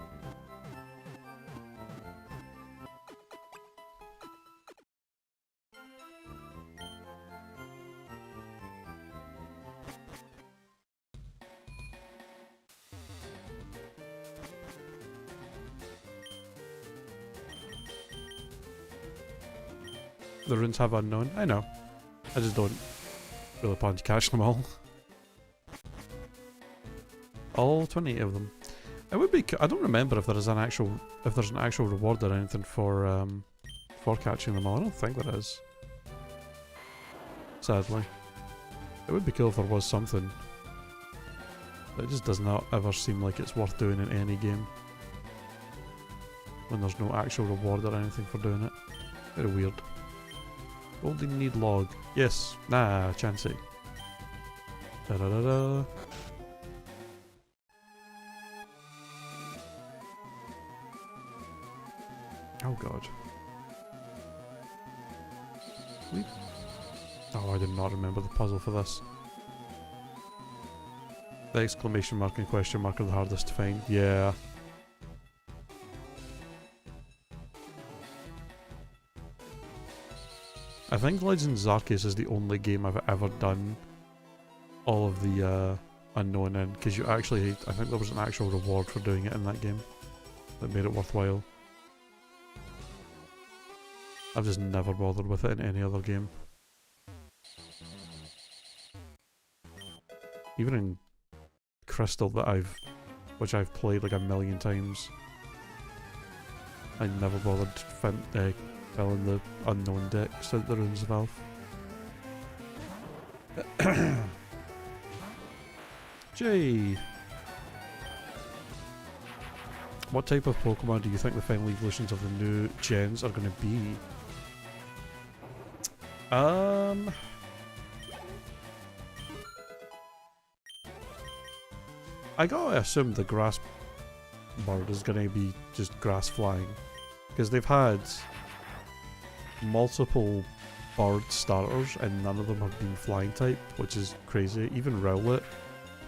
The runes have unknown. I know. I just don't really plan to catch them all. All 28 of them. It would be. I don't remember if there is an actual, if there's an actual reward or anything for catching them all. I don't think there is. Sadly. It would be cool if there was something. But it just does not ever seem like it's worth doing in any game. When there's no actual reward or anything for doing it. Very weird. Golden need log. Yes. Nah, chancy. Da da da da. Oh god. Sweet. Oh, I did not remember the puzzle for this. The exclamation mark and question mark are the hardest to find. Yeah. I think Legends Arceus is the only game I've ever done all of the unknown in, because you actually, I think there was an actual reward for doing it in that game that made it worthwhile. I've just never bothered with it in any other game. Even in Crystal which I've played like a million times, I never bothered filling the unknown decks out the Runes of Elf. Jay! What type of Pokemon do you think the final evolutions of the new gens are going to be? I gotta assume the grass bird is gonna be just grass flying, because they've had multiple bird starters and none of them have been flying type, which is crazy. Even Rowlet,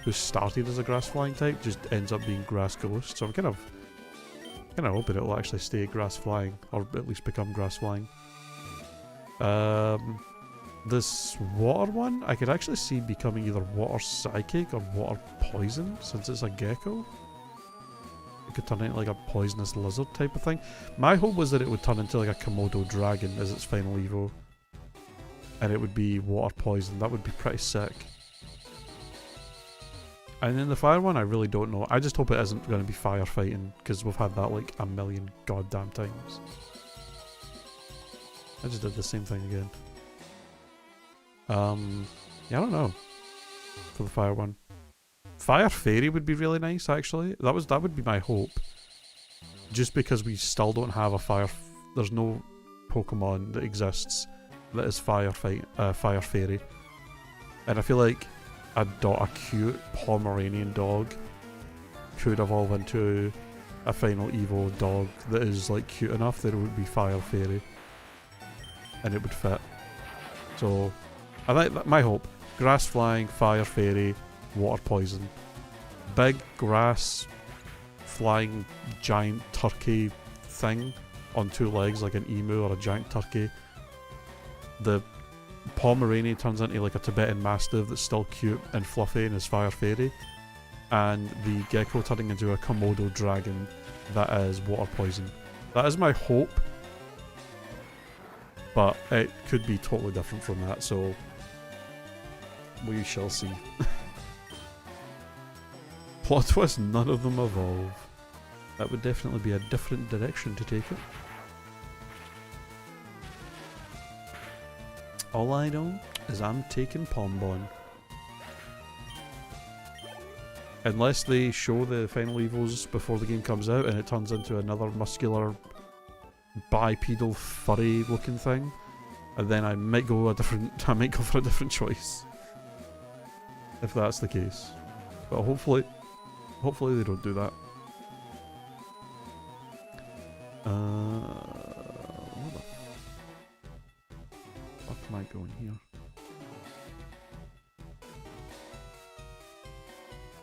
who started as a grass flying type, just ends up being grass ghost. So I'm kind of hoping it'll actually stay grass flying, or at least become grass flying. This water one, I could actually see becoming either water psychic or water poison, since it's a gecko. It could turn into like a poisonous lizard type of thing. My hope was that it would turn into like a Komodo dragon as its final evo, and it would be water poison. That would be pretty sick. And then the fire one, I really don't know. I just hope it isn't going to be firefighting, because we've had that like a million goddamn times. I just did the same thing again. Yeah, I don't know. For the fire one. Fire Fairy would be really nice, actually. That would be my hope. Just because we still don't have a there's no Pokemon that exists that is Fire Fairy. And I feel like a cute Pomeranian dog could evolve into a final Evo dog that is like cute enough that it would be Fire Fairy. And it would fit. So I think that my hope. Grass flying, fire fairy, water poison. Big grass flying giant turkey thing on two legs like an emu or a giant turkey. The Pomeranian turns into like a Tibetan Mastiff that's still cute and fluffy and is fire fairy. And the gecko turning into a Komodo dragon that is water poison. That is my hope. But it could be totally different from that, so we shall see. Plot twist, none of them evolve. That would definitely be a different direction to take it. All I know is I'm taking Pombon. Unless they show the final evos before the game comes out and it turns into another muscular bipedal furry looking thing, and then I might go for a different choice. If that's the case. But hopefully they don't do that. Where the fuck am I going here?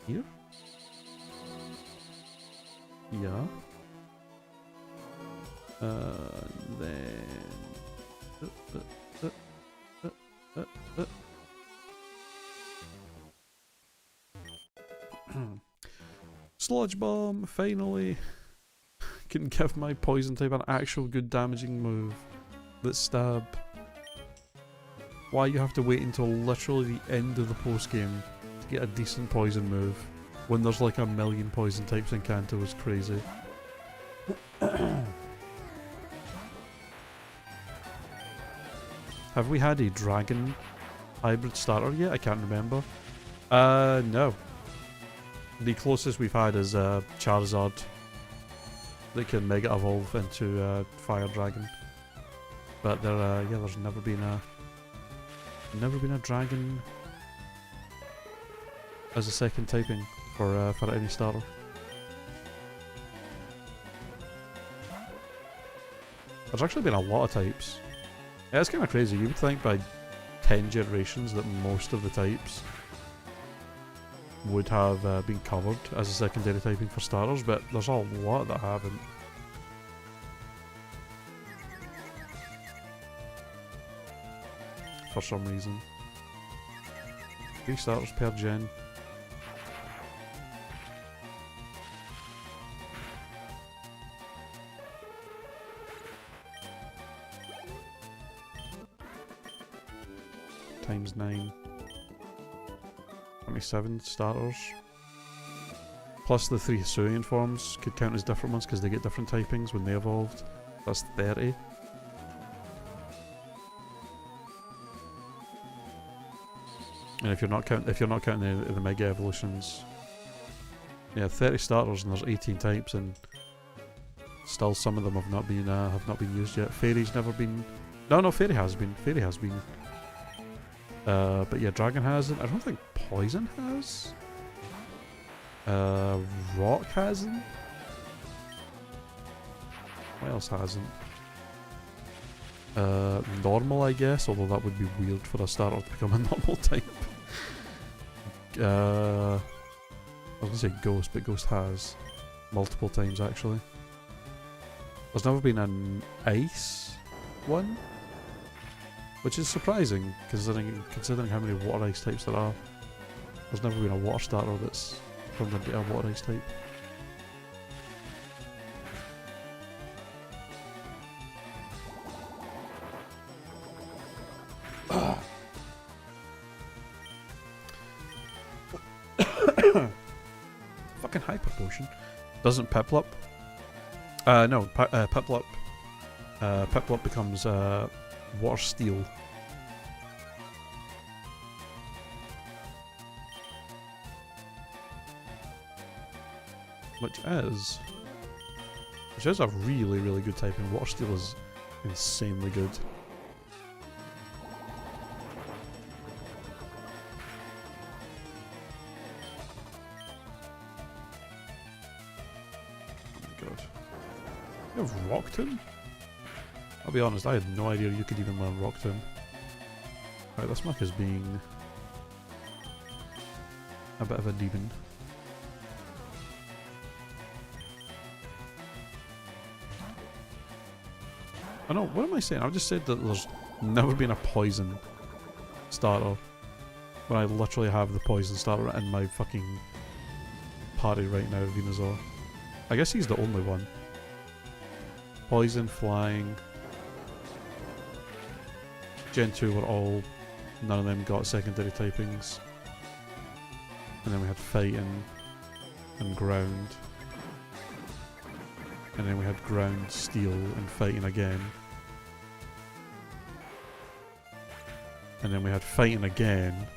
Here? Yeah. Then Sludge Bomb, finally! Can give my poison type an actual good damaging move. That stab. Why you have to wait until literally the end of the post game to get a decent poison move when there's like a million poison types in Kanto is crazy. Have we had a dragon hybrid starter yet? I can't remember. No. The closest we've had is Charizard that can Mega Evolve into Fire Dragon. But there, yeah, there's never been a dragon as a second typing for any starter. There's actually been a lot of types. Yeah, it's kind of crazy. You would think by 10 generations that most of the types would have been covered as a secondary typing for starters, but there's a lot that haven't. For some reason. 3 starters per gen. Times 9. 27 starters. Plus the 3 Hisuian forms could count as different ones because they get different typings when they evolved. That's 30. And if you're not counting the Mega Evolutions, yeah, 30 starters and there's 18 types, and still some of them have not been used yet. Fairy's never been. No, Fairy has been. Fairy has been. But yeah, Dragon hasn't. I don't think Poison has. Rock hasn't. What else hasn't? Normal, I guess, although that would be weird for a starter to become a normal type. I was gonna say Ghost, but Ghost has multiple times actually. There's never been an Ice one, which is surprising considering how many Water Ice types there are. There's never been a Water starter that's turned into a Water Ice type. Fucking Hyper Potion. Doesn't Piplup? No, Piplup. Piplup becomes Water Steel. Which is a really, really good typing. Water Steel is insanely good. You have Rock Tomb? I'll be honest, I had no idea you could even learn Rock Tomb. Right, this Mac is being a bit of a demon. Oh no, what am I saying? I've just said that there's never been a Poison starter when I literally have the Poison starter in my fucking party right now, Venusaur. I guess he's the only one. Poison, Flying. Gen 2 were all... None of them got secondary typings. And then we had Fighting and Ground. And then we had Ground, Steel, and Fighting again. And then we had Fighting again.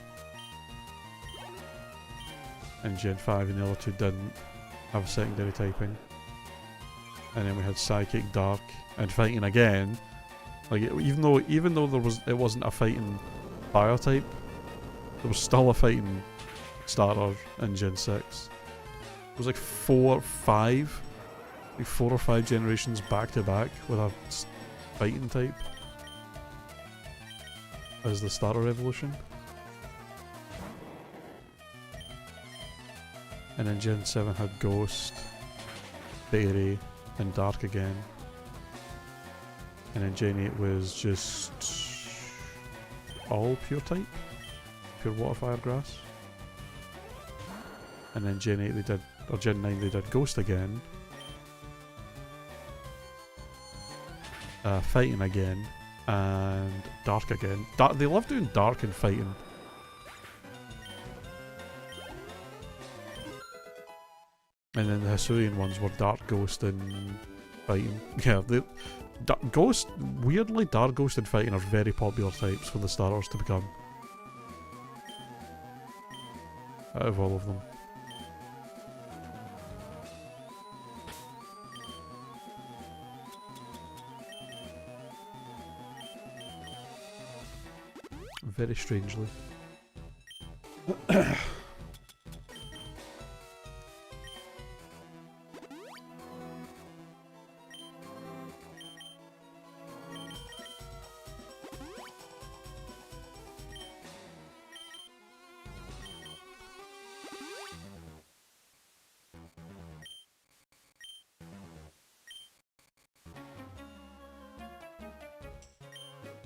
And Gen 5 and the other two didn't have a secondary typing. And then we had Psychic, Dark, and Fighting again. Like even though it wasn't a Fighting Fire type, there was still a Fighting starter in Gen 6. It was like 4 or 5 generations back to back with a Fighting type as the starter evolution. And then Gen 7 had Ghost, Fairy, and Dark again. And then Gen 8 was just all pure type. Pure Water, Fire, Grass. And then Gen 8 they did, or Gen 9 they did Ghost again. Fighting again. And Dark again. They love doing Dark and Fighting. And then the Hisuian ones were Dark, Ghost, and Fighting. Yeah, Ghost, weirdly, Dark, Ghost, and Fighting are very popular types for the starters to become. out of all of them. Very strangely.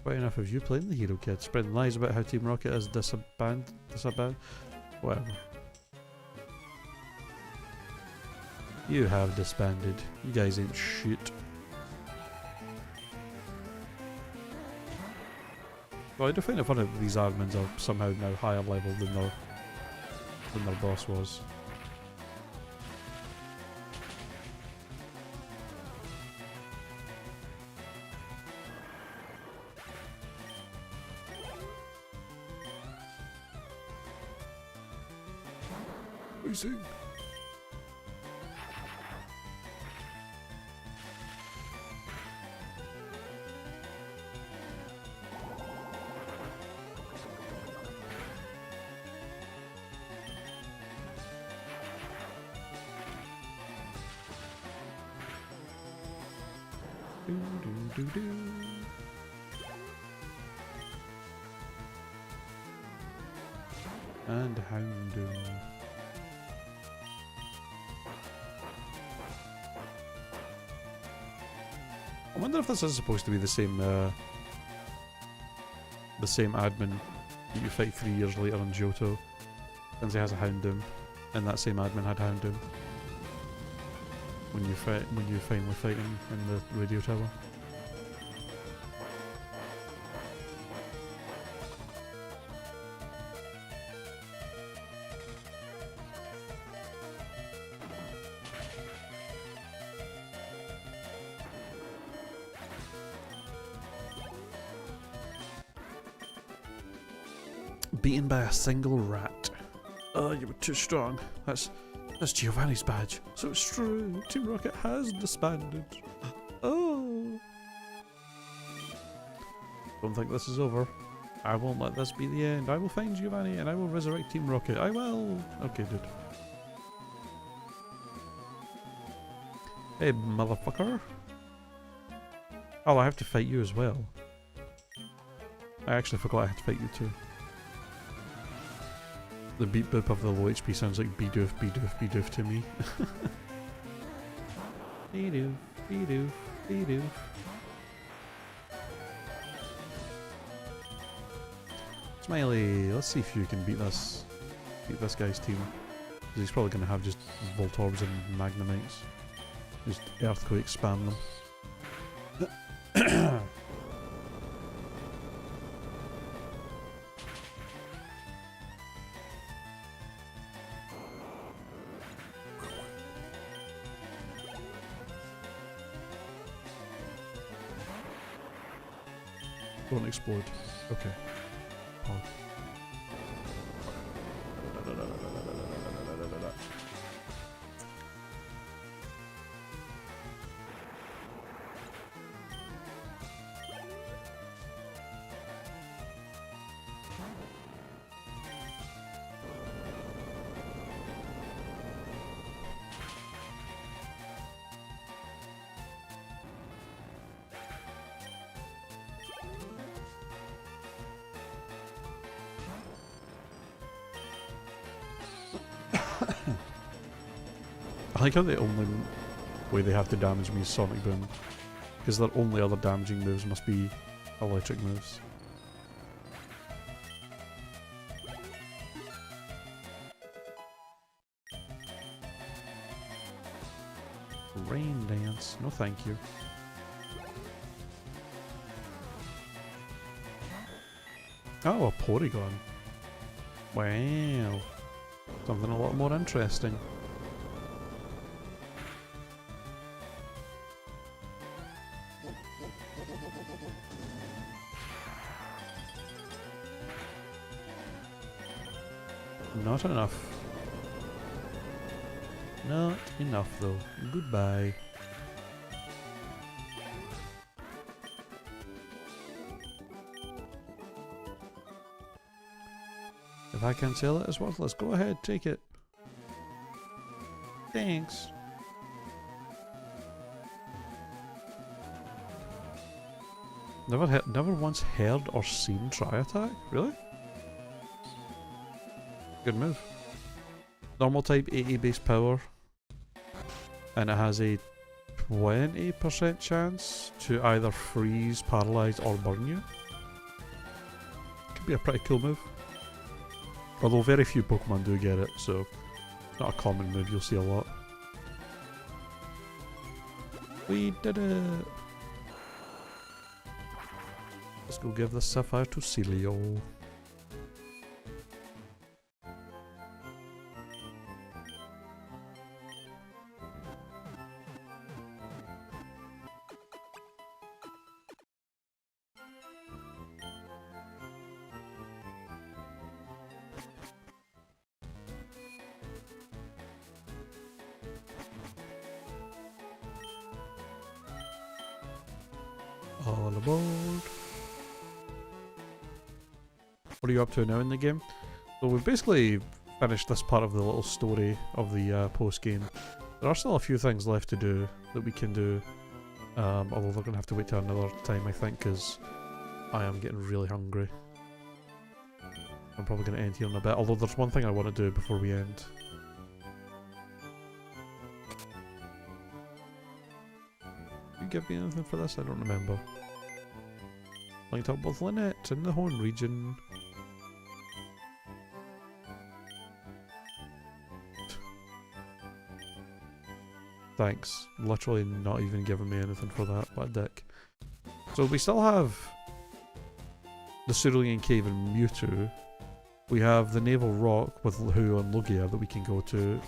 Quite enough of you playing the hero kid, spreading lies about how Team Rocket has disbanded, whatever. You have disbanded. You guys ain't shit. Well, I do find it funny that these admins are somehow now higher level than their boss was. Amazing. And Houndoom. I wonder if this is supposed to be the same admin that you fight 3 years later in Johto, since he has a Houndoom, and that same admin had Houndoom when you finally fight him in the radio tower. Beaten by a single rat. Oh, you were too strong. That's Giovanni's badge. So it's true. Team Rocket has disbanded. Oh. Don't think this is over. I won't let this be the end. I will find Giovanni and I will resurrect Team Rocket. I will. Okay, dude. Hey, motherfucker. Oh, I have to fight you as well. I actually forgot I had to fight you too. The beep boop of the low HP sounds like be-doof, be-doof, be-doof to me. Be-doof, be-doof, be-doof. Smiley, let's see if you can beat this guy's team. He's probably going to have just Voltorbs and Magnemites. Just Earthquake spam them. Don't explode. Okay. Pause. I like how the only way they have to damage me is Sonic Boom, because their only other damaging moves must be electric moves. Rain dance, no thank you. Oh, a Porygon. Wow. Something a lot more interesting. Not enough. Not enough though. Goodbye. If I can't sell it, it's worthless. Go ahead, take it. Thanks. Never once heard or seen Tri-Attack? Really? Good move. Normal type 80 base power. And it has a 20% chance to either freeze, paralyze, or burn you. Could be a pretty cool move. Although very few Pokemon do get it, so it's not a common move you'll see a lot. We did it! Let's go give the Sapphire to Celio. All aboard. What are you up to now in the game? So we've basically finished this part of the little story of the post-game. There are still a few things left to do that we can do, although they're going to have to wait till another time I think, because I am getting really hungry. I'm probably going to end here in a bit, although there's one thing I want to do before we end. You give me anything for this? I don't remember. Linked up with Lynette in the Horn region. Thanks. Literally not even giving me anything for that. What a dick. So we still have the Cerulean Cave and Mewtwo. We have the Naval Rock with Hu and Lugia that we can go to.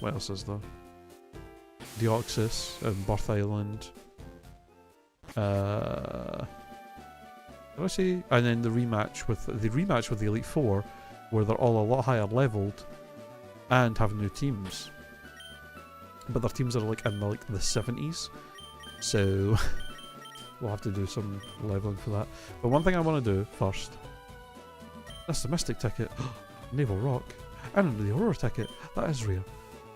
What else is there? Deoxys and Birth Island. Did I say? And then the rematch with the Elite Four, where they're all a lot higher leveled and have new teams. But their teams are like in the 70s, so we'll have to do some leveling for that. But one thing I want to do first. That's the Mystic ticket. Naval Rock. And the Aurora ticket. That is rare.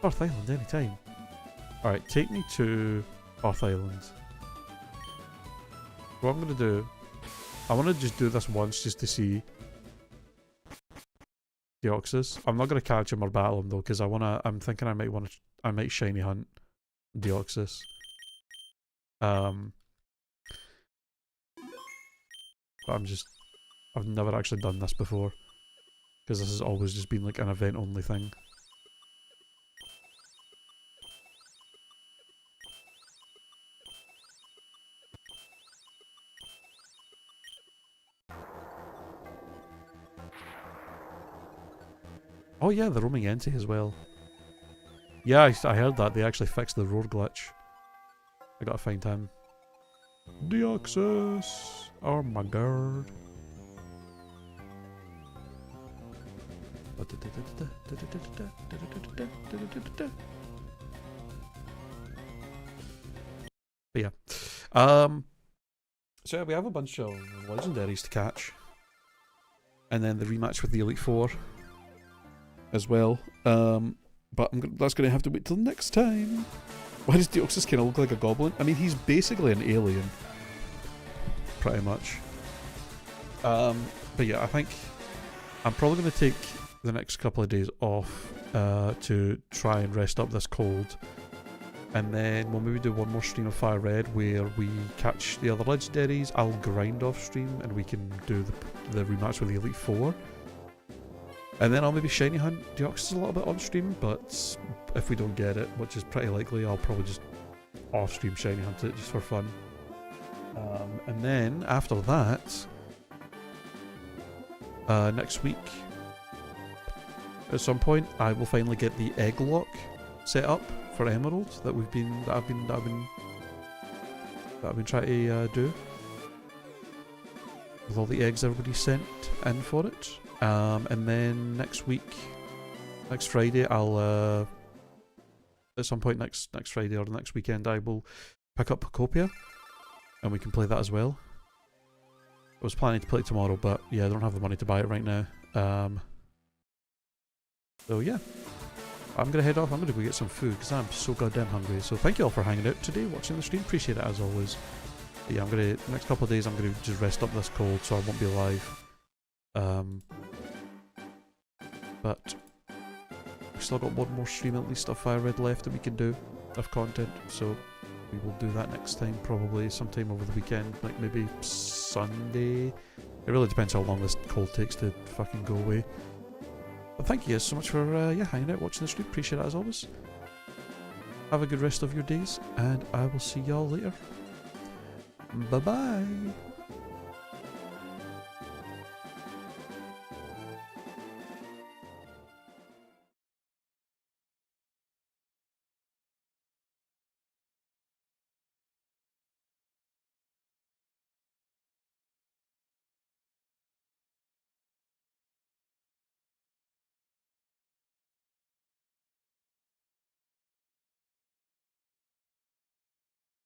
Birth Island anytime. Alright, take me to Birth Island. What I'm going to do, I want to just do this once just to see Deoxys. I'm not going to catch him or battle him though, because I'm thinking I might shiny hunt Deoxys. But I've never actually done this before, because this has always just been like an event only thing. Oh yeah, the roaming Entei as well. Yeah, I heard that. They actually fixed the roar glitch. I gotta find him. Deoxys! Oh my god. But yeah. So yeah, we have a bunch of legendaries to catch. And then the rematch with the Elite Four as well. But that's going to have to wait till next time. Why does Deoxys kind of look like a goblin? I mean, he's basically an alien. Pretty much. But yeah, I think I'm probably going to take the next couple of days off to try and rest up this cold. And then we'll maybe do one more stream of FireRed where we catch the other legendaries. I'll grind off stream and we can do the rematch with the Elite Four. And then I'll maybe shiny hunt Deoxys a little bit on stream, but if we don't get it, which is pretty likely, I'll probably just off stream shiny hunt it just for fun. And then after that, next week, at some point, I will finally get the egg lock set up for Emerald that I've been trying to do. with all the eggs everybody sent in for it. And then next week, next Friday, I'll at some point next Friday or the next weekend, I will pick up Copia, and we can play that as well. I was planning to play it tomorrow, but yeah, I don't have the money to buy it right now. So yeah, I'm gonna head off. I'm gonna go get some food because I'm so goddamn hungry. So thank you all for hanging out today, watching the stream. Appreciate it as always. But yeah, I'm gonna next couple of days I'm gonna just rest up this cold, so I won't be live. But we've still got one more stream at least of FireRed left that we can do of content. So we will do that next time, probably sometime over the weekend, like maybe Sunday. It really depends how long this cold takes to fucking go away. But thank you guys so much for hanging out, watching the stream. Appreciate it as always. Have a good rest of your days, and I will see y'all later. Bye bye.